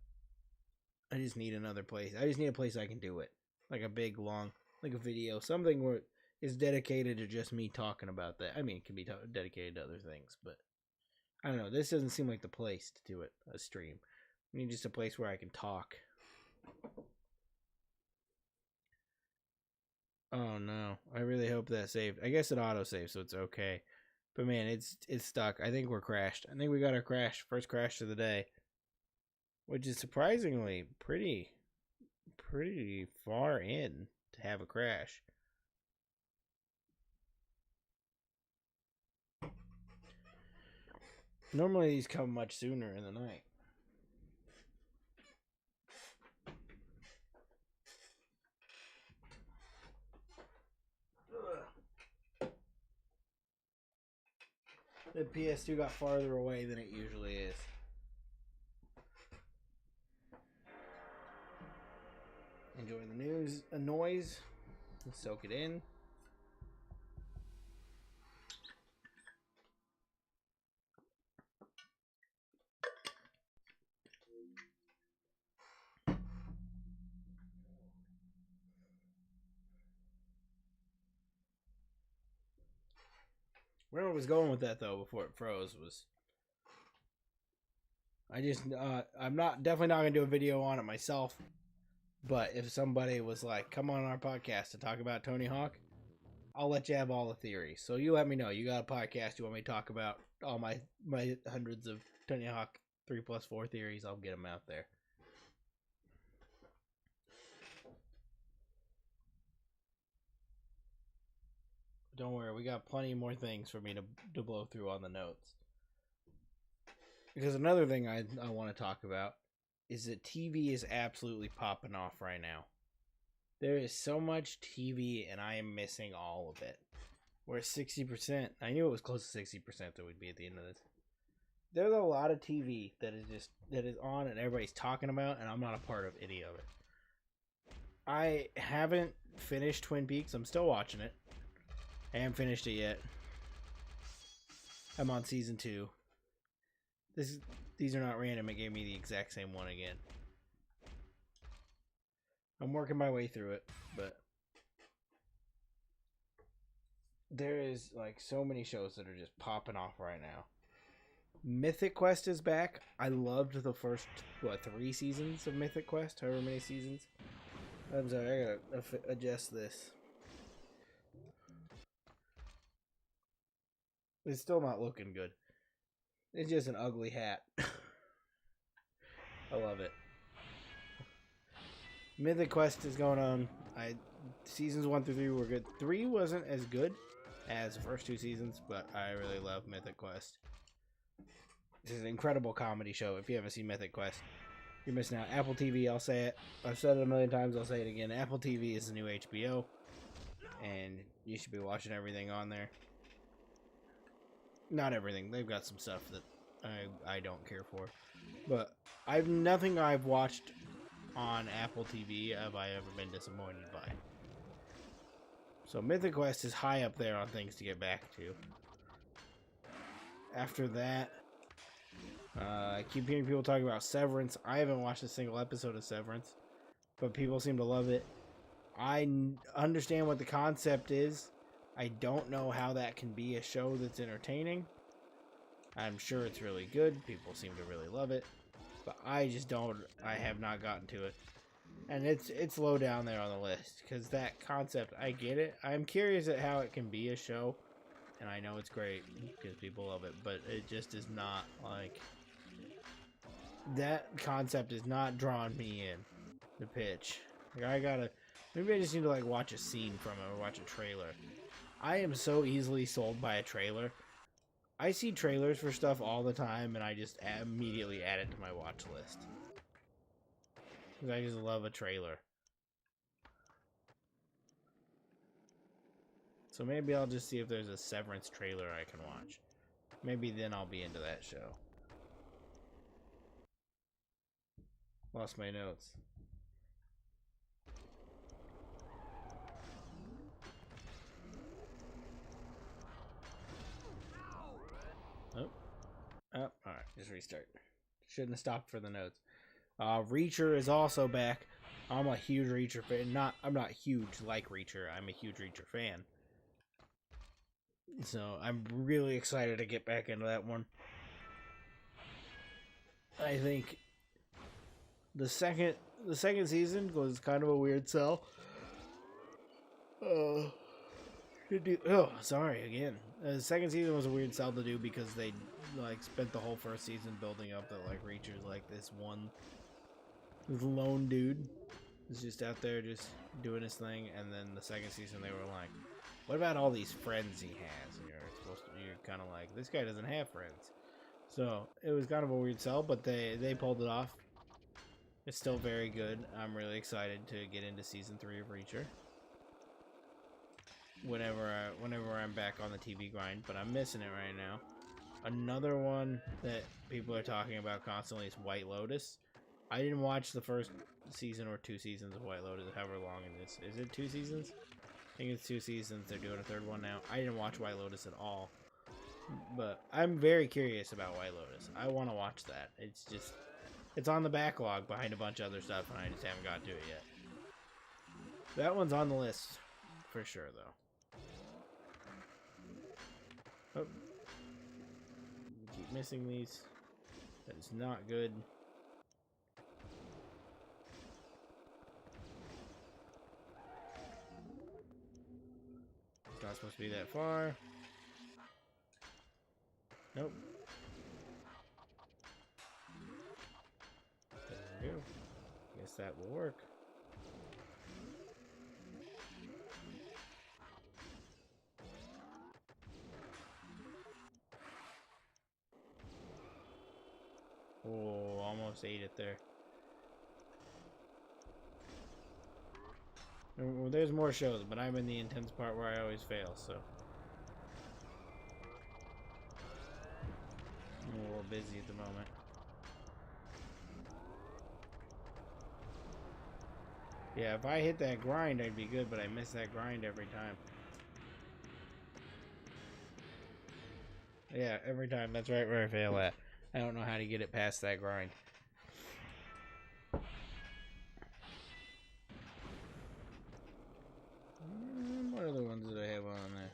I just need another place. I just need a place I can do it. Like a big, long, like a video. Something where it's dedicated to just me talking about that. I mean, it can be dedicated to other things, but I don't know. This doesn't seem like the place to do it, a stream. I need just a place where I can talk. Oh no. I really hope that saved. I guess it auto-saved, so it's okay. But man, it's stuck. I think we're crashed. I think we got our first crash of the day. Which is surprisingly pretty far in to have a crash. Normally these come much sooner in the night. The PS2 got farther away than it usually is. Enjoy the noise. Soak it in. Where I was going with that though before it froze was I'm definitely not gonna do a video on it myself. But if somebody was like, come on our podcast to talk about Tony Hawk, I'll let you have all the theories. So you let me know. You got a podcast you want me to talk about all my hundreds of Tony Hawk 3+4 theories, I'll get them out there. Don't worry, we got plenty more things for me to blow through on the notes. Because another thing I want to talk about is that TV is absolutely popping off right now. There is so much TV, and I am missing all of it. We're at 60%. I knew it was close to 60% that we'd be at the end of this. There's a lot of TV that is on and everybody's talking about, and I'm not a part of any of it. I haven't finished Twin Peaks. I'm still watching it. I haven't finished it yet. I'm on season 2. These are not random. It gave me the exact same one again. I'm working my way through it, but there is like so many shows that are just popping off right now. Mythic Quest is back. I loved the first 3 seasons of Mythic Quest, however many seasons. I'm sorry, I gotta adjust this. It's still not looking good. It's just an ugly hat. I love it. Mythic Quest is going on. Seasons 1 through 3 were good. 3 wasn't as good as the first 2 seasons, but I really love Mythic Quest. This is an incredible comedy show. If you haven't seen Mythic Quest, you're missing out. Apple TV, I'll say it. I've said it a million times, I'll say it again. Apple TV is the new HBO, and you should be watching everything on there. Not everything. They've got some stuff that I don't care for. But nothing I've watched on Apple TV have I ever been disappointed by. So Mythic Quest is high up there on things to get back to. After that, I keep hearing people talking about Severance. I haven't watched a single episode of Severance, but people seem to love it. I understand what the concept is. I don't know how that can be a show that's entertaining. I'm sure it's really good. People seem to really love it. But I have not gotten to it. And it's low down there on the list. Because that concept, I get it. I'm curious at how it can be a show. And I know it's great because people love it. But it just is not like... That concept is not drawing me in. The pitch. Like maybe I just need to like watch a scene from it or watch a trailer. I am so easily sold by a trailer. I see trailers for stuff all the time, and I just immediately add it to my watch list. Because I just love a trailer. So maybe I'll just see if there's a Severance trailer I can watch. Maybe then I'll be into that show. Lost my notes. Oh, alright, just restart. Shouldn't have stopped for the notes. Reacher is also back. I'm a huge Reacher fan. I'm not huge like Reacher. I'm a huge Reacher fan. So I'm really excited to get back into that one. I think the second season was kind of a weird sell. Sorry again. The second season was a weird sell to do because they like spent the whole first season building up that like Reacher's like this lone dude is just out there just doing his thing, and then the second season they were like, what about all these friends he has? And you're kind of like, this guy doesn't have friends. So it was kind of a weird sell, but they pulled it off. It's still very good. I'm really excited to get into season 3 of Reacher. Whenever I'm back on the TV grind, but I'm missing it right now. Another one that people are talking about constantly is White Lotus. I didn't watch the first season or 2 seasons of White Lotus, however long it is. Is it 2 seasons? I think it's 2 seasons. They're doing a 3rd one now. I didn't watch White Lotus at all, but I'm very curious about White Lotus. I want to watch that. It's on the backlog behind a bunch of other stuff, and I just haven't got to it yet. That one's on the list for sure, though. Oh. Keep missing these. That is not good. It's not supposed to be that far. Nope. There we go. Guess that will work. Oh, almost ate it there. Well, there's more shows, but I'm in the intense part where I always fail, so. I'm a little busy at the moment. Yeah, if I hit that grind, I'd be good, but I miss that grind every time. Yeah, every time. That's right where I fail at. I don't know how to get it past that grind. What other ones did I have on there?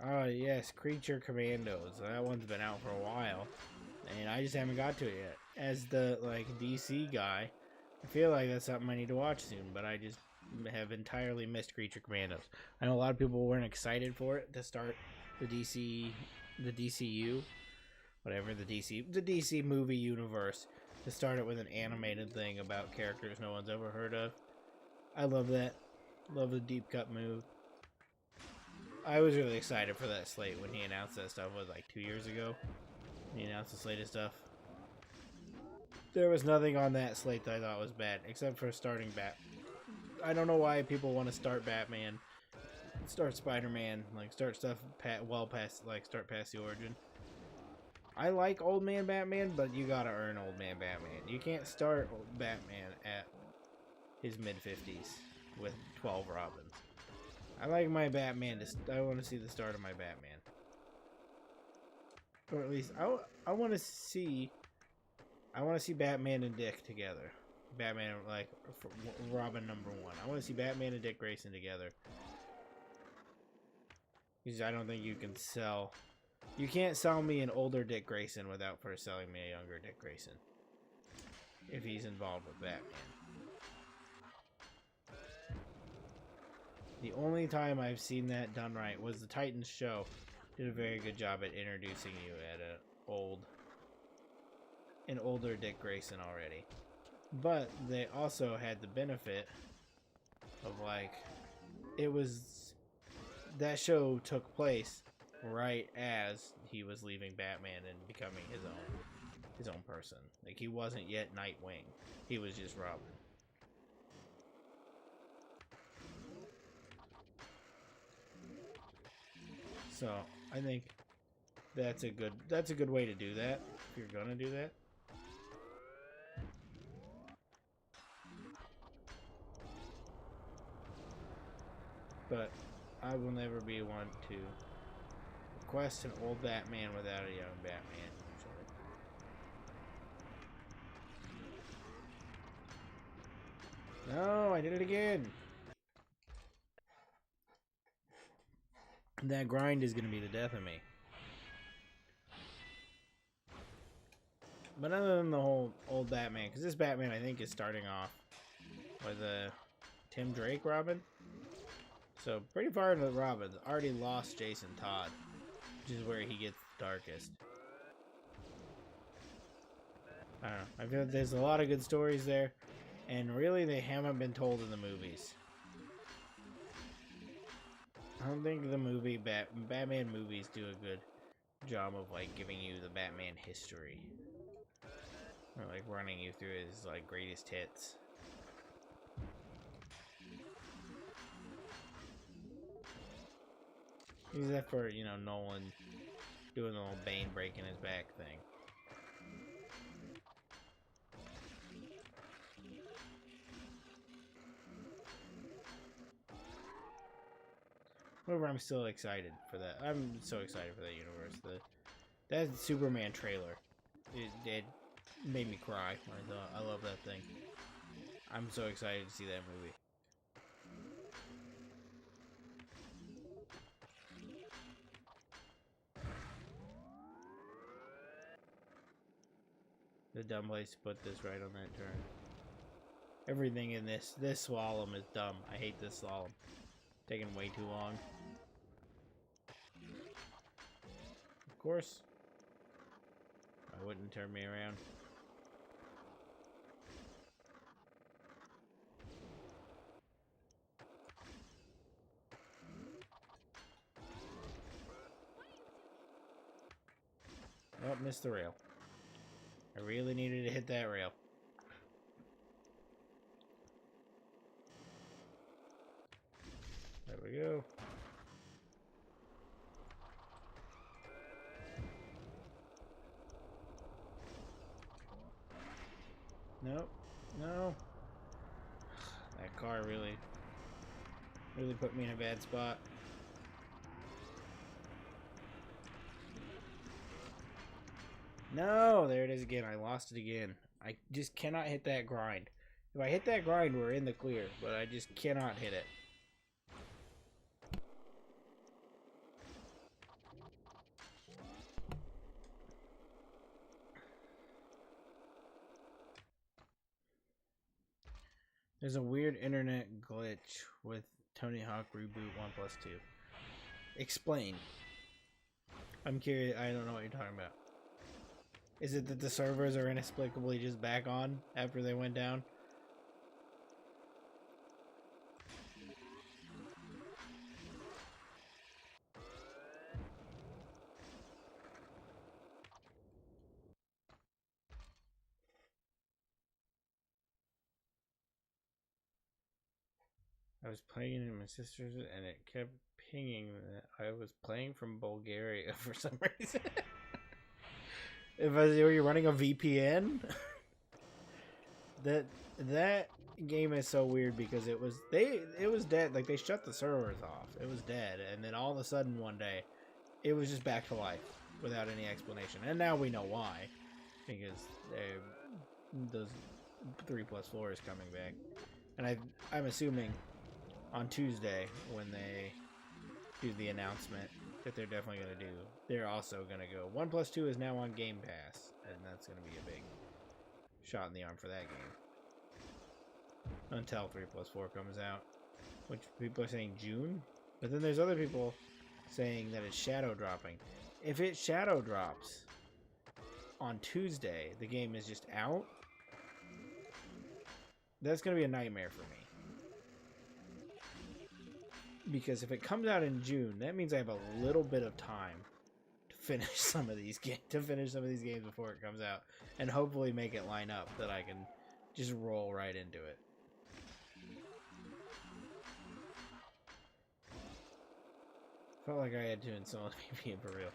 Oh, yes, Creature Commandos. That one's been out for a while, and I just haven't got to it yet. As the, like, DC guy, I feel like that's something I need to watch soon, but I just have entirely missed Creature Commandos. I know a lot of people weren't excited for it to start the DCU, whatever, the DC movie universe, to start it with an animated thing about characters no one's ever heard of. I love that. Love the deep cut move. I was really excited for that slate when he announced that stuff. Was like 2 years ago. He announced the slate of stuff. There was nothing on that slate that I thought was bad, except for starting I don't know why people want to start Batman, start Spider-Man, like start stuff start past the origin. I like Old Man Batman, but you gotta earn Old Man Batman. You can't start Batman at his mid-50s with 12 Robins. I like my Batman I want to see the start of my Batman. Or at least I want to see Batman and Dick together. Batman, like Robin #1. I want to see Batman and Dick Grayson together. Because I don't think you can't sell me an older Dick Grayson without first selling me a younger Dick Grayson. If he's involved with Batman. The only time I've seen that done right was the Titans show. Did a very good job at introducing you at an older Dick Grayson already. But they also had the benefit of, like, that show took place right as he was leaving Batman and becoming his own person. Like, he wasn't yet Nightwing. He was just Robin. So I think that's a good way to do that if you're gonna do that. But I will never be one to request an old Batman without a young Batman. No, I did it again. That grind is going to be the death of me. But other than the whole old Batman, because this Batman I think is starting off with a Tim Drake Robin. So pretty far into the Robins. Already lost Jason Todd, which is where he gets the darkest. I don't know. I feel like there's a lot of good stories there, and really they haven't been told in the movies. I don't think the Batman movies do a good job of, like, giving you the Batman history. Or, like, running you through his, like, greatest hits. Except for, you know, Nolan doing the little Bane breaking his back thing. However, I'm still excited for that. I'm so excited for that universe. That Superman trailer, it made me cry. I love that thing. I'm so excited to see that movie. The dumb place to put this right on that turn. Everything in this slalom is dumb. I hate this slalom. Taking way too long. Of course. I wouldn't turn me around. Oh, missed the rail. I really needed to hit that rail. There we go. Nope. No. That car really put me in a bad spot. No, there it is again. I lost it again. I just cannot hit that grind. If I hit that grind, we're in the clear, but I just cannot hit it. There's a weird internet glitch with Tony Hawk Reboot 1+2. Explain. I'm curious. I don't know what you're talking about. Is it that the servers are inexplicably just back on after they went down? I was playing in my sister's and it kept pinging that I was playing from Bulgaria for some reason. Were you running a VPN? that game is so weird because it was dead. Like, they shut the servers off. It was dead, and then all of a sudden one day it was just back to life without any explanation. And now we know why, because those 3+4 is coming back. And I'm assuming on Tuesday when they do the announcement that they're definitely going to do, they're also going to go 1+2 is now on Game Pass, and that's going to be a big shot in the arm for that game until 3+4 comes out, which people are saying June, but then there's other people saying that it's shadow dropping. If it shadow drops on Tuesday, the game is just out, that's going to be a nightmare for me. Because if it comes out in June, that means I have a little bit of time to finish some of these games before it comes out, and hopefully make it line up that I can just roll right into it. Felt like I had to install VPN for real.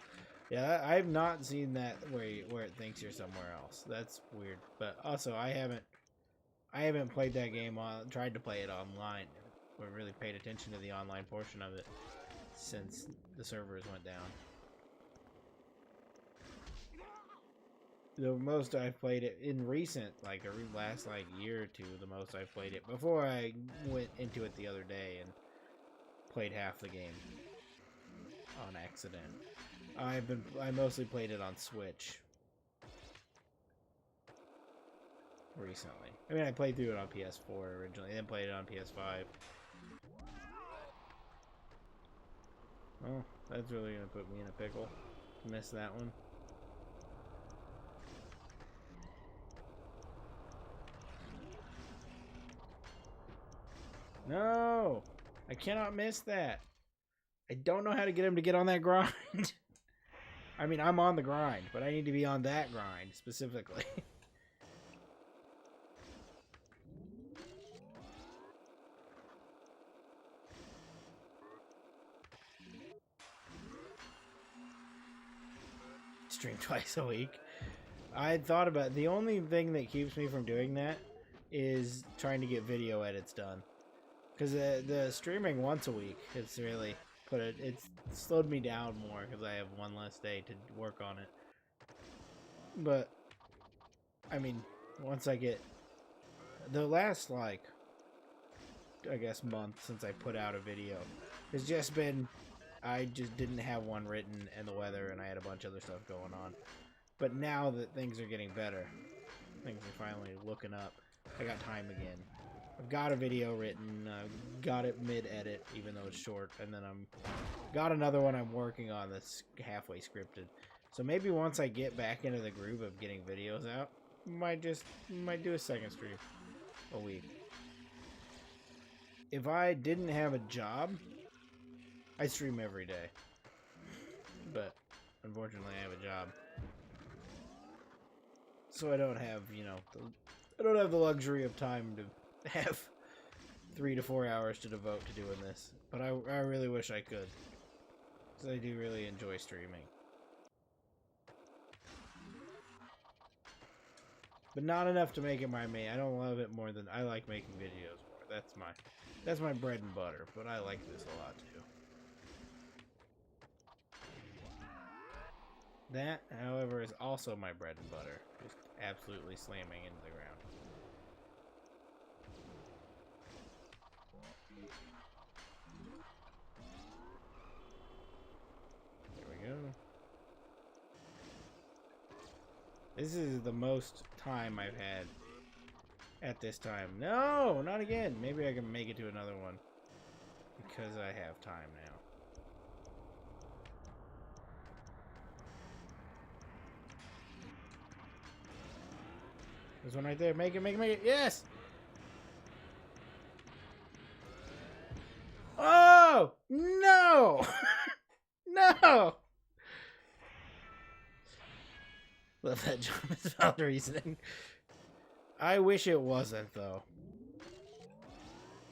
Yeah, I've not seen that where it thinks you're somewhere else. That's weird. But also, I haven't played that game tried to play it online, or really paid attention to the online portion of it since the servers went down. The most I've played it in recent, like the last year or two, the most I've played it before I went into it the other day and played half the game on accident. I mostly played it on Switch recently. I mean, I played through it on PS4 originally, then played it on PS5. Well, that's really gonna put me in a pickle. Missed that one. No! I cannot miss that. I don't know how to get him to get on that grind. I mean, I'm on the grind, but I need to be on that grind specifically. Stream twice a week. I had thought about it. The only thing that keeps me from doing that is trying to get video edits done. Because the streaming once a week, it's really it's slowed me down more because I have one less day to work on it. But I mean, once I get the last I guess month since I put out a video, it's just been I just didn't have one written, and the weather, and I had a bunch of other stuff going on. But now that things are getting better, Things are finally looking up. I got time again. I've got a video written. I've got it mid-edit, even though it's short. And then got another one I'm working on that's halfway scripted. So maybe once I get back into the groove of getting videos out, might do a second stream a week. If I didn't have a job, I'd stream every day. But unfortunately, I have a job. So I don't have, you know, I don't have the luxury of time to have 3 to 4 hours to devote to doing this. But I really wish I could. Because I do really enjoy streaming. But not enough to make it my main. I don't love it more than I like making videos more. That's my bread and butter, but I like this a lot too. That, however, is also my bread and butter. Just absolutely slamming into the ground. There we go. This is the most time I've had at this time. No, not again. Maybe I can make it to another one. Because I have time now. There's one right there. Make it, make it, make it. Yes! Oh! No! No! Love that jump is valid reasoning. I wish it wasn't, though.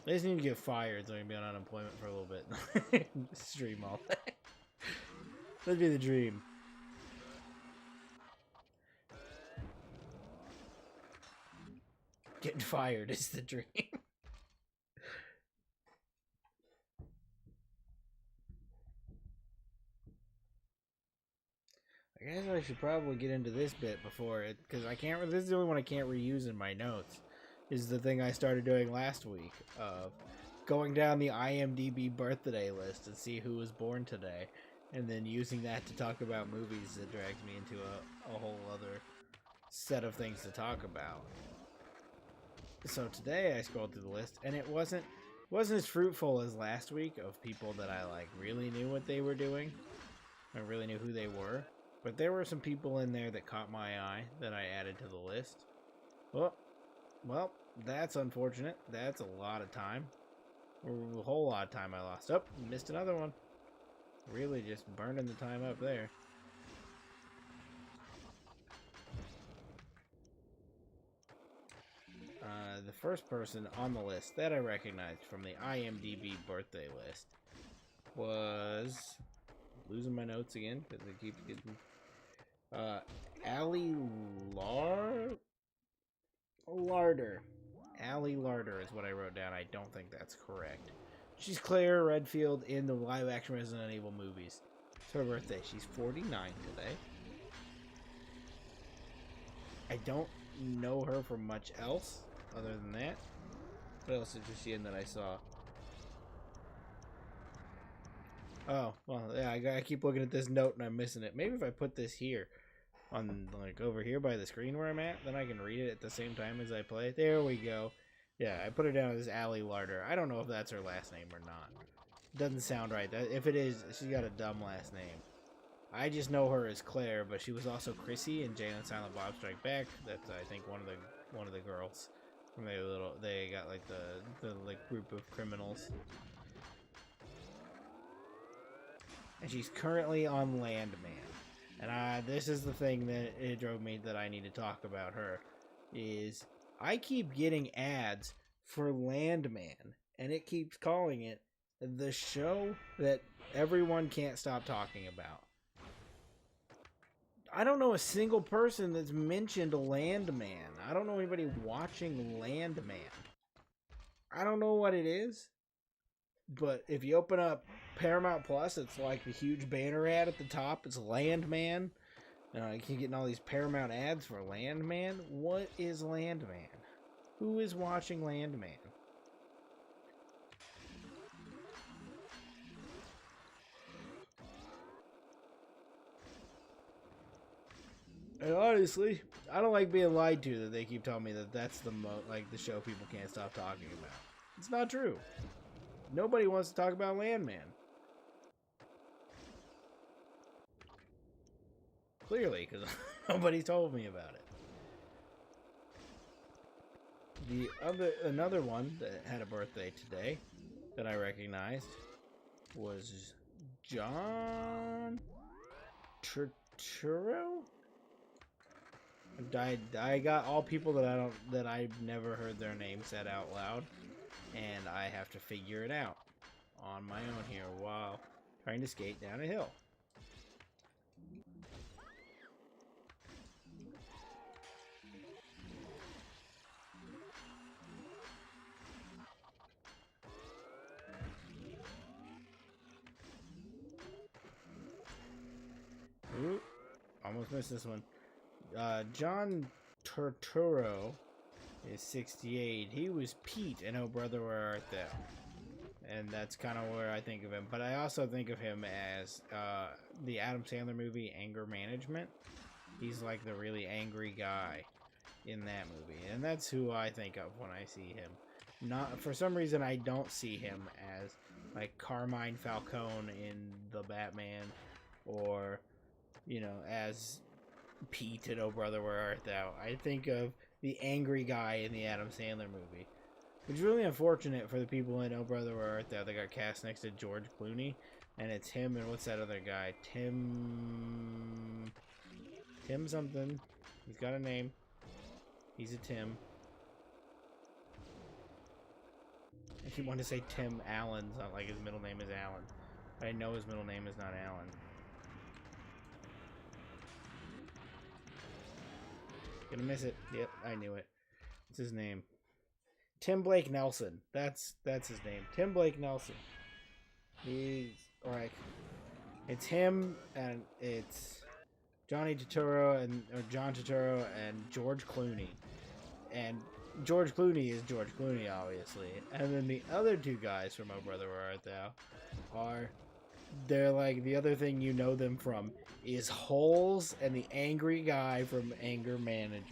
I just need to get fired so I can be on unemployment for a little bit. Stream all day. That'd be the dream. Getting fired is the dream. I guess I should probably get into this bit before it, because I can't. This is the only one I can't reuse in my notes. Is the thing I started doing last week of going down the IMDb birthday list and see who was born today, and then using that to talk about movies that drags me into a whole other set of things to talk about. So today I scrolled through the list, and it wasn't as fruitful as last week of people that I like really knew what they were doing. I really knew who they were. But there were some people in there that caught my eye that I added to the list. Well, that's unfortunate. That's a lot of time. A whole lot of time I lost. Oh, missed another one. Really just burning the time up there. The first person on the list that I recognized from the IMDb birthday list was... losing my notes again because it keeps getting... Allie Larder. Allie Larder is what I wrote down. I don't think that's correct. She's Claire Redfield in the live-action Resident Evil movies. It's her birthday. She's 49 today. I don't know her from much else other than that. What else did she in that I saw? Oh, well, yeah, I keep looking at this note and I'm missing it. Maybe if I put this here, on, like, over here by the screen where I'm at, then I can read it at the same time as I play. There we go. Yeah, I put her down as Allie Larder. I don't know if that's her last name or not. Doesn't sound right. If it is, she's got a dumb last name. I just know her as Claire, but she was also Chrissy in Jay and Silent Bob Strike Back. That's, I think, one of the girls. They got like the group of criminals. And she's currently on Landman. And this is the thing that it drove me that I need to talk about her. Is I keep getting ads for Landman. And it keeps calling it the show that everyone can't stop talking about. I don't know a single person that's mentioned Landman. I don't know anybody watching Landman. I don't know what it is. But if you open up Paramount Plus, it's like the huge banner ad at the top. It's Landman. You keep getting all these Paramount ads for Landman. What is Landman? Who is watching Landman? And honestly, I don't like being lied to that they keep telling me that that's the the show people can't stop talking about. It's not true. Nobody wants to talk about Landman. Clearly, because nobody told me about it. Another one that had a birthday today that I recognized was John Turturro. I got all people that I've never heard their name said out loud, and I have to figure it out on my own here while trying to skate down a hill. Ooh, almost missed this one. John Turturro is 68. He was Pete in Oh Brother Where Art Thou? And that's kind of where I think of him. But I also think of him as the Adam Sandler movie Anger Management. He's like the really angry guy in that movie. And that's who I think of when I see him. Not for some reason I don't see him as like Carmine Falcone in the Batman, or you know, as Pete in Oh Brother Where Art Thou? I think of the angry guy in the Adam Sandler movie. Which is really unfortunate for the people in Oh Brother Where Art Thou that got cast next to George Clooney. And it's him and what's that other guy? Tim something. He's got a name. He's a Tim. I keep wanting to say Tim Allen, not like his middle name is Allen. I know his middle name is not Allen. Gonna miss it. Yep, I knew it. What's his name? Tim Blake Nelson. That's his name. Tim Blake Nelson. He's like, it's him and it's John Turturro and George Clooney. And George Clooney is George Clooney, obviously. And then the other two guys from Oh Brother Where Art Thou they're like, the other thing you know them from is Holes and the angry guy from Anger Management.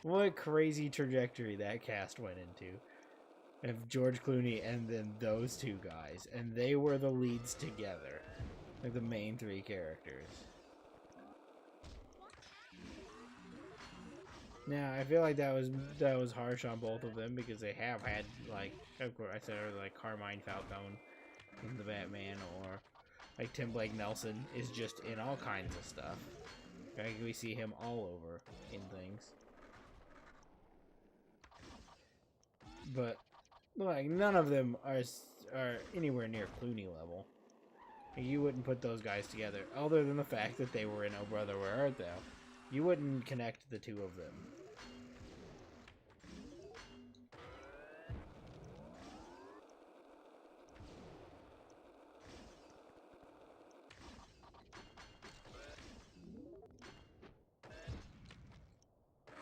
What crazy trajectory that cast went into. Of George Clooney and then those two guys. And they were the leads together. Like the main three characters. Now, I feel like that was harsh on both of them because they have had, like, of course, I said, like Carmine Falcone in the Batman, or like Tim Blake Nelson is just in all kinds of stuff. Like, we see him all over in things. But like none of them are anywhere near Clooney level. You wouldn't put those guys together, other than the fact that they were in Oh Brother Where Art Thou. You wouldn't connect the two of them.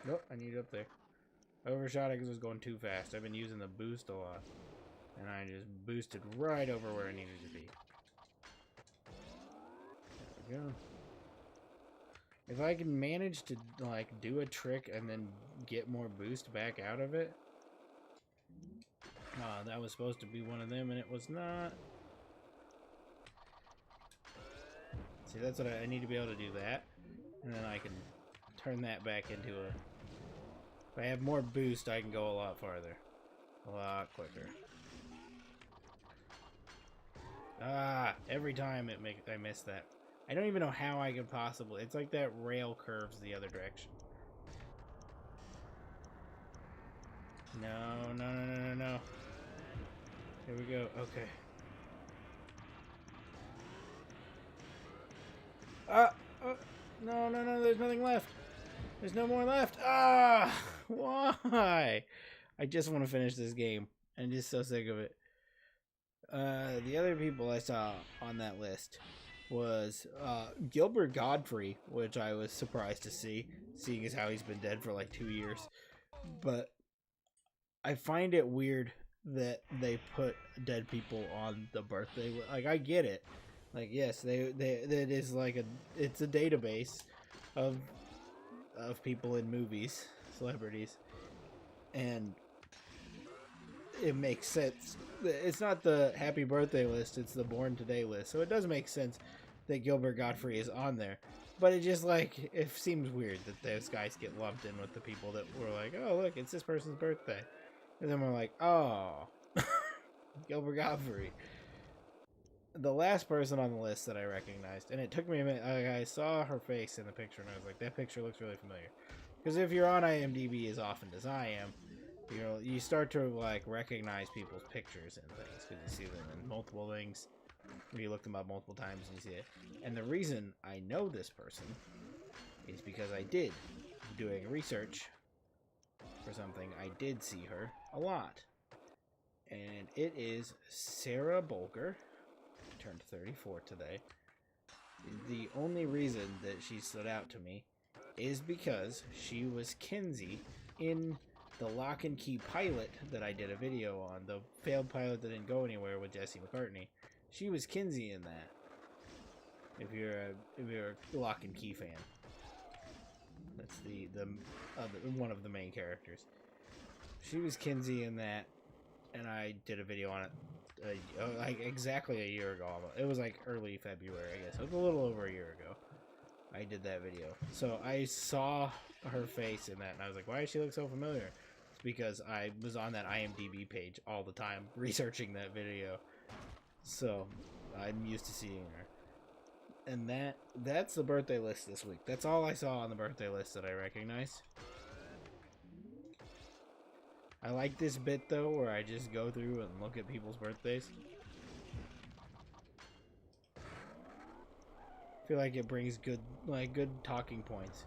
Nope, I need it up there. I overshot it because it was going too fast. I've been using the boost a lot. And I just boosted right over where I needed to be. There we go. If I can manage to, like, do a trick and then get more boost back out of it. That was supposed to be one of them and it was not. See, that's what I need to be able to do that. And then I can turn that back into a... If I have more boost, I can go a lot farther. A lot quicker. Every time I miss that. I don't even know how I could possibly... It's like that rail curves the other direction. No. Here we go. Okay. No, there's nothing left. There's no more left. Why? I just want to finish this game. I'm just so sick of it. The other people I saw on that list was Gilbert Godfrey, which I was surprised to see, seeing as how he's been dead for like 2 years. But I find it weird that they put dead people on the birthday. Like, I get it. Like, yes, that is like it's a database of people in movies, celebrities, and it makes sense. It's not the happy birthday list, it's the born today list. So it does make sense that Gilbert Gottfried is on there. But it just like, it seems weird that those guys get lumped in with the people that were like, oh look, it's this person's birthday. And then we're like, oh, Gilbert Gottfried. The last person on the list that I recognized, and it took me a minute, I saw her face in the picture and I was like, that picture looks really familiar. Because if you're on IMDb as often as I am, you start to like recognize people's pictures and things because you see them in multiple things. You look them up multiple times and you see it. And the reason I know this person is because I did, doing research for something, I did see her a lot. And it is Sarah Bolger, turned 34 today. The only reason that she stood out to me is because she was Kinsey in the Lock and Key pilot that I did a video on, the failed pilot that didn't go anywhere with Jesse McCartney. She was Kinsey in that. If you're a Lock and Key fan, that's the one of the main characters. She was Kinsey in that, and I did a video on it like exactly a year ago. It was like early February, I guess. It was a little over a year ago. I did that video. So I saw her face in that, and I was like, why does she look so familiar? It's because I was on that IMDb page all the time researching that video. So I'm used to seeing her. And that's the birthday list this week. That's all I saw on the birthday list that I recognize. I like this bit though, where I just go through and look at people's birthdays. I feel like it brings good talking points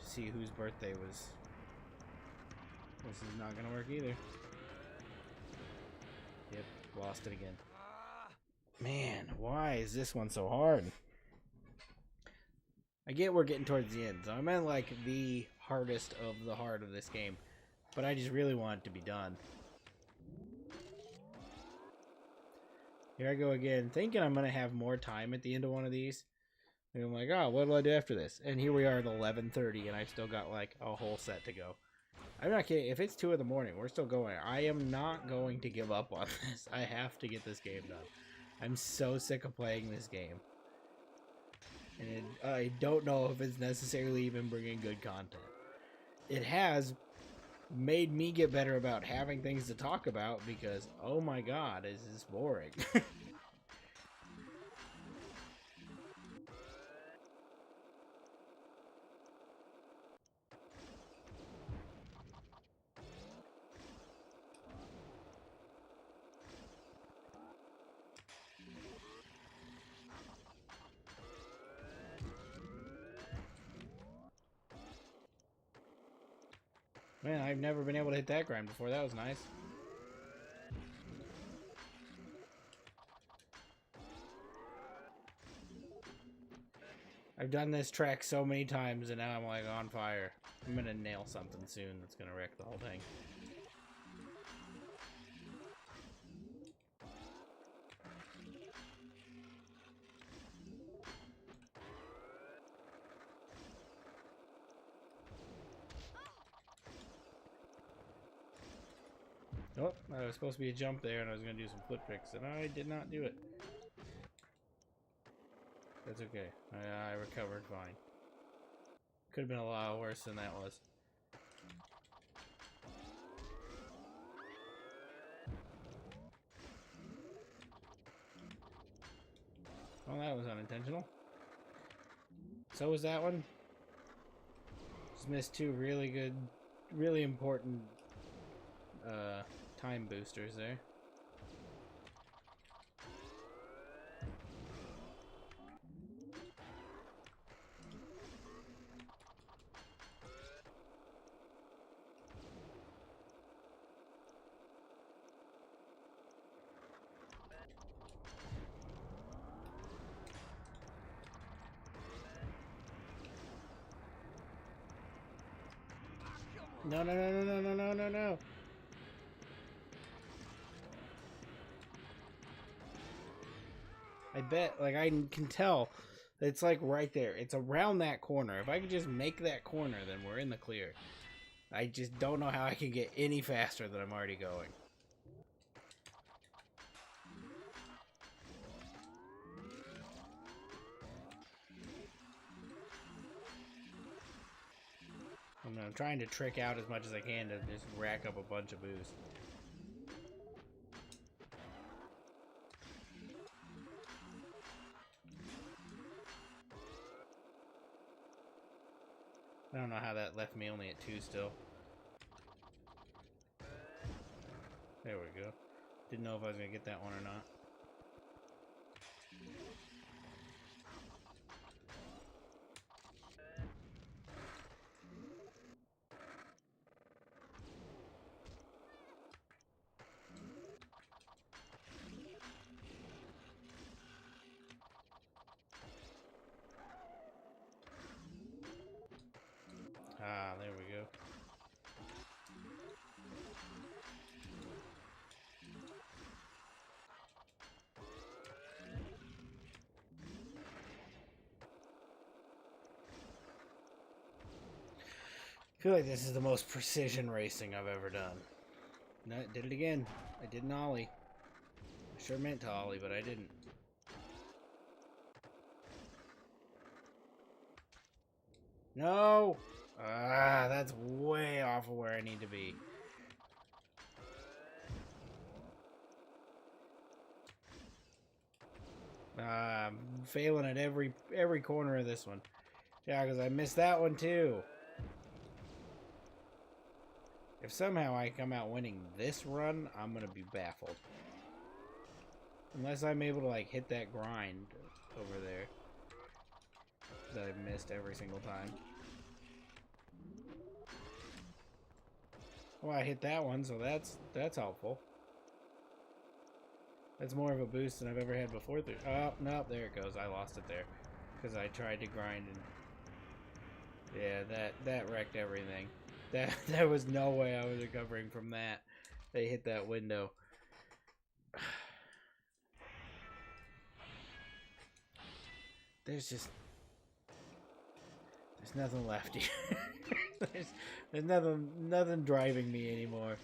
to see whose birthday was. This is not gonna work either. Yep, lost it again. Man, why is this one so hard? I get we're getting towards the end, so I'm at like the hardest of the hard of this game, but I just really want it to be done. Here I go again, thinking I'm gonna have more time at the end of one of these. And I'm like, oh, what do I do after this? And here we are at 11:30, and I've still got like a whole set to go. I'm not kidding. If it's 2 in the morning, we're still going. I am not going to give up on this. I have to get this game done. I'm so sick of playing this game. And I don't know if it's necessarily even bringing good content. It has made me get better about having things to talk about because, oh my god, is this boring. Man, I've never been able to hit that grind before. That was nice. I've done this track so many times and now I'm like on fire. I'm gonna nail something soon that's gonna wreck the whole thing. Oh, that was supposed to be a jump there and I was going to do some flip tricks and I did not do it. That's okay. I recovered fine. Could have been a lot worse than that was. Well, that was unintentional. So was that one. Just missed 2 really good, really important time boosters there. No, no, no, no, no, no, no, no, no. I bet, like, I can tell It's like right there. It's around that corner. If I could just make that corner, then we're in the clear. I just don't know how I can get any faster than I'm already going. I'm trying to trick out as much as I can to just rack up a bunch of boost. I don't know how that left me only at 2 still. There we go. Didn't know if I was going to get that one or not. Ah, there we go. I feel like this is the most precision racing I've ever done. No, did it again. I didn't ollie. I sure meant to ollie, but I didn't. No! Ah, that's way off of where I need to be. I'm failing at every corner of this one. Yeah, because I missed that one too. If somehow I come out winning this run, I'm going to be baffled. Unless I'm able to, like, hit that grind over there that I missed every single time. Well, I hit that one, so that's helpful. That's more of a boost than I've ever had before. Oh, no, there it goes. I lost it there. Because I tried to grind and... Yeah, that wrecked everything. There was no way I was recovering from that. They hit that window. There's nothing left here. there's nothing driving me anymore.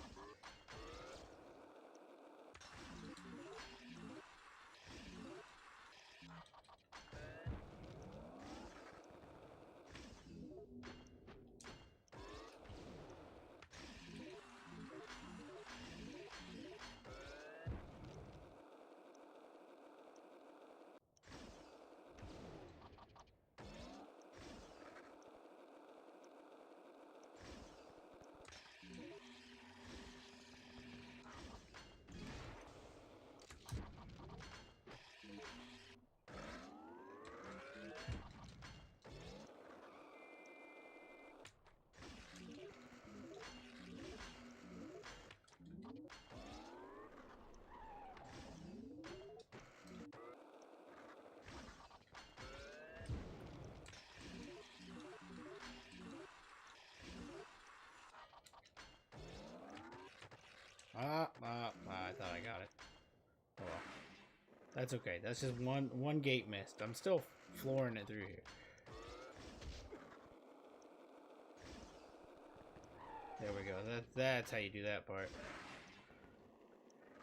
I thought I got it. Oh well. That's okay. That's just one gate missed. I'm still flooring it through here. There we go. That's how you do that part.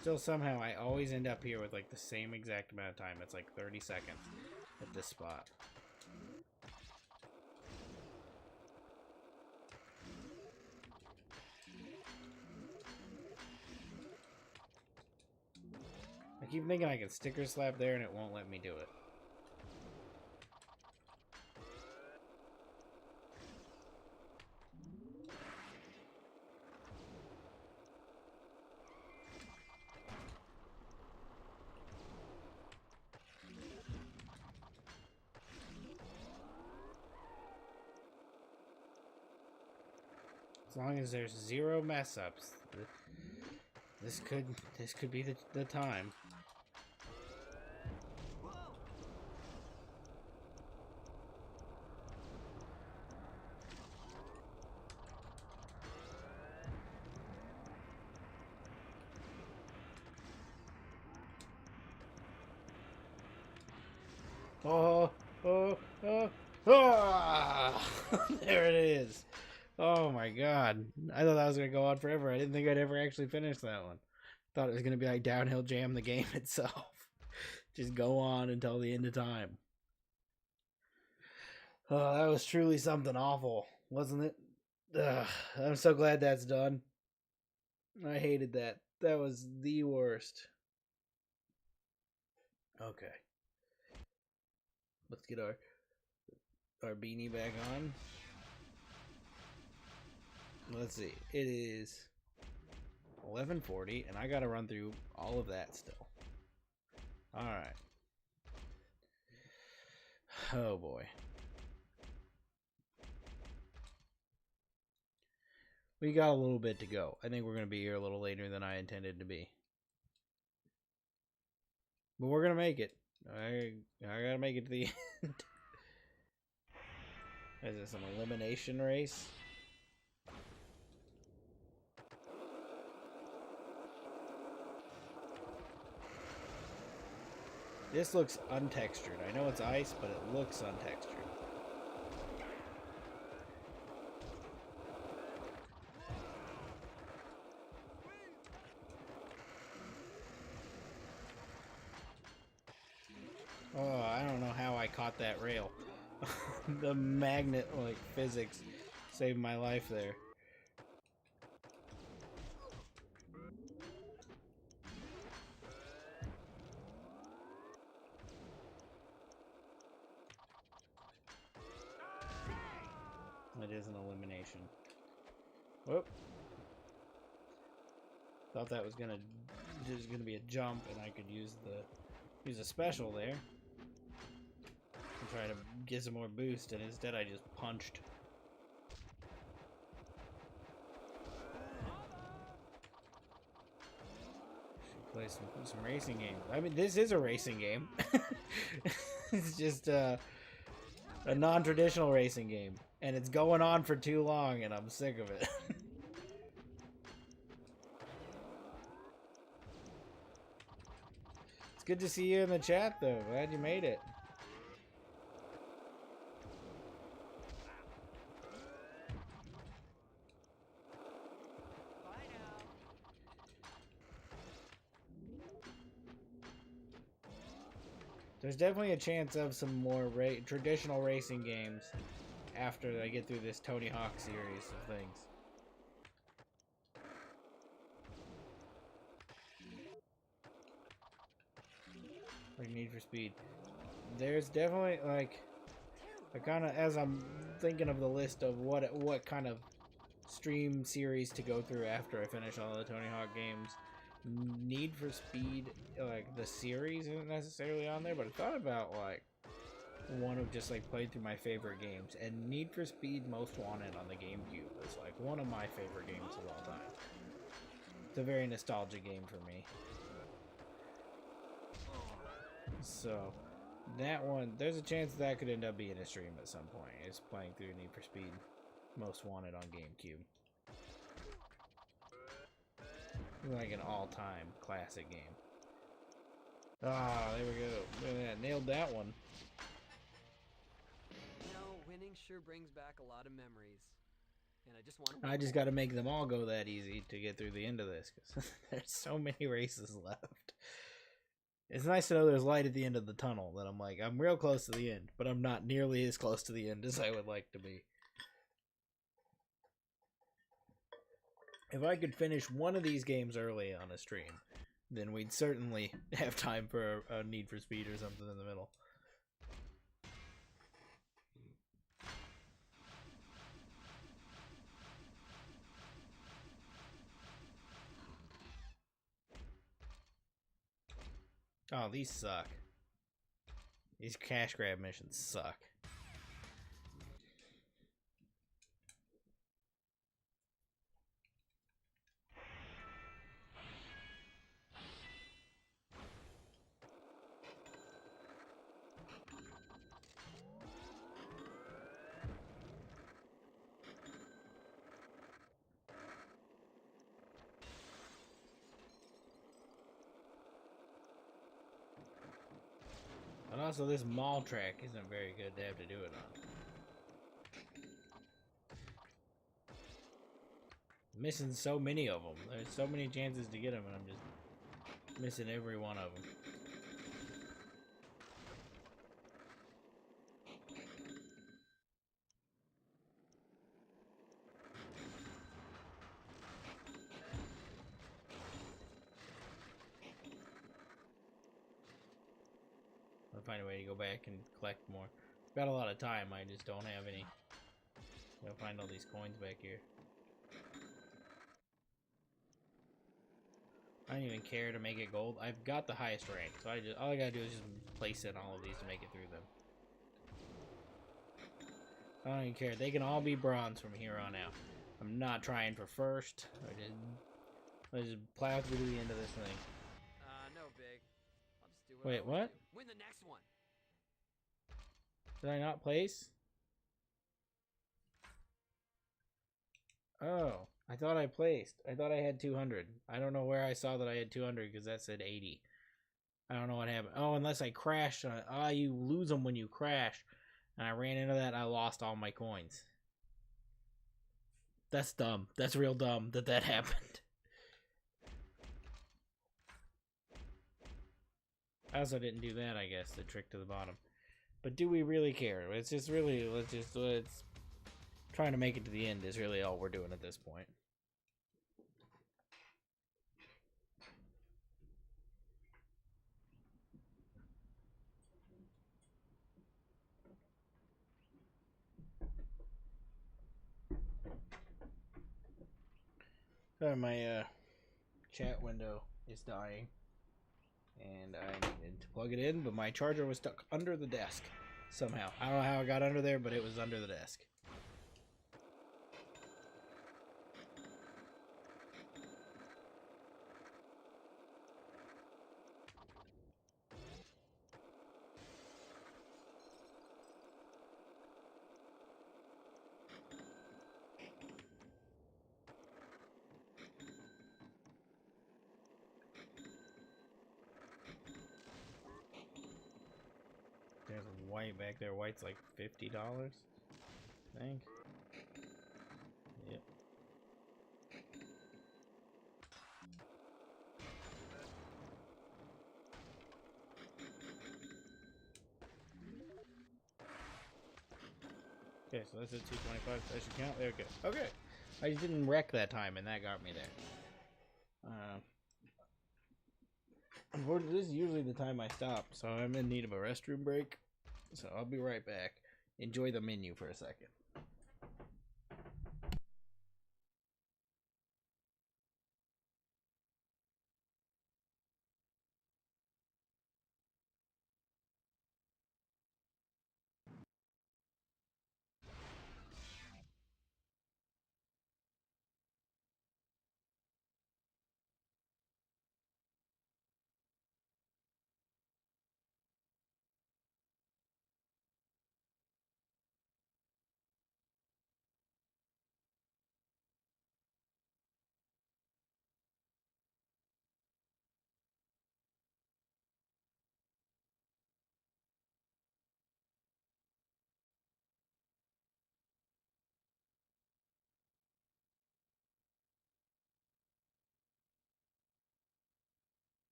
Still somehow I always end up here with like the same exact amount of time. It's like 30 seconds at this spot. I keep thinking I can sticker slap there and it won't let me do it. As long as there's 0 mess ups, this could be the time. Oh, oh, ah! There it is. Oh my god. I thought that was going to go on forever. I didn't think I'd ever actually finish that one. Thought it was going to be like downhill jam the game itself. Just go on until the end of time. Oh, that was truly something awful, wasn't it? Ugh, I'm so glad that's done. I hated that. That was the worst. Okay. Let's get our beanie back on. Let's see. It is 11:40, and I gotta run through all of that still. Alright. Oh boy. We got a little bit to go. I think we're gonna be here a little later than I intended to be. But we're gonna make it. I gotta make it to the end. Is this an elimination race? This looks untextured. I know it's ice, but it looks untextured. Oh, I don't know how I caught that rail. The magnet, like, physics saved my life there. It is an elimination. Whoop. Thought that was gonna be a jump and I could use a special there. And try to get some more boost, and instead I just punched. Should play some racing games. I mean, this is a racing game. It's just a non-traditional racing game, and it's going on for too long, and I'm sick of it. It's good to see you in the chat, though. Glad you made it. There's definitely a chance of some more traditional racing games after I get through this Tony Hawk series of things. Like Need for Speed. There's definitely, like, I kind of, as I'm thinking of the list of what kind of stream series to go through after I finish all the Tony Hawk games, Need for Speed, like, the series isn't necessarily on there, but I thought about, like, one of just, like, played through my favorite games, and Need for Speed Most Wanted on the GameCube is, like, one of my favorite games of all time. It's a very nostalgic game for me. So, that one, there's a chance that could end up being a stream at some point. It's playing through Need for Speed Most Wanted on GameCube. Like an all-time classic game. Ah, there we go. Look at that. Nailed that one. You know, winning sure brings back a lot of memories. And I just got to make them all go that easy to get through the end of this, because there's so many races left. It's nice to know there's light at the end of the tunnel, that I'm like, I'm real close to the end, but I'm not nearly as close to the end as I would like to be. If I could finish one of these games early on a stream, then we'd certainly have time for a Need for Speed or something in the middle. Oh, these suck. These cash grab missions suck. Also, this mall track isn't very good to have to do it on. Missing so many of them. There's so many chances to get them, and I'm just missing every one of them. I'll find a way to go back and collect more. Got a lot of time, I just don't have any. Gotta find all these coins back here. I don't even care to make it gold. I've got the highest rank, so all I gotta do is just place in all of these to make it through them. I don't even care. They can all be bronze from here on out. I'm not trying for first. I just plow through to the end of this thing. No, Big. I'll just do what I Wait, always what? do. Win the next one. Did I not place? Oh, I thought I placed. I thought I had 200. I don't know where I saw that I had 200 because that said 80. I don't know what happened. Oh, unless I crashed on it. Ah, you lose them when you crash. And I ran into that and I lost all my coins. That's dumb. That's real dumb that happened. I also didn't do that, I guess, the trick to the bottom. But do we really care? It's just really, let's trying to make it to the end is really all we're doing at this point. My chat window is dying, and I needed to plug it in, but my charger was stuck under the desk somehow. I don't know how it got under there, but it was under the desk. There's a white back there. White's like $50, I think. Yep. Okay, so that's at 225. That should count. There we go. Okay. I just didn't wreck that time, and that got me there. Unfortunately, this is usually the time I stop, so I'm in need of a restroom break. So I'll be right back. Enjoy the menu for a second.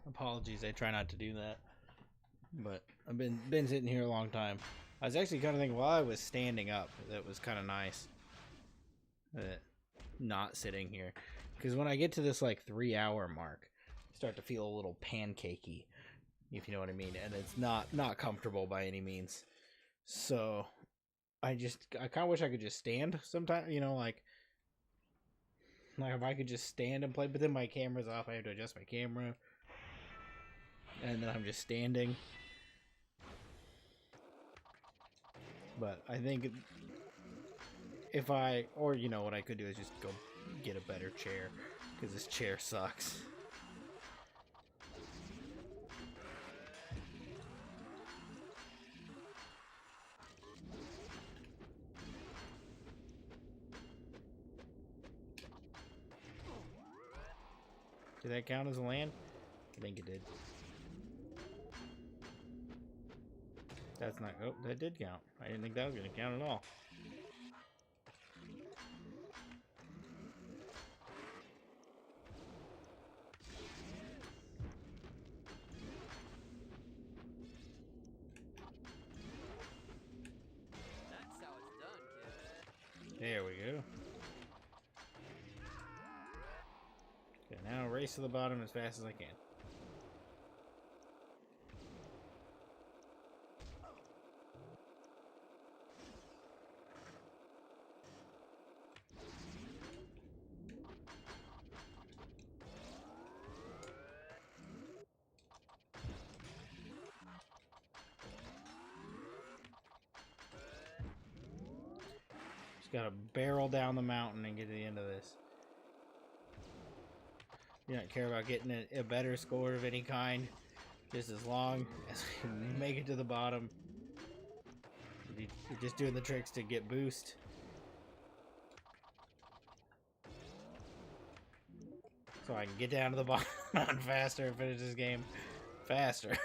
Apologies, I try not to do that. But I've been sitting here a long time. I was actually kind of thinking while I was standing up, that was kind of nice. Not sitting here. Because when I get to this like 3-hour mark, I start to feel a little pancakey, if you know what I mean. And it's not comfortable by any means. So I kind of wish I could just stand sometime, you know, like if I could just stand and play, but then my camera's off, I have to adjust my camera. And then I'm just standing. But I think if I, or you know what I could do is just go get a better chair, because this chair sucks. Did that count as a land? I think it did. That's not, oh, that did count. I didn't think that was going to count at all. That's how it's done, kid. There we go. Okay, now race to the bottom as fast as I can. Just gotta barrel down the mountain and get to the end of this. You don't care about getting a better score of any kind, just as long as you make it to the bottom. You're just doing the tricks to get boost. So I can get down to the bottom faster and finish this game faster.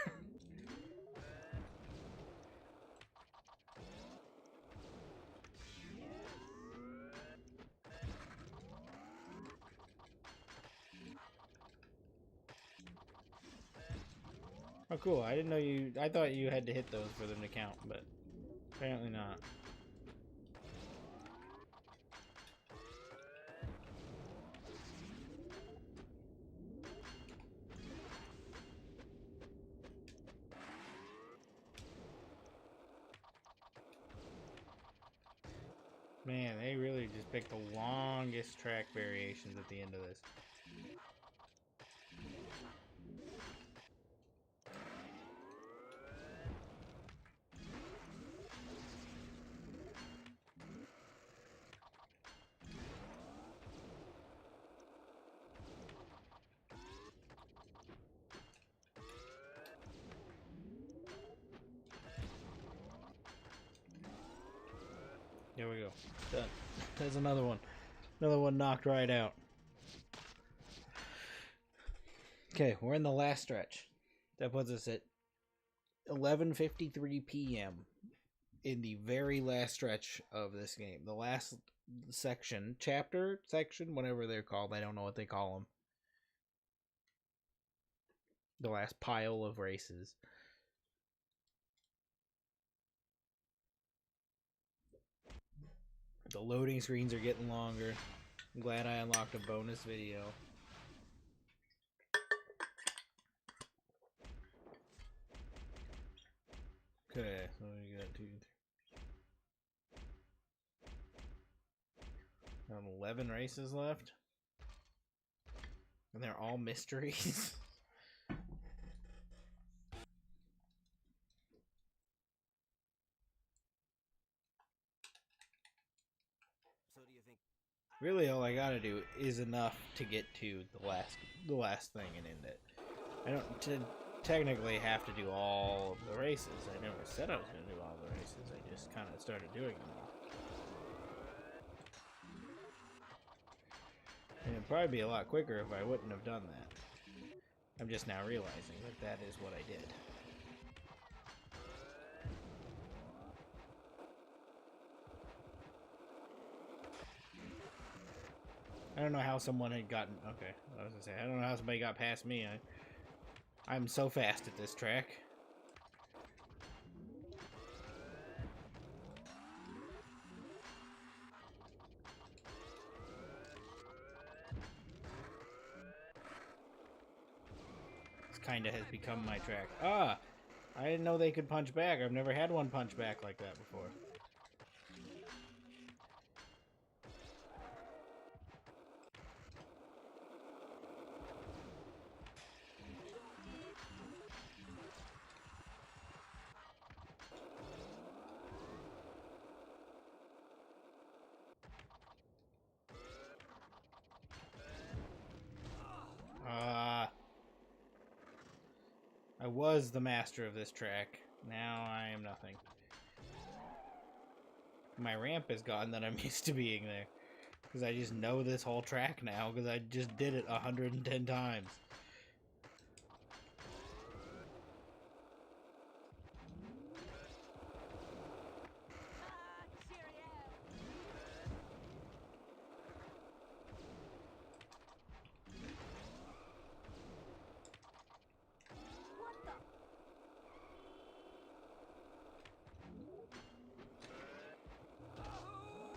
Oh, cool. I didn't know you... I thought you had to hit those for them to count, but apparently not. Man, they really just picked the longest track variations at the end of this. There we go. Done. There's another one. Another one knocked right out. Okay, we're in the last stretch. That puts us at 11:53 p.m. in the very last stretch of this game. The last section, chapter, section, whatever they're called. I don't know what they call them. The last pile of races. The loading screens are getting longer. I'm glad I unlocked a bonus video. Okay, so we got 11 races left. And they're all mysteries. Really, all I gotta do is enough to get to the last thing and end it. I don't technically have to do all of the races. I never said I was gonna do all the races. I just kind of started doing them all. And it'd probably be a lot quicker if I wouldn't have done that. I'm just now realizing that that is what I did. I don't know how someone had gotten... Okay, I was gonna say, I don't know how somebody got past me. I'm so fast at this track. This kinda has become my track. Ah! I didn't know they could punch back. I've never had one punch back like that before. was the master of this track. Now I am nothing. My ramp is gone that I'm used to being there. Because I just know this whole track now, because I just did it 110 times.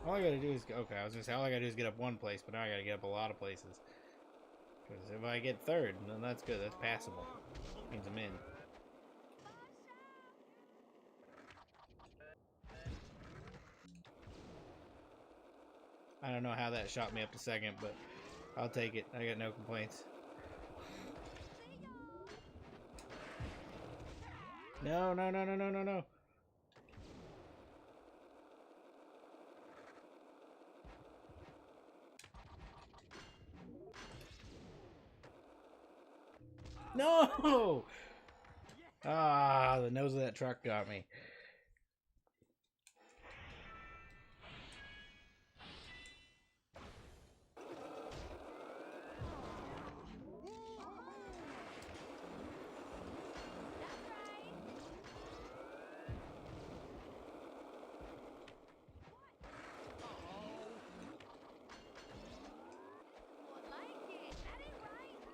All I gotta do is... Okay, I was gonna say all I gotta do is get up one place, but now I gotta get up a lot of places. Because if I get third, then that's good. That's passable. Means I'm in. I don't know how that shot me up to second, but I'll take it. I got no complaints. No, no, no, no, no, no, no. No! Ah, the nose of that truck got me.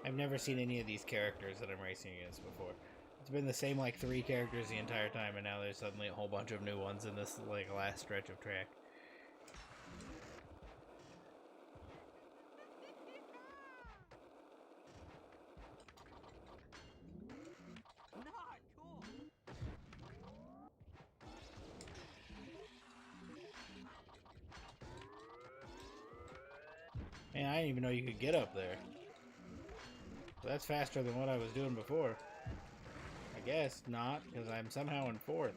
I've never seen any of these characters that I'm racing against before. It's been the same like 3 characters the entire time, and now there's suddenly a whole bunch of new ones in this like last stretch of track. Man, I didn't even know you could get up there. That's faster than what I was doing before. I guess not, because I'm somehow in 4th.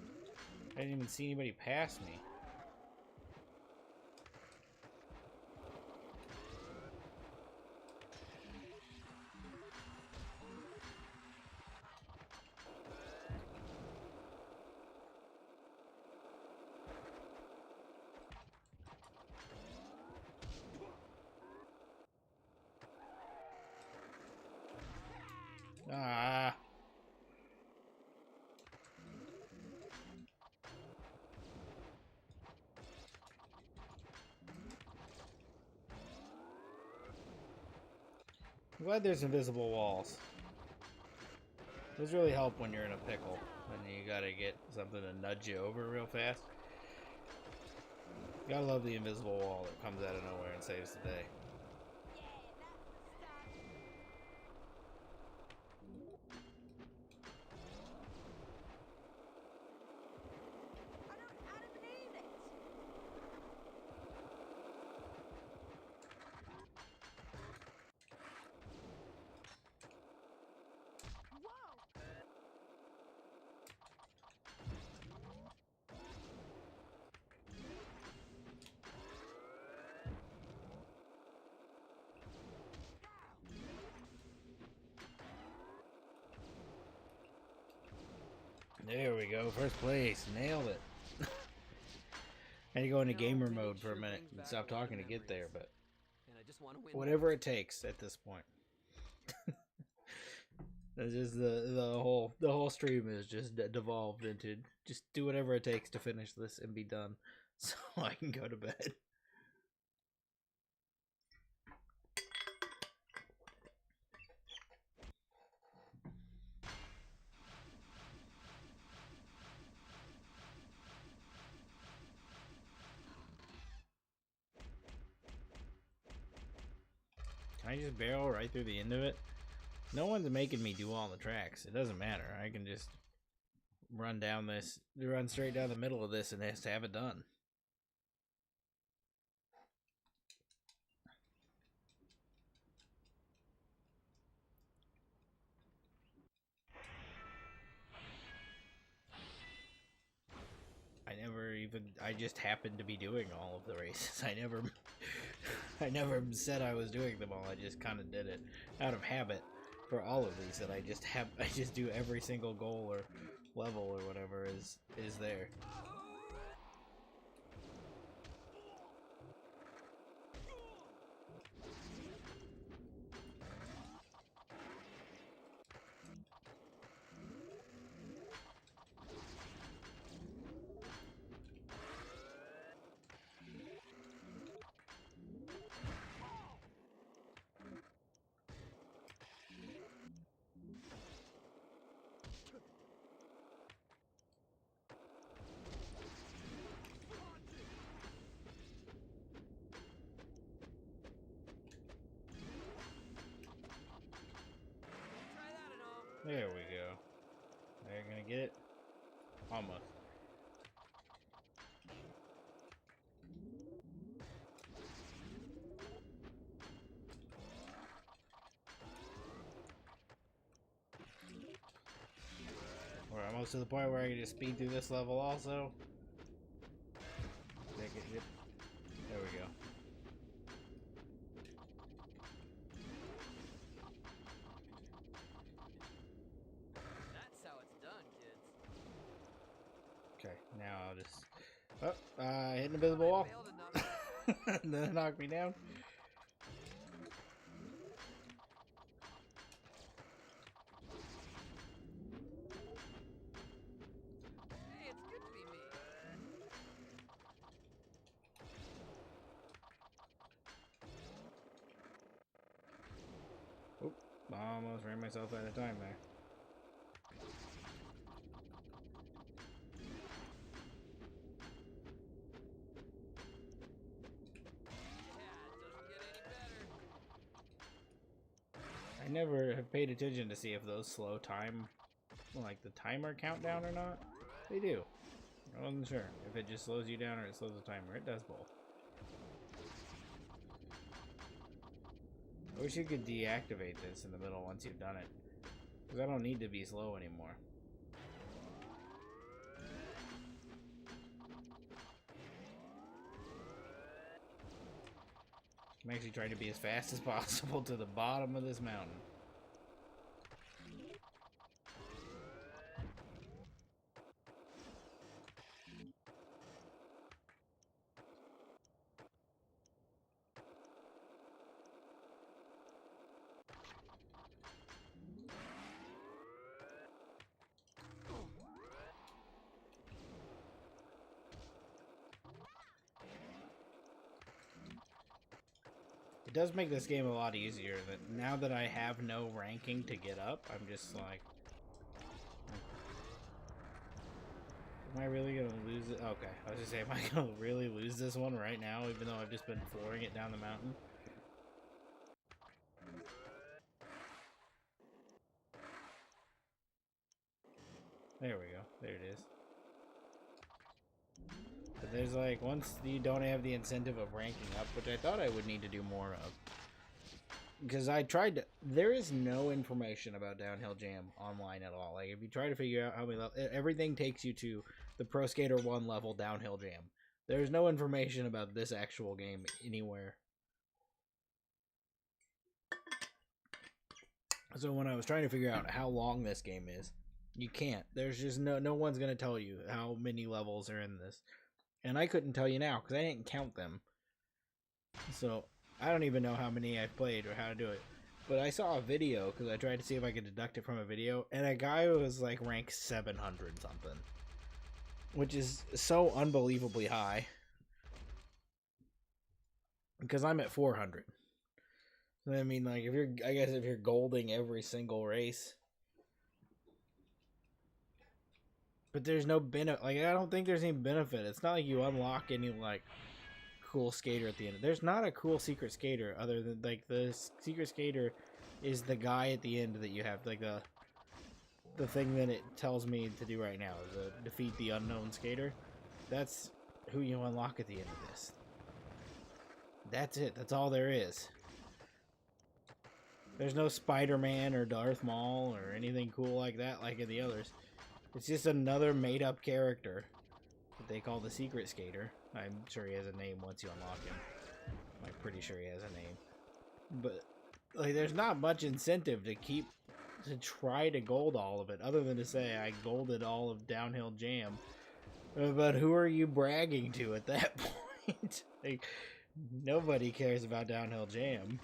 I didn't even see anybody pass me. Ah. I'm glad there's invisible walls. Those really help when you're in a pickle and you gotta get something to nudge you over real fast. Gotta love the invisible wall that comes out of nowhere and saves the day. There we go, first place, nailed it. I had to go into gamer mode for a minute and stop talking to get there, but whatever it takes at this point. That's just the whole stream is just devolved into just do whatever it takes to finish this and be done, so I can go to bed. Can I just barrel right through the end of it? No one's making me do all the tracks. It doesn't matter. I can just run straight down the middle of this and just have it done. I just happened to be doing all of the races. I never said I was doing them all. I just kind of did it out of habit. for all of these that I just do every single goal or level or whatever is there. There we go. Are you gonna get it? Almost. We're almost to the point where I can just speed through this level also. There we go. That's how it's done, kids. Okay, now I'll just... Oh, hit an invisible wall. And then it knocked me down. Hey, it's good to be me. Oop, almost ran myself out of time there. I never have paid attention to see if those slow time, like the timer countdown or not. They do. I wasn't sure if it just slows you down or it slows the timer. It does both. I wish you could deactivate this in the middle once you've done it, because I don't need to be slow anymore. I'm actually trying to be as fast as possible to the bottom of this mountain. It does make this game a lot easier that now that I have no ranking to get up, I'm just like, am I really gonna lose it? Okay, I was just saying, am I gonna really lose this one right now, even though I've just been flooring it down the mountain? There we go. There it is. But there's like, once you don't have the incentive of ranking up, which I thought I would need to do more of. Because I tried to, there is no information about Downhill Jam online at all. Like, if you try to figure out how many levels, everything takes you to the Pro Skater 1 level Downhill Jam. There's no information about this actual game anywhere. So when I was trying to figure out how long this game is, you can't. There's just no one's going to tell you how many levels are in this. And I couldn't tell you now because I didn't count them. So I don't even know how many I've played or how to do it. But I saw a video because I tried to see if I could deduct it from a video. And a guy was like ranked 700 something. Which is so unbelievably high. Because I'm at 400. I mean, like, if you're, I guess if you're golding every single race. But there's no benefit. Like, I don't think there's any benefit. It's not like you unlock any, like, cool skater at the end. There's not a cool secret skater other than, like, the secret skater is the guy at the end that you have. Like, the thing that it tells me to do right now. The defeat the unknown skater. That's who you unlock at the end of this. That's it. That's all there is. There's no Spider-Man or Darth Maul or anything cool like that like in the others. It's just another made-up character that they call the Secret Skater. I'm sure he has a name once you unlock him. I'm pretty sure he has a name. But like there's not much incentive to try to gold all of it, other than to say I golded all of Downhill Jam. But who are you bragging to at that point? Like, nobody cares about Downhill Jam.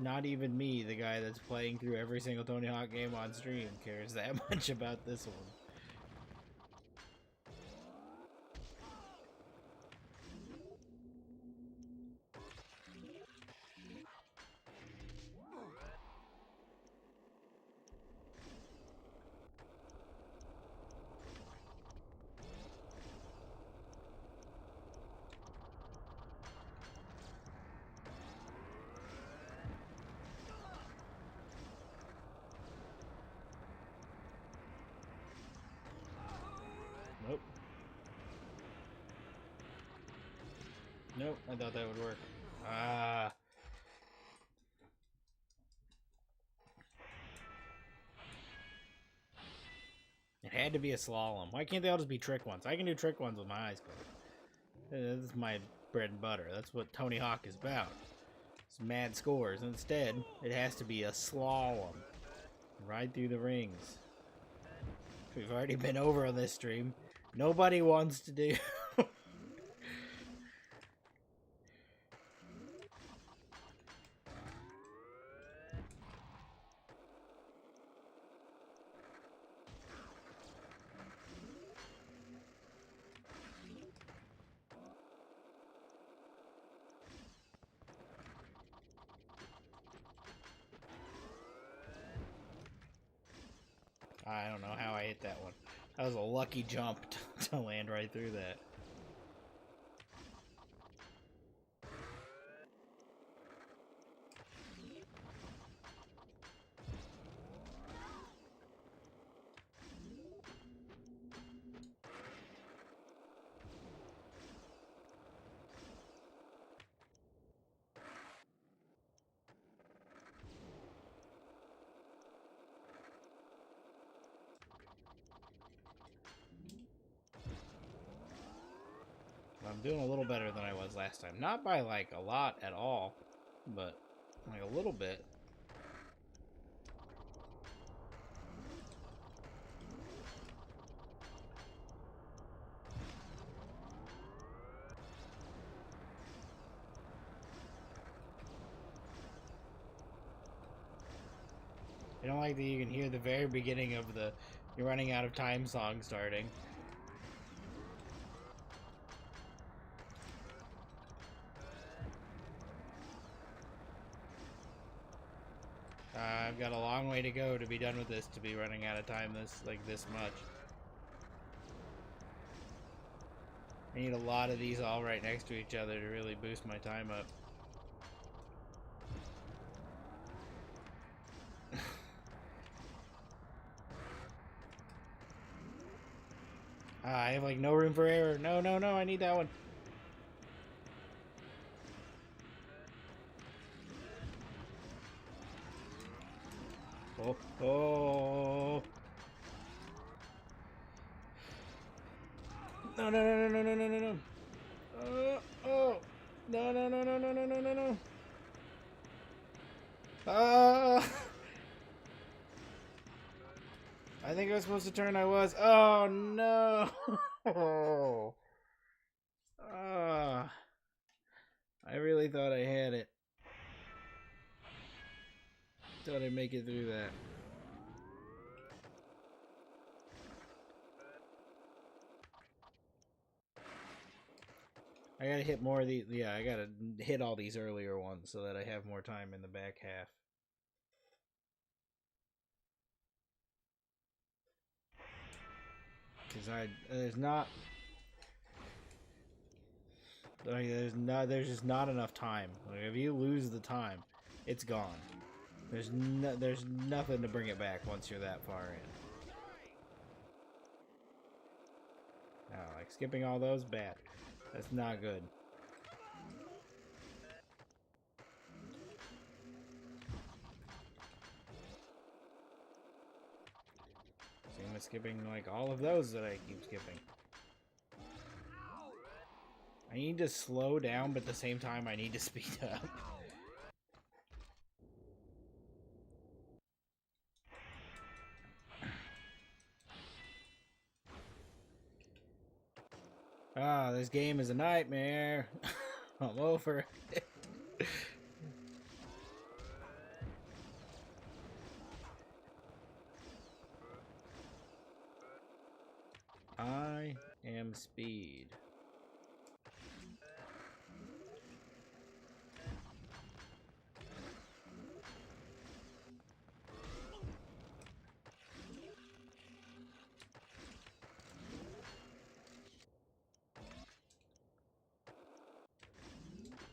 Not even me, the guy that's playing through every single Tony Hawk game on stream, cares that much about this one. Nope. Nope, I thought that would work. Ah. It had to be a slalom. Why can't they all just be trick ones? I can do trick ones with my eyes closed. This is my bread and butter. That's what Tony Hawk is about. It's mad scores. Instead, it has to be a slalom. Right through the rings. We've already been over on this stream. Nobody wants to do... I don't know how I hit that one. That was a lucky jump to land right through that. I'm doing a little better than I was last time. Not by, like, a lot at all, but, like, a little bit. I don't like that you can hear the very beginning of the "You're Running Out of Time" song starting. I've got a long way to go to be done with this, to be running out of time this much. I need a lot of these all right next to each other to really boost my time up. I have like no room for error. No, no, no, I need that one. Oh, oh. No, no, no, no, no, no, no, no. Oh. No, no, no, no, no, no, no, no, no. I think I was supposed to turn. I was. Oh, no. I really thought I had it. Thought I'd make it through that. I gotta hit more of these. Yeah, I gotta hit all these earlier ones so that I have more time in the back half. Because there's just not enough time. Like, if you lose the time, it's gone. There's nothing to bring it back once you're that far in. No, like skipping all those, bad. That's not good. Same with skipping like all of those that I keep skipping. I need to slow down, but at the same time, I need to speed up. Ah, this game is a nightmare. I'm over it. I am speed.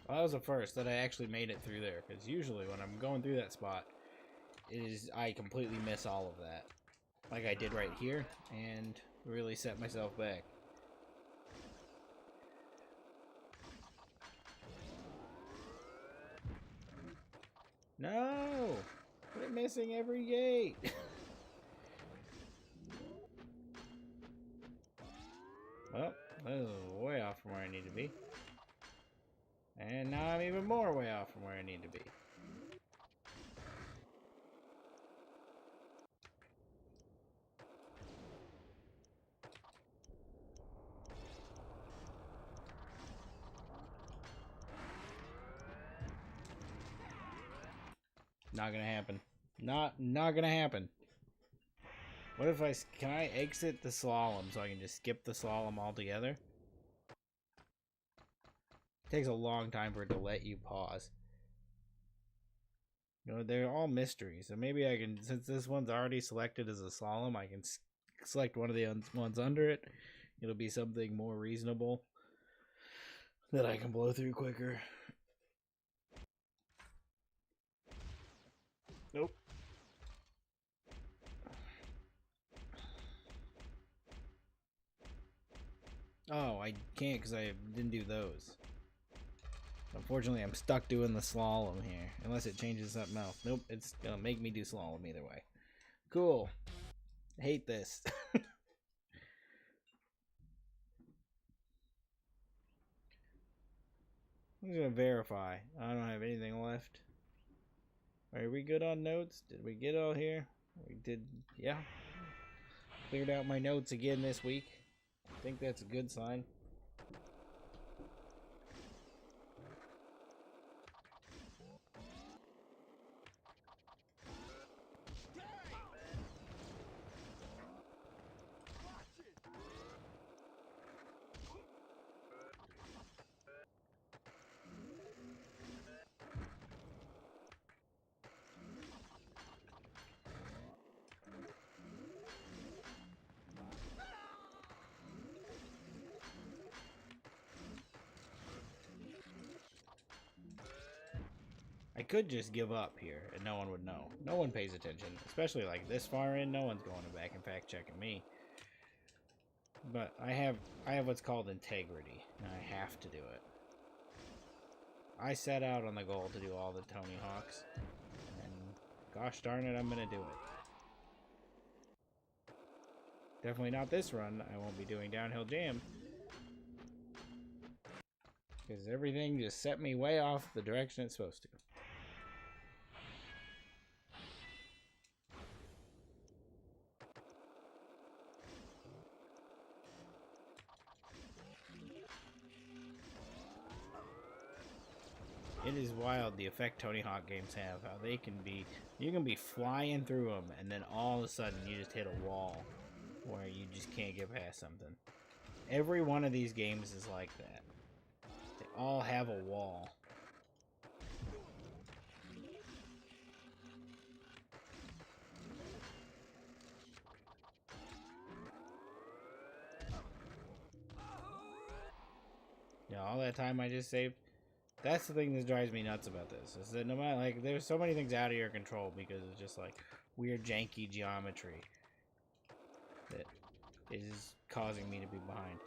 Well, that was the first that I actually made it through there, because usually when I'm going through that spot, I completely miss all of that. Like I did right here, and really set myself back. No! Quit missing every gate! Well, this is way off from where I need to be. And now I'm even more way off from where I need to be. Not gonna happen. Not gonna happen. What if can I exit the slalom so I can just skip the slalom altogether? It takes a long time for it to let you pause. You know, they're all mysteries. So maybe I can, since this one's already selected as a slalom, I can select one of the ones under it. It'll be something more reasonable that I can blow through quicker. Nope. Oh, I can't because I didn't do those. Unfortunately, I'm stuck doing the slalom here. Unless it changes something else. Nope, it's gonna make me do slalom either way. Cool. I hate this. I'm just gonna verify. I don't have anything left. Are we good on notes? Did we get all here? We did, yeah. Cleared out my notes again this week. I think that's a good sign. I could just give up here and no one would know. No one pays attention, especially like this far in. No one's going back and fact checking me. But I have what's called integrity, and I have to do it. I set out on the goal to do all the Tony Hawks, and gosh darn it, I'm gonna do it. Definitely not this run. I won't be doing Downhill Jam. Because everything just set me way off the direction it's supposed to. It is wild the effect Tony Hawk games have. How they can be, you can be flying through them and then all of a sudden you just hit a wall where you just can't get past something. Every one of these games is like that. They all have a wall. Yeah, all that time I just saved. That's the thing that drives me nuts about this. Is that no matter, like, there's so many things out of your control because it's just like weird janky geometry that is causing me to be behind.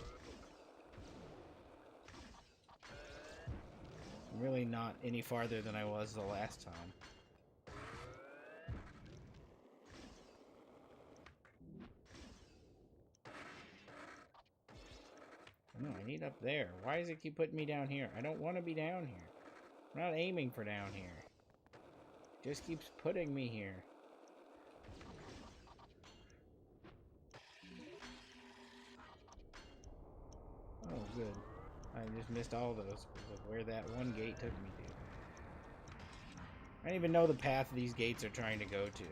I'm really not any farther than I was the last time. No, I need gate up there. Why does it keep putting me down here? I don't want to be down here. I'm not aiming for down here. It just keeps putting me here. Oh, good. I just missed all those because of where that one gate took me to. I don't even know the path these gates are trying to go to.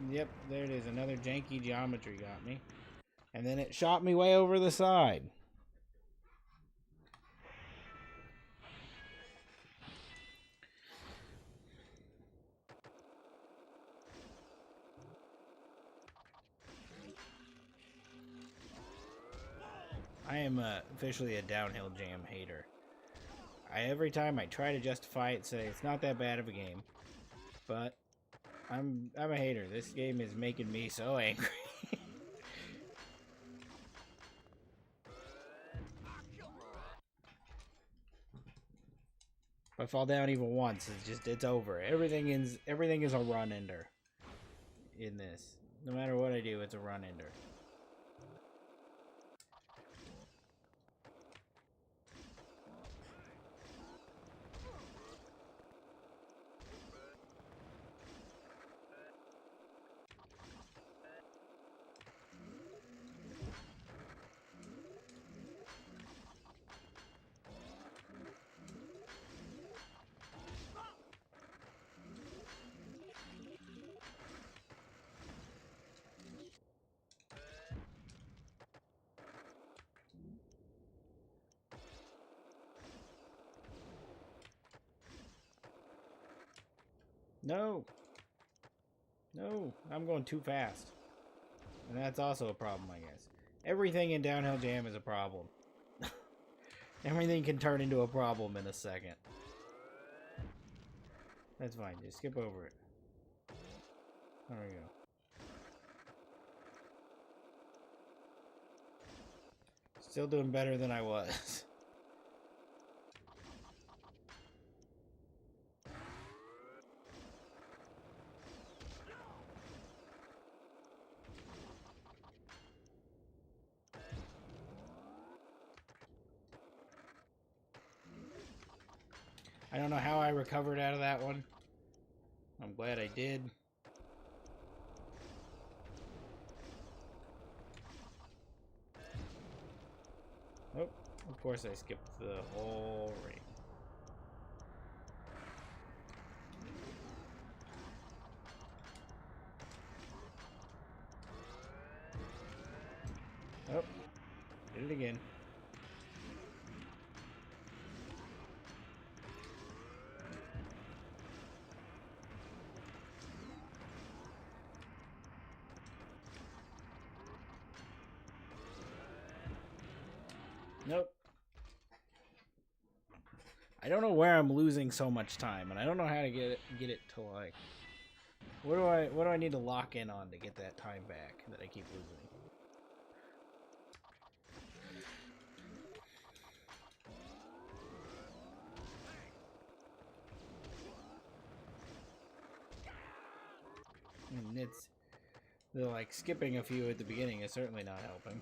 Yep, there it is. Another janky geometry got me. And then it shot me way over the side. I am officially a downhill jam hater. Every time I try to justify it, say it's not that bad of a game, but I'm a hater. This game is making me so angry. If I fall down even once, it's over. Everything is a run ender in this. No matter what I do, it's a run ender. No! No! I'm going too fast. And that's also a problem, I guess. Everything in Downhill Jam is a problem. Everything can turn into a problem in a second. That's fine, just skip over it. There we go. Still doing better than I was. I don't know how I recovered out of that one. I'm glad I did. Oh, of course I skipped the whole ring. Oh, did it again. Nope. I don't know where I'm losing so much time, and I don't know how to get it to like. What do I need to lock in on to get that time back that I keep losing? And it's the like skipping a few at the beginning is certainly not helping.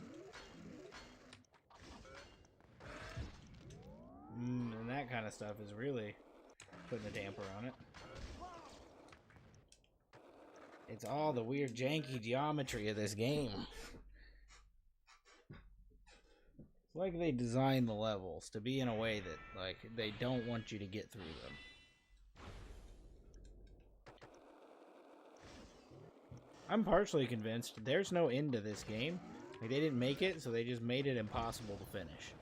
And that kind of stuff is really putting a damper on it. It's all the weird janky geometry of this game. It's like they designed the levels to be in a way that like they don't want you to get through them. I'm partially convinced there's no end to this game. Like they didn't make it, so they just made it impossible to finish.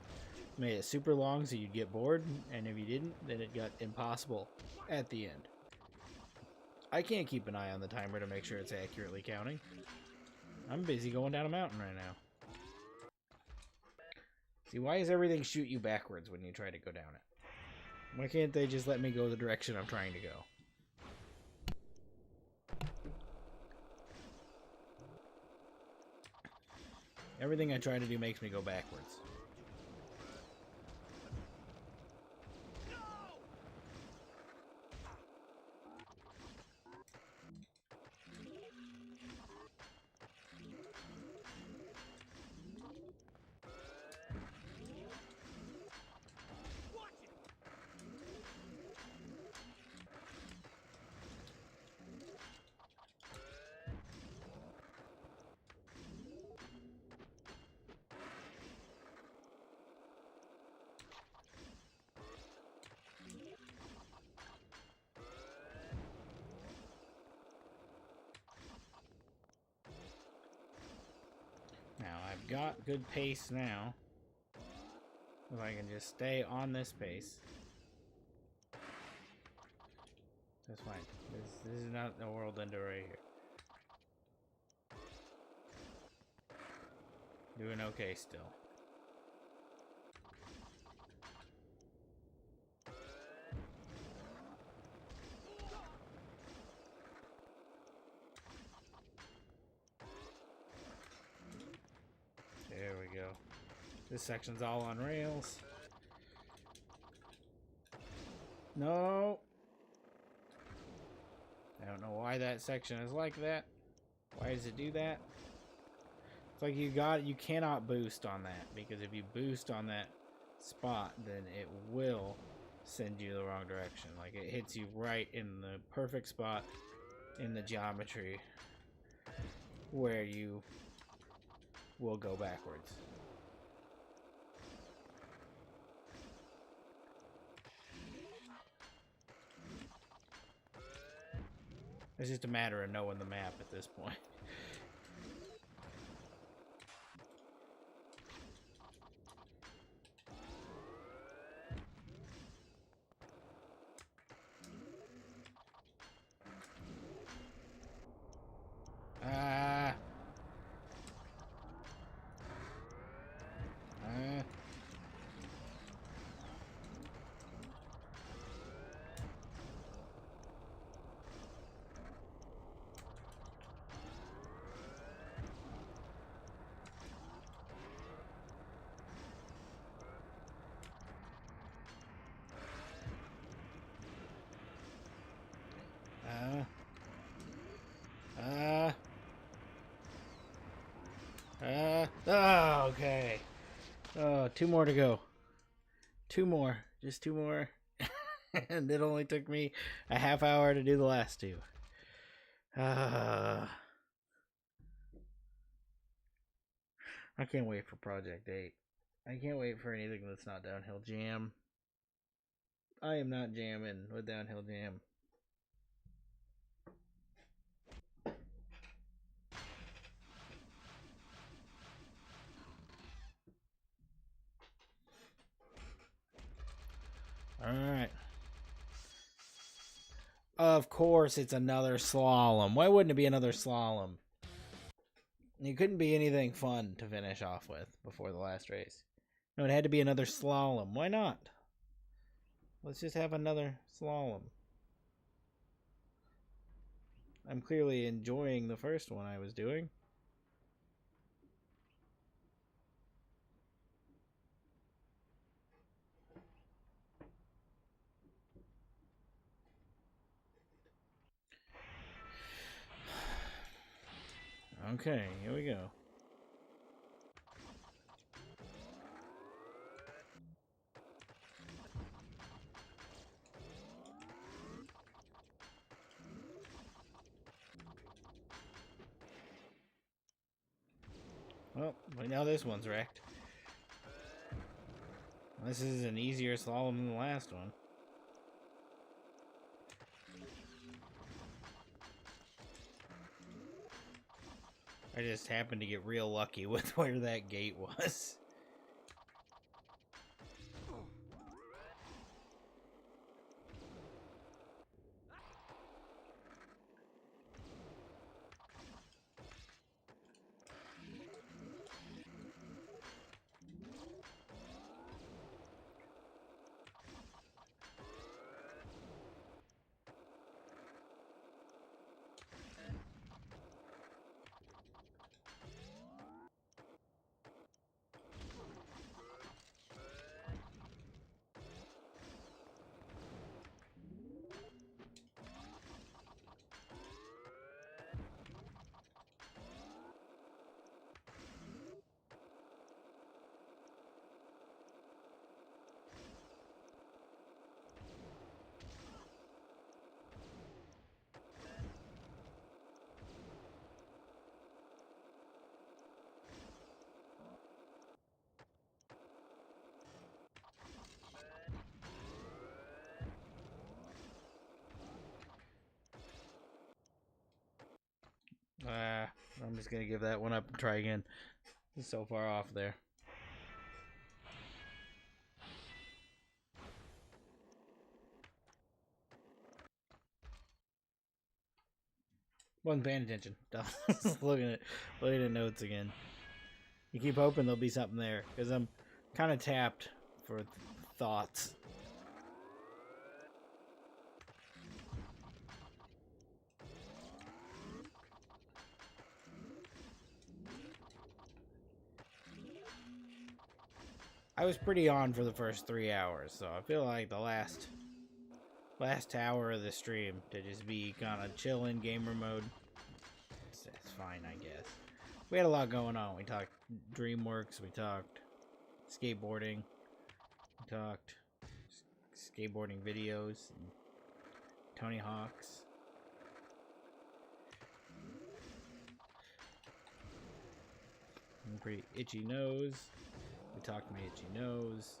Made it super long so you'd get bored, and if you didn't, then it got impossible at the end. I can't keep an eye on the timer to make sure it's accurately counting. I'm busy going down a mountain right now. See, why does everything shoot you backwards when you try to go down it? Why can't they just let me go the direction I'm trying to go? Everything I try to do makes me go backwards. got good pace now. If I can just stay on this pace. That's fine. This is not a world ender right here. Doing okay still. There we go. This section's all on rails. No. I don't know why that section is like that. Why does it do that? It's like you cannot boost on that, because if you boost on that spot, then it will send you the wrong direction. Like, it hits you right in the perfect spot in the geometry where you will go backwards. It's just a matter of knowing the map at this point. Ah. Oh, okay. Oh, 2 more to go. 2 more. Just 2 more. And it only took me a half hour to do the last 2. I can't wait for Project 8. I can't wait for anything that's not Downhill Jam. I am not jamming with Downhill Jam. Alright. Of course it's another slalom. Why wouldn't it be another slalom? It couldn't be anything fun to finish off with before the last race. No, it had to be another slalom. Why not? Let's just have another slalom. I'm clearly enjoying the first one I was doing. Okay, here we go. Well, now this one's wrecked. This is an easier slalom than the last one. I just happened to get real lucky with where that gate was. I'm just gonna give that one up and try again. So far off there. Wasn't paying attention. looking at notes again. You keep hoping there'll be something there, because I'm kind of tapped for thoughts. I was pretty on for the first 3 hours, so I feel like the last hour of the stream to just be kind of chill in gamer mode. It's fine, I guess. We had a lot going on. We talked DreamWorks, we talked skateboarding, we talked skateboarding videos, and Tony Hawk's. Pretty itchy nose. We talked my itchy nose.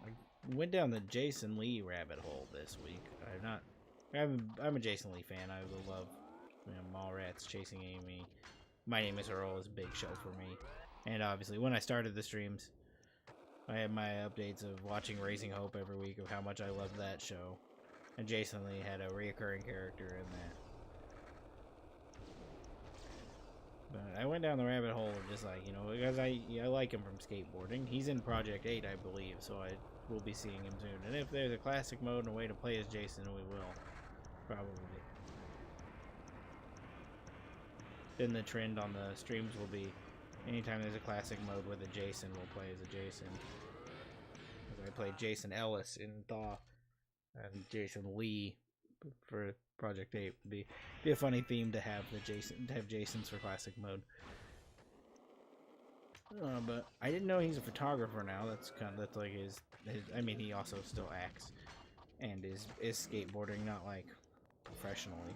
I went down the Jason Lee rabbit hole this week. I'm a Jason Lee fan. I love, Mallrats, Chasing Amy. My Name is Earl is a big show for me. And obviously, when I started the streams, I had my updates of watching Raising Hope every week of how much I loved that show. And Jason Lee had a reoccurring character in that. But I went down the rabbit hole of just like, because I like him from skateboarding. He's in Project 8, I believe, so I will be seeing him soon. And if there's a classic mode and a way to play as Jason, we will. Probably. Then the trend on the streams will be anytime there's a classic mode with a Jason, we'll play as a Jason. I played Jason Ellis in Thaw, and Jason Lee for Project 8 would be a funny theme to have Jasons for classic mode. But I didn't know he's a photographer now. That's like his. I mean, he also still acts and is skateboarding, not like professionally.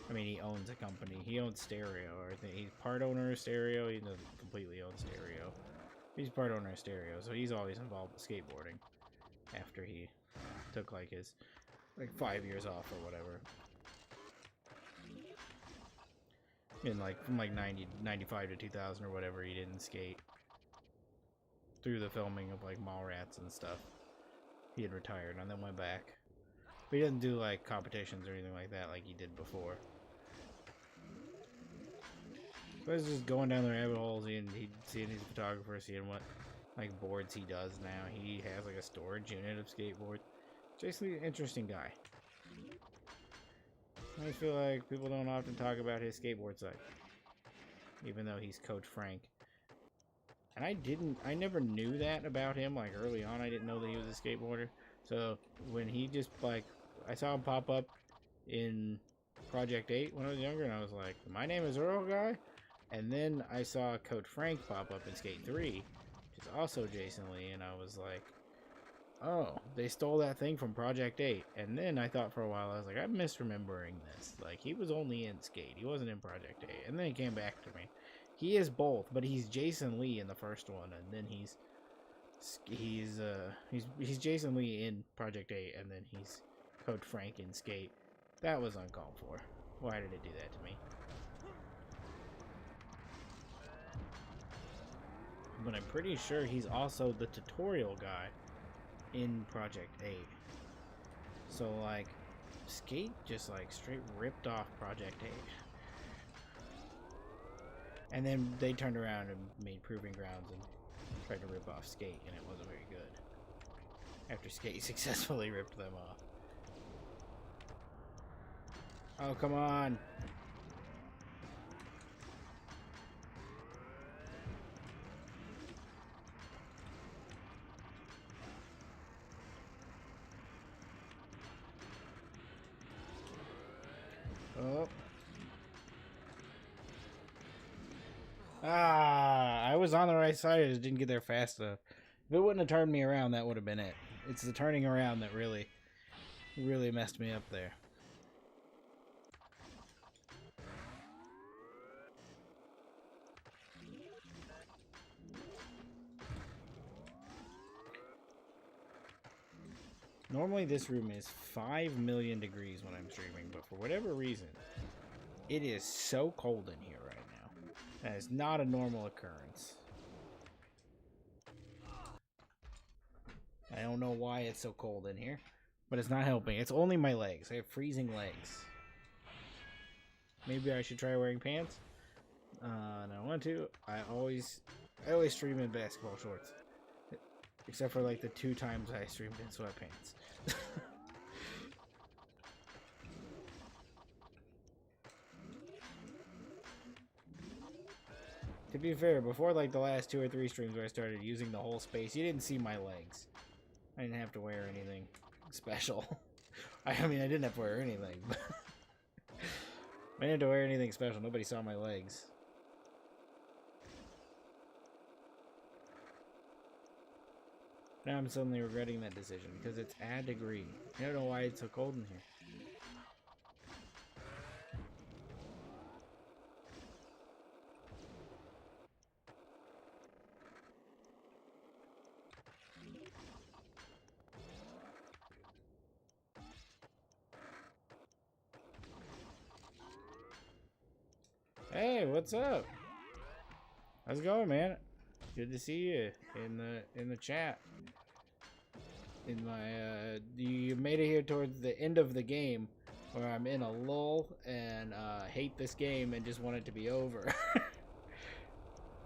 I mean, he owns a company. He owns Stereo. Or I think he's part owner of Stereo. He doesn't completely own Stereo. He's part owner of Stereo, so he's always involved with skateboarding. After he took like his 5 years off or whatever. In from 95 to 2000 or whatever, he didn't skate. Through the filming of Mallrats and stuff. He had retired and then went back. But he doesn't do competitions or anything like that like he did before. So I was just going down the rabbit hole, seeing his photographer, seeing what boards he does now. He has a storage unit of skateboards. Jason, interesting guy. I just feel like people don't often talk about his skateboard side, even though he's Coach Frank. And I never knew that about him. Early on, I didn't know that he was a skateboarder. So when he just I saw him pop up in Project 8 when I was younger, and I was like, My Name is Earl guy? And then I saw Coach Frank pop up in Skate 3, which is also Jason Lee, and I was like, oh, they stole that thing from Project 8. And then I thought for a while, I was like, I'm misremembering this. He was only in Skate. He wasn't in Project 8. And then he came back to me. He is both, but he's Jason Lee in the first one, and then he's Jason Lee in Project 8, and then he's Coach Frank in Skate. That was uncalled for. Why did it do that to me? But I'm pretty sure he's also the tutorial guy in Project 8. So Skate just straight ripped off Project 8. And then they turned around and made Proving Grounds and tried to rip off Skate, and it wasn't very good. After Skate successfully ripped them off. Oh, come on! Oh. I was on the right side, I just didn't get there fast enough. If it wouldn't have turned me around, that would have been it. It's the turning around that really messed me up there. Normally this room is 5 million degrees when I'm streaming, but for whatever reason, it is so cold in here right now. That is not a normal occurrence. I don't know why it's so cold in here, but it's not helping. It's only my legs. I have freezing legs. Maybe I should try wearing pants? I don't want to. I always stream in basketball shorts. Except for like the 2 times I streamed in sweatpants. To be fair, before like the last 2 or 3 streams where I started using the whole space, you didn't see my legs. I didn't have to wear anything special. I mean, I didn't have to wear anything, but I didn't have to wear anything special. Nobody saw my legs. Now I'm suddenly regretting that decision because it's a degree. I don't know why it's so cold in here. Hey, what's up? How's it going, man? Good to see you in the chat. In my you made it here towards the end of the game, where I'm in a lull and hate this game and just want it to be over.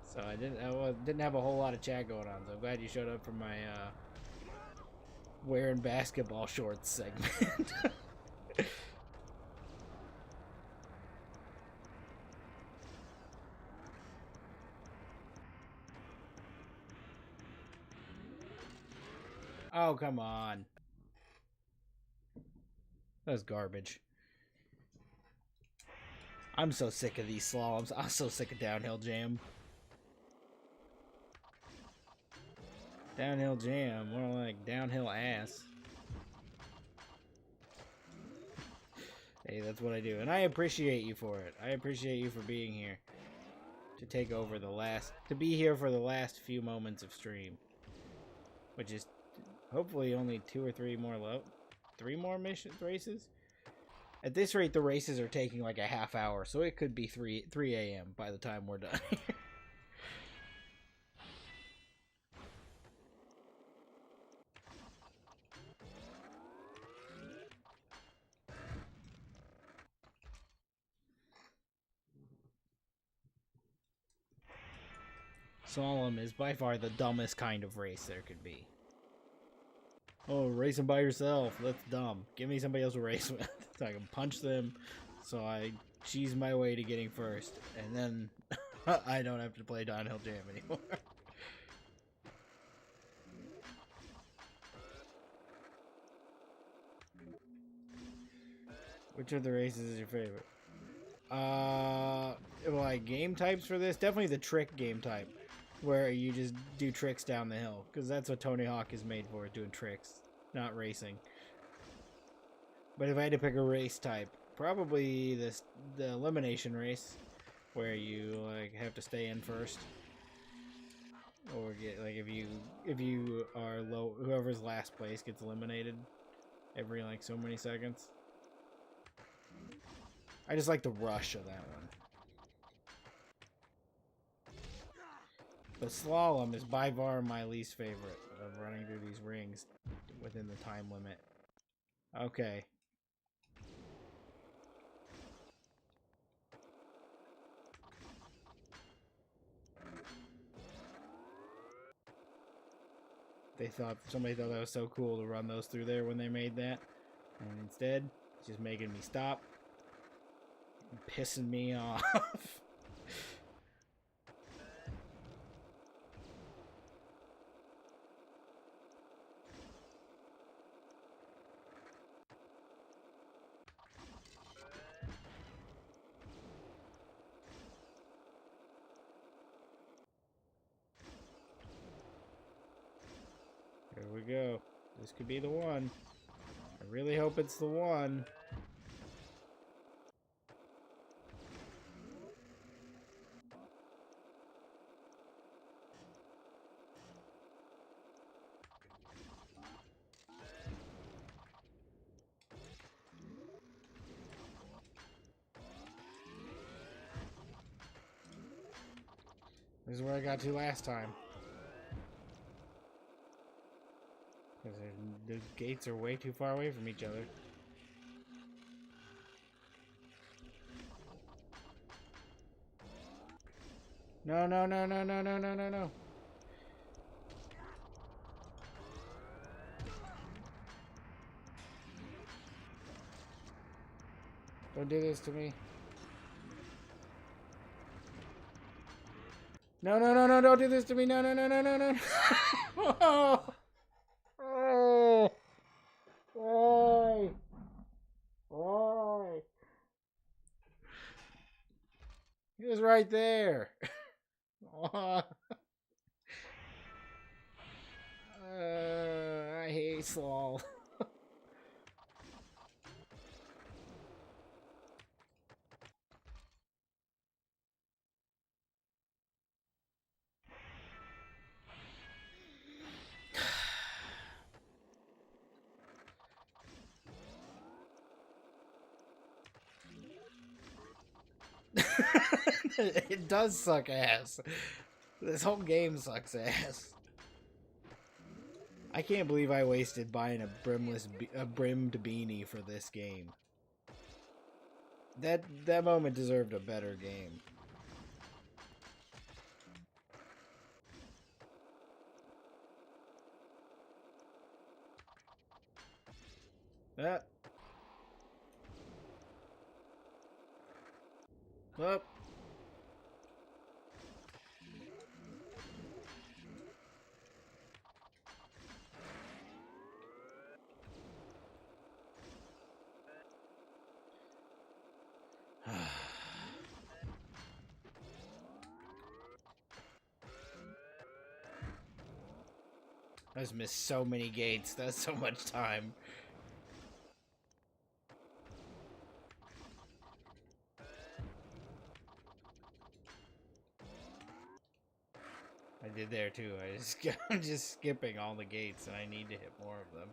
So I didn't have a whole lot of chat going on. So I'm glad you showed up for my wearing basketball shorts segment. Oh, come on. That's garbage. I'm so sick of these slaloms. I'm so sick of downhill jam. Downhill jam, more like downhill ass. Hey, that's what I do. And I appreciate you for it. I appreciate you for being here. To take over to be here for the last few moments of stream. Which is hopefully only 2 or 3 more 3 more races? At this rate, the races are taking like a half hour, so it could be 3 a.m. by the time we're done. Solemn is by far the dumbest kind of race there could be. Oh, racing by yourself. That's dumb. Give me somebody else to race with. So I can punch them, so I cheese my way to getting first. And then I don't have to play downhill jam anymore. Which of the races is your favorite? Like game types for this? Definitely the trick game type. Where you just do tricks down the hill. Because that's what Tony Hawk is made for, doing tricks. Not racing. But if I had to pick a race type, probably the elimination race. Where you like have to stay in first. Or get like if you are low, whoever's last place gets eliminated every like so many seconds. I just like the rush of that one. The slalom is by far my least favorite of running through these rings within the time limit. Okay. Somebody thought that was so cool to run those through there when they made that. And instead, it's just making me stop. And pissing me off. Here we go. This could be the one. I really hope it's the one. This is where I got to last time. Because the gates are way too far away from each other. No, no, no, no, no, no, no, no, no. Don't do this to me. No, no, no, no, don't do this to me. No, no, no, no, no, no. Oh. Oh. Why? Why? He was right there. I hate Slaw. It does suck ass. This whole game sucks ass. I can't believe I wasted buying a brimmed beanie for this game. That moment deserved a better game. Up. Up. I just missed so many gates. That's so much time. I did there too. I'm just skipping all the gates, and I need to hit more of them.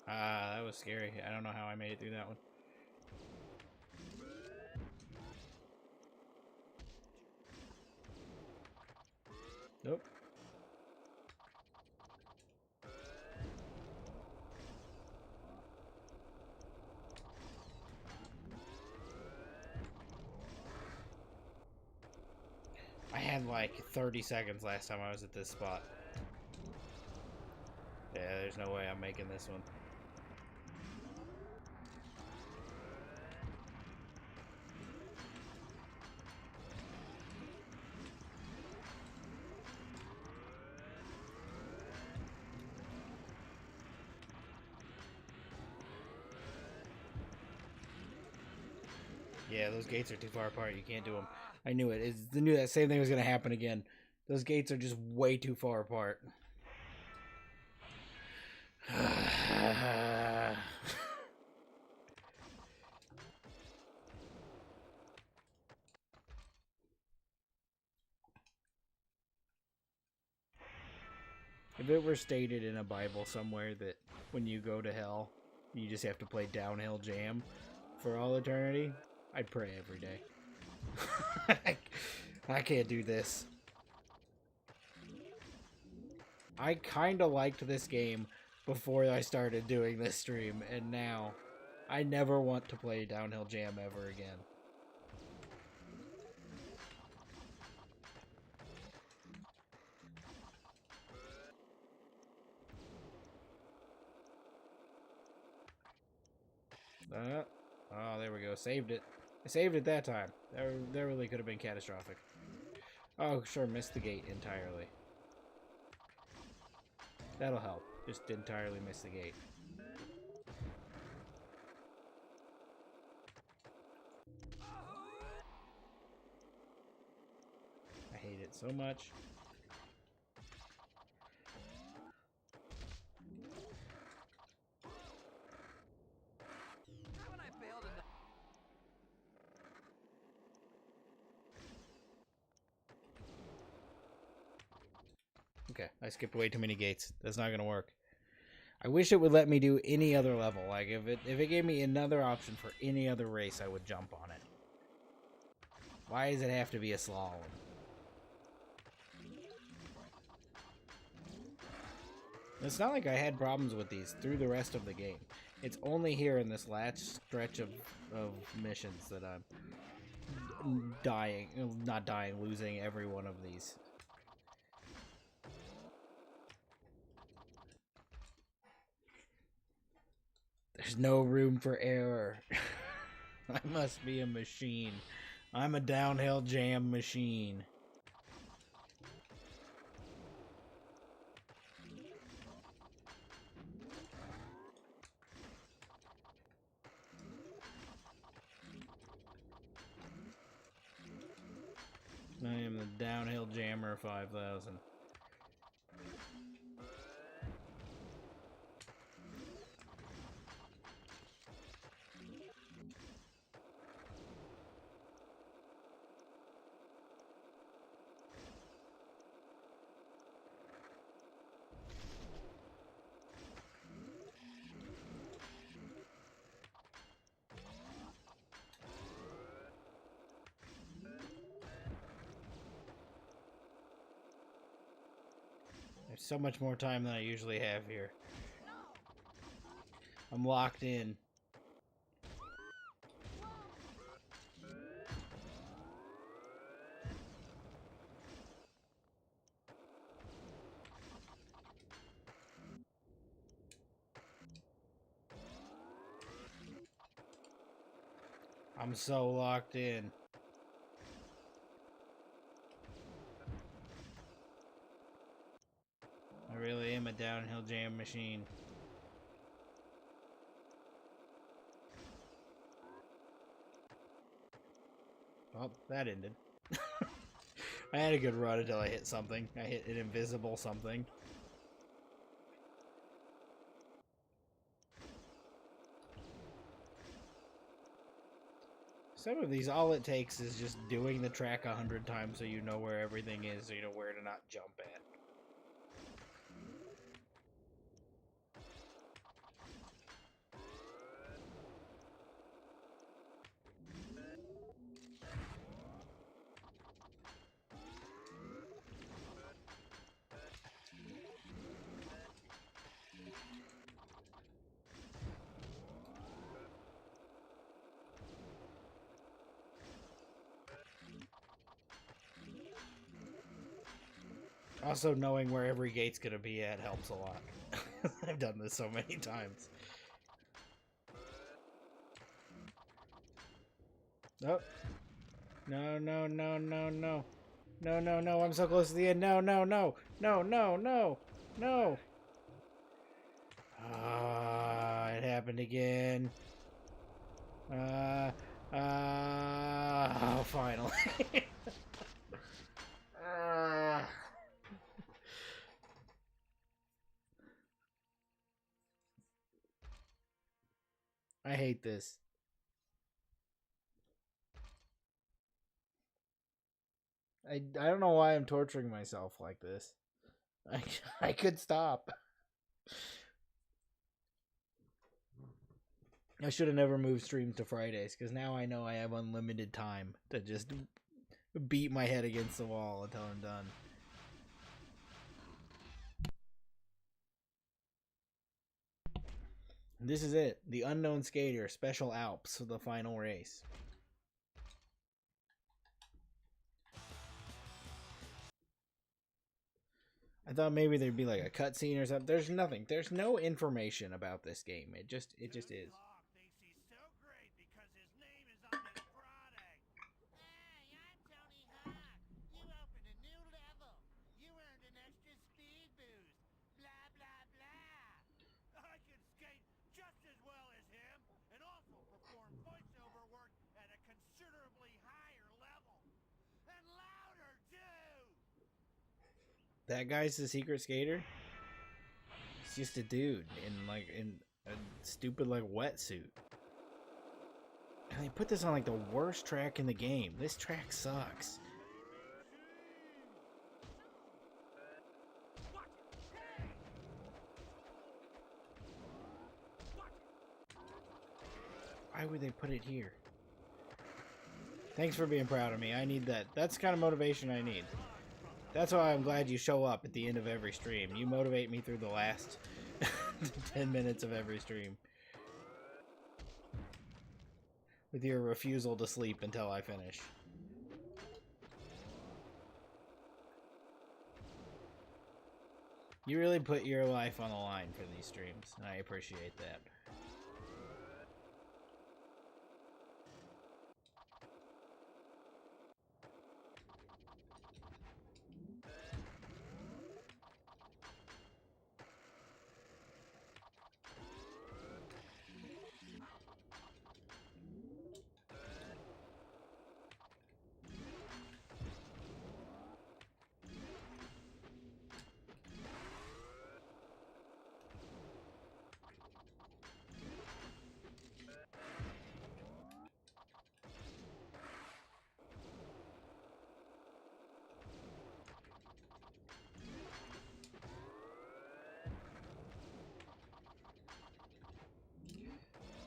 Ah, that was scary. I don't know how I made it through that one. Nope. I had like 30 seconds last time I was at this spot. Yeah, there's no way I'm making this one. Yeah, those gates are too far apart. You can't do them. I knew it. I knew that same thing was going to happen again. Those gates are just way too far apart. If it were stated in a Bible somewhere that when you go to hell, you just have to play downhill jam for all eternity, I'd pray every day. I can't do this. I kind of liked this game before I started doing this stream, and now I never want to play downhill jam ever again. Oh, there we go. Saved it. I saved it that time. That really could have been catastrophic. Oh, sure, missed the gate entirely. That'll help. Just entirely miss the gate. I hate it so much. Okay, I skipped way too many gates. That's not gonna work. I wish it would let me do any other level. Like, if it gave me another option for any other race, I would jump on it. Why does it have to be a slalom? It's not like I had problems with these through the rest of the game. It's only here in this last stretch of missions that I'm losing every one of these. There's no room for error. I must be a machine. I'm a downhill jam machine. I am the downhill jammer 5000. There's so much more time than I usually have here. I'm locked in. I'm so locked in. I really am a downhill jam machine. Well, that ended. I had a good run until I hit something. I hit an invisible something. Some of these, all it takes is just doing the track 100 times so you know where everything is, so you know where to not jump at. Also, knowing where every gate's gonna be at helps a lot. I've done this so many times. Oh. No, no, no, no, no. No, no, no, I'm so close to the end. No, no, no. No, no, no. No. Ah, it happened again. Oh, finally. I hate this. I don't know why I'm torturing myself like this. I could stop. I should have never moved streams to Fridays, because now I know I have unlimited time to just beat my head against the wall until I'm done. This is it. The Unknown Skater Special Alps, the final race. I thought maybe there'd be like a cutscene or something. There's nothing. There's no information about this game. It just is. That guy's the secret skater? He's just a dude in a stupid like wetsuit. And they put this on like the worst track in the game. This track sucks. Why would they put it here? Thanks for being proud of me. I need that. That's the kind of motivation I need. That's why I'm glad you show up at the end of every stream. You motivate me through the last 10 minutes of every stream. With your refusal to sleep until I finish. You really put your life on the line for these streams, and I appreciate that.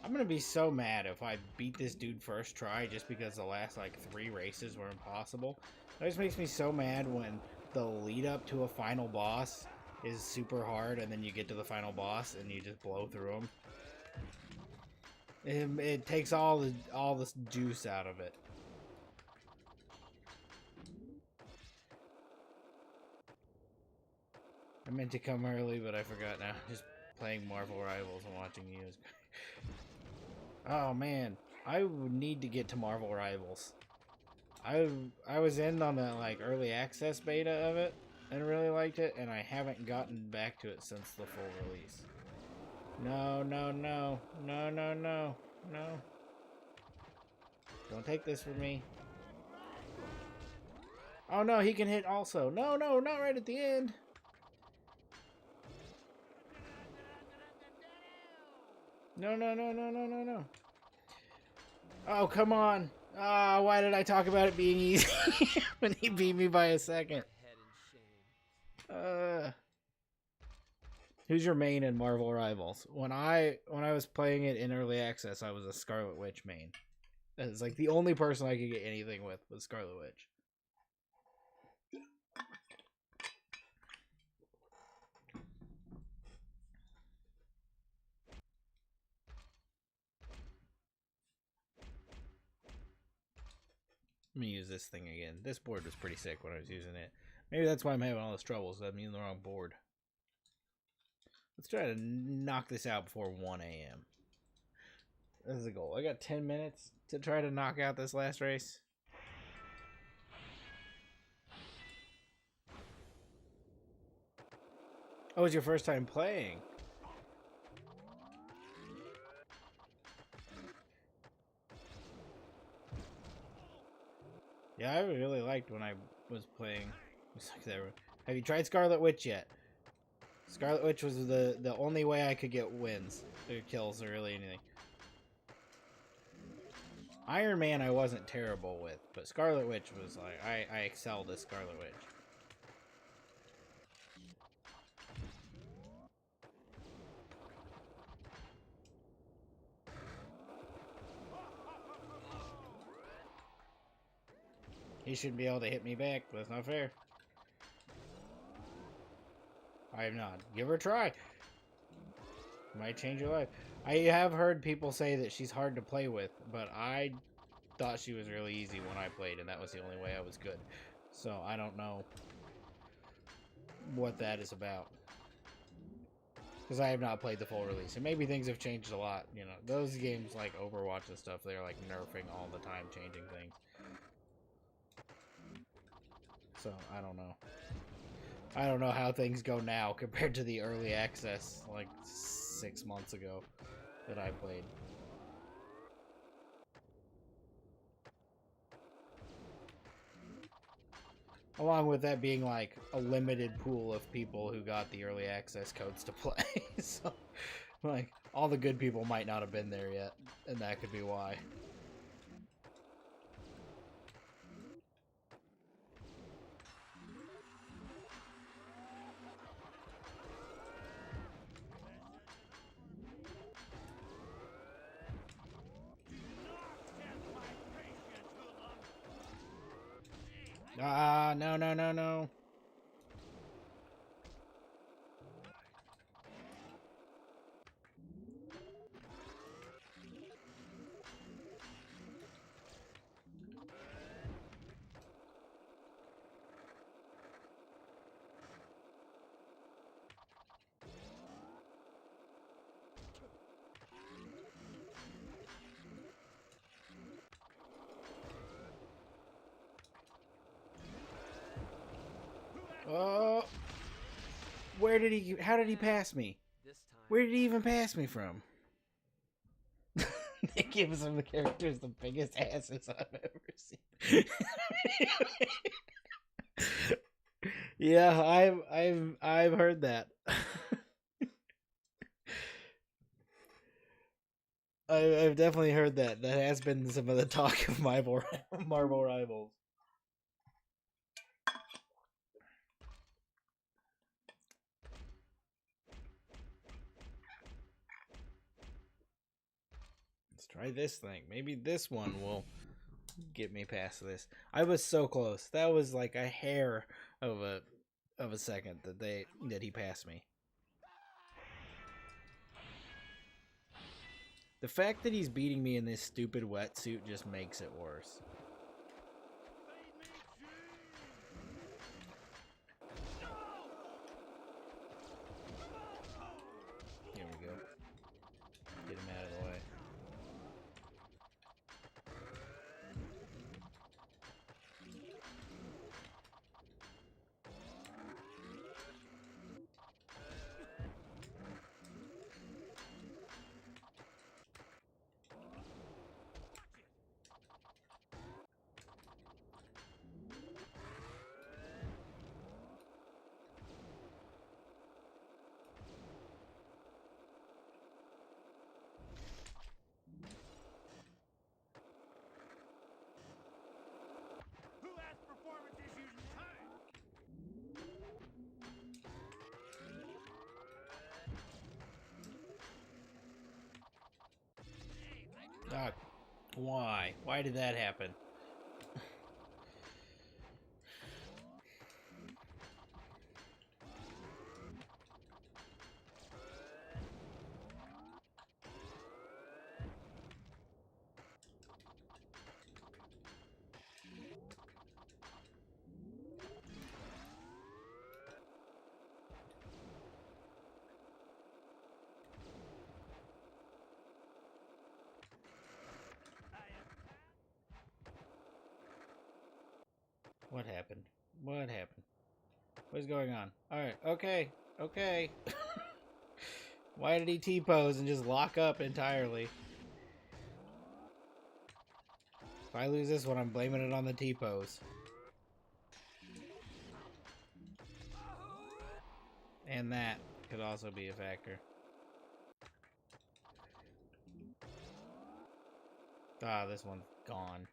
I'm gonna be so mad if I beat this dude first try just because the last like 3 races were impossible. That just makes me so mad when the lead up to a final boss is super hard and then you get to the final boss and you just blow through him. It takes all the juice out of it. I meant to come early, but I forgot now. Just playing Marvel Rivals and watching you is Oh man, I would need to get to Marvel Rivals. I was in on the like early access beta of it and really liked it, and I haven't gotten back to it since the full release. No, no, no, no, no, no, no. Don't take this from me. Oh no, he can hit also. No, no, not right at the end. No, no, no, no, no, no, no. Oh, come on. Ah, oh, why did I talk about it being easy when he beat me by a second? Who's your main in Marvel Rivals? When I was playing it in early access, I was a Scarlet Witch main. It's like the only person I could get anything with was Scarlet Witch. Let me use this thing again. This board was pretty sick when I was using it. Maybe that's why I'm having all this trouble, so I'm using the wrong board. Let's try to knock this out before 1 a.m. That's the goal. I got 10 minutes to try to knock out this last race. Oh, it's your first time playing. Yeah, I really liked when I was playing. Have you tried Scarlet Witch yet? Scarlet Witch was the only way I could get wins or kills or really anything. Iron Man I wasn't terrible with, but Scarlet Witch was like I excelled at Scarlet Witch. He should be able to hit me back, but that's not fair. I am not. Give her a try. Might change your life. I have heard people say that she's hard to play with, but I thought she was really easy when I played, and that was the only way I was good. So I don't know what that is about. Because I have not played the full release. And maybe things have changed a lot. You know, those games like Overwatch and stuff, they're like nerfing all the time, changing things. So, I don't know. I don't know how things go now compared to the early access, like 6 months ago, that I played. Along with that being like a limited pool of people who got the early access codes to play. So, like, all the good people might not have been there yet, and that could be why. Ah, no, no, no, no. Oh, where did he? How did he pass me? This time. Where did he even pass me from? It gives him the characters the biggest asses I've ever seen. Yeah, I've heard that. I've definitely heard that. That has been some of the talk of Marvel Rivals. Let's try this thing. Maybe this one will get me past this. I was so close. That was like a hair of a second that he passed me. The fact that he's beating me in this stupid wetsuit just makes it worse. Here we go. Get him out of the way. Who has performance issues? God, why? Why did that happen? What happened? What happened? What's going on? Alright, okay, okay. Why did he T-pose and just lock up entirely? If I lose this one, I'm blaming it on the T-pose. And that could also be a factor. Ah, this one's gone.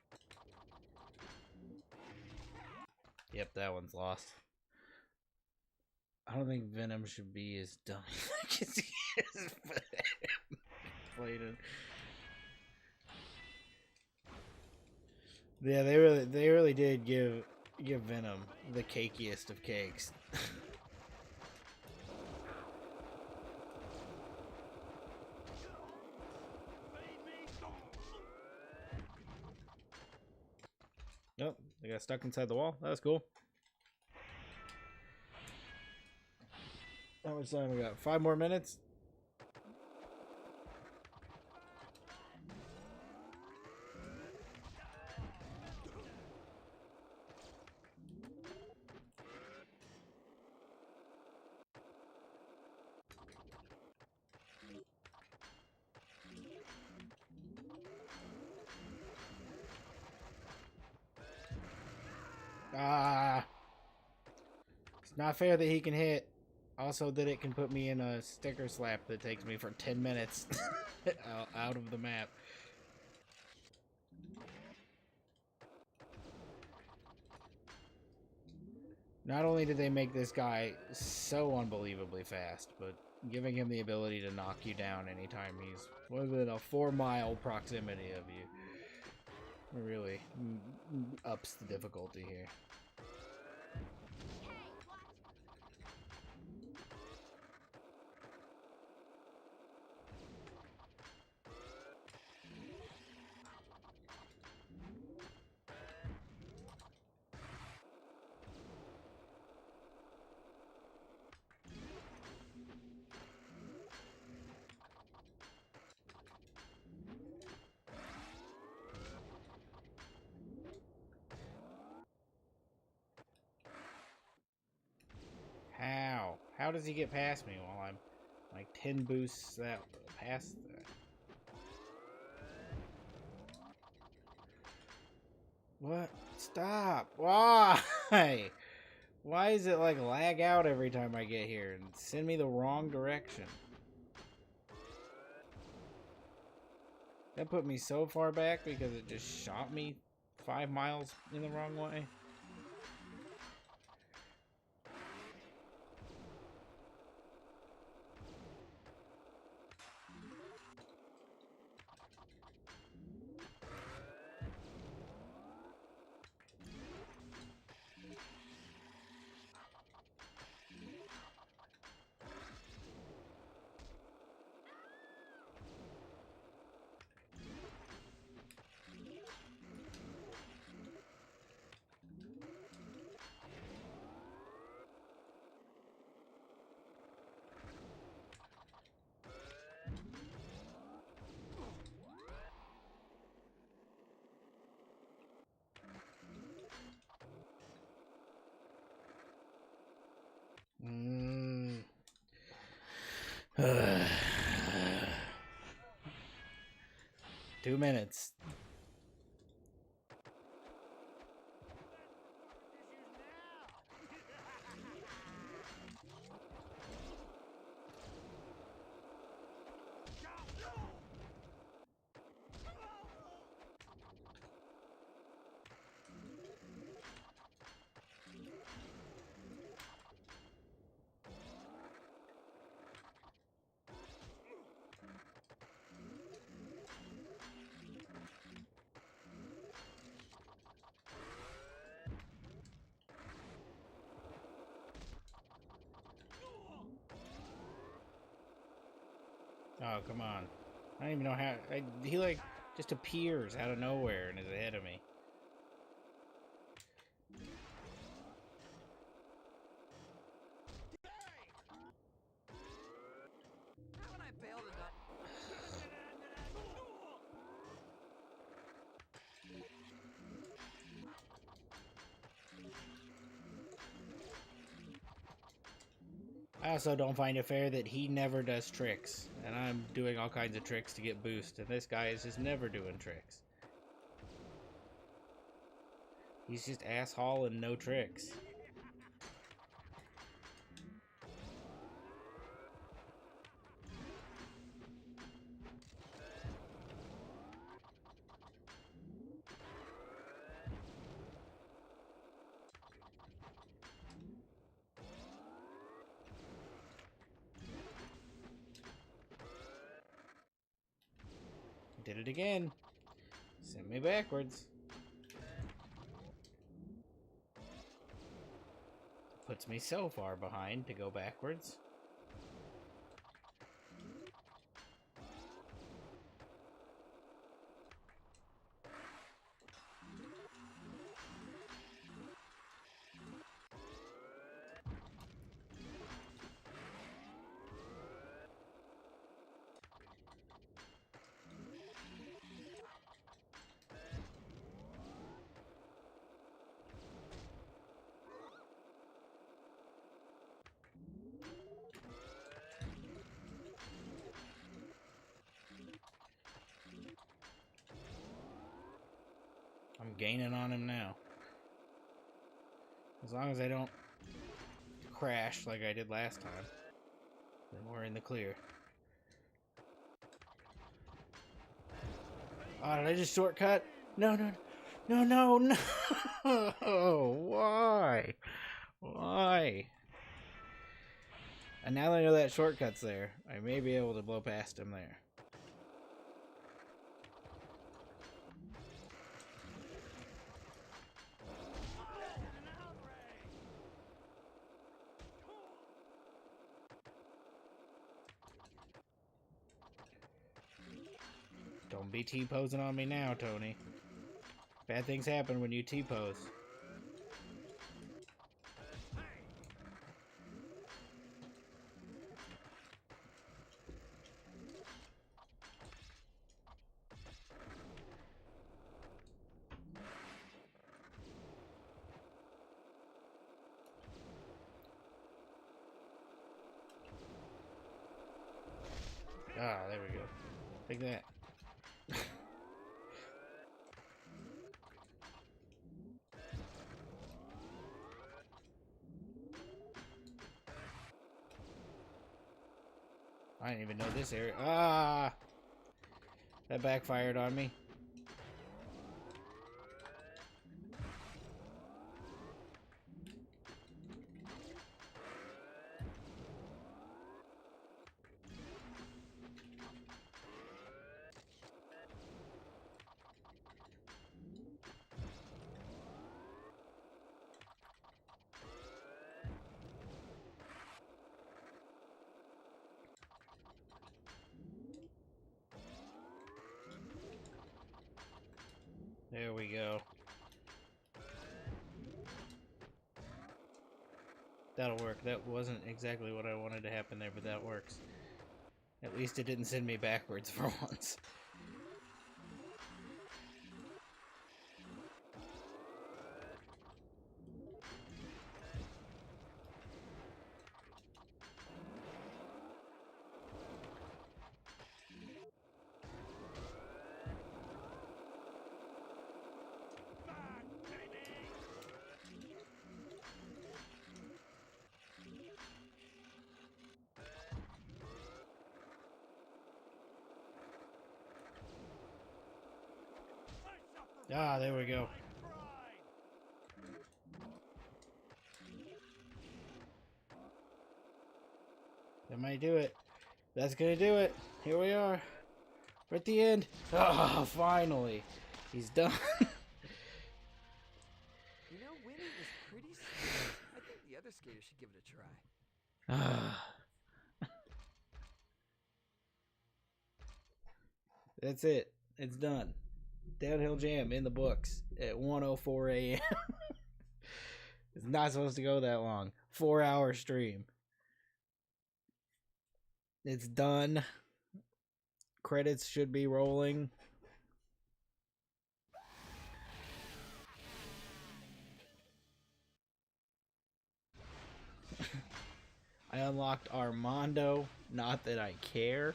Yep, that one's lost. I don't think Venom should be as dumb as he is. Played it. Yeah, they really did give Venom the cakiest of cakes. Nope, they got stuck inside the wall. That was cool. How much time we got? 5 more minutes? Ah. It's not fair that he can hit. Also that it can put me in a sticker slap that takes me for 10 minutes out of the map. Not only did they make this guy so unbelievably fast, but giving him the ability to knock you down anytime he's within a 4-mile proximity of you really ups the difficulty here. How does he get past me while I'm like 10 boosts that past that? What? Stop! Why? Why is it like lag out every time I get here and send me the wrong direction? That put me so far back because it just shot me 5 miles in the wrong way. Mm. 2 minutes. Oh, come on. I don't even know how... he, like, just appears out of nowhere and is ahead of me. Haven't I failed enough? I also don't find it fair that he never does tricks, and I'm doing all kinds of tricks to get boost, and this guy is just never doing tricks. He's just asshole and no tricks. Did it again. Sent me backwards. Puts me so far behind to go backwards. I'm gaining on him now. As long as I don't crash like I did last time, then we're in the clear. Oh, did I just shortcut? No, no, no, no, no! Why? Why? And now that I know that shortcut's there, I may be able to blow past him there. Don't be T-posing on me now, Tony. Bad things happen when you T-pose. Like that. I didn't even know this area. Ah! That backfired on me. There we go. That'll work. That wasn't exactly what I wanted to happen there, but that works. At least it didn't send me backwards for once. Ah, there we go. That might do it. That's gonna do it. Here we are. We're at the end. Ah, finally. He's done. You know, winning was pretty sweet. I think the other skaters should give it a try. Ah. That's it. It's done. Downhill Jam in the books at 1:04 a.m. It's not supposed to go that long. 4-hour stream. It's done. Credits should be rolling. I unlocked Armando. Not that I care.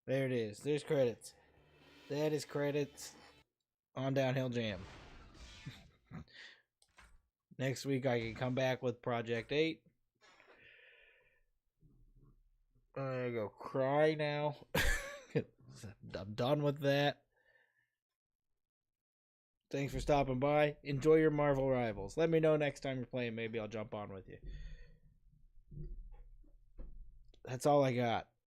There it is. There's credits. That is credits on Downhill Jam. Next week I can come back with Project 8. I go cry now. I'm done with that. Thanks for stopping by. Enjoy your Marvel Rivals. Let me know next time you're playing. Maybe I'll jump on with you. That's all I got.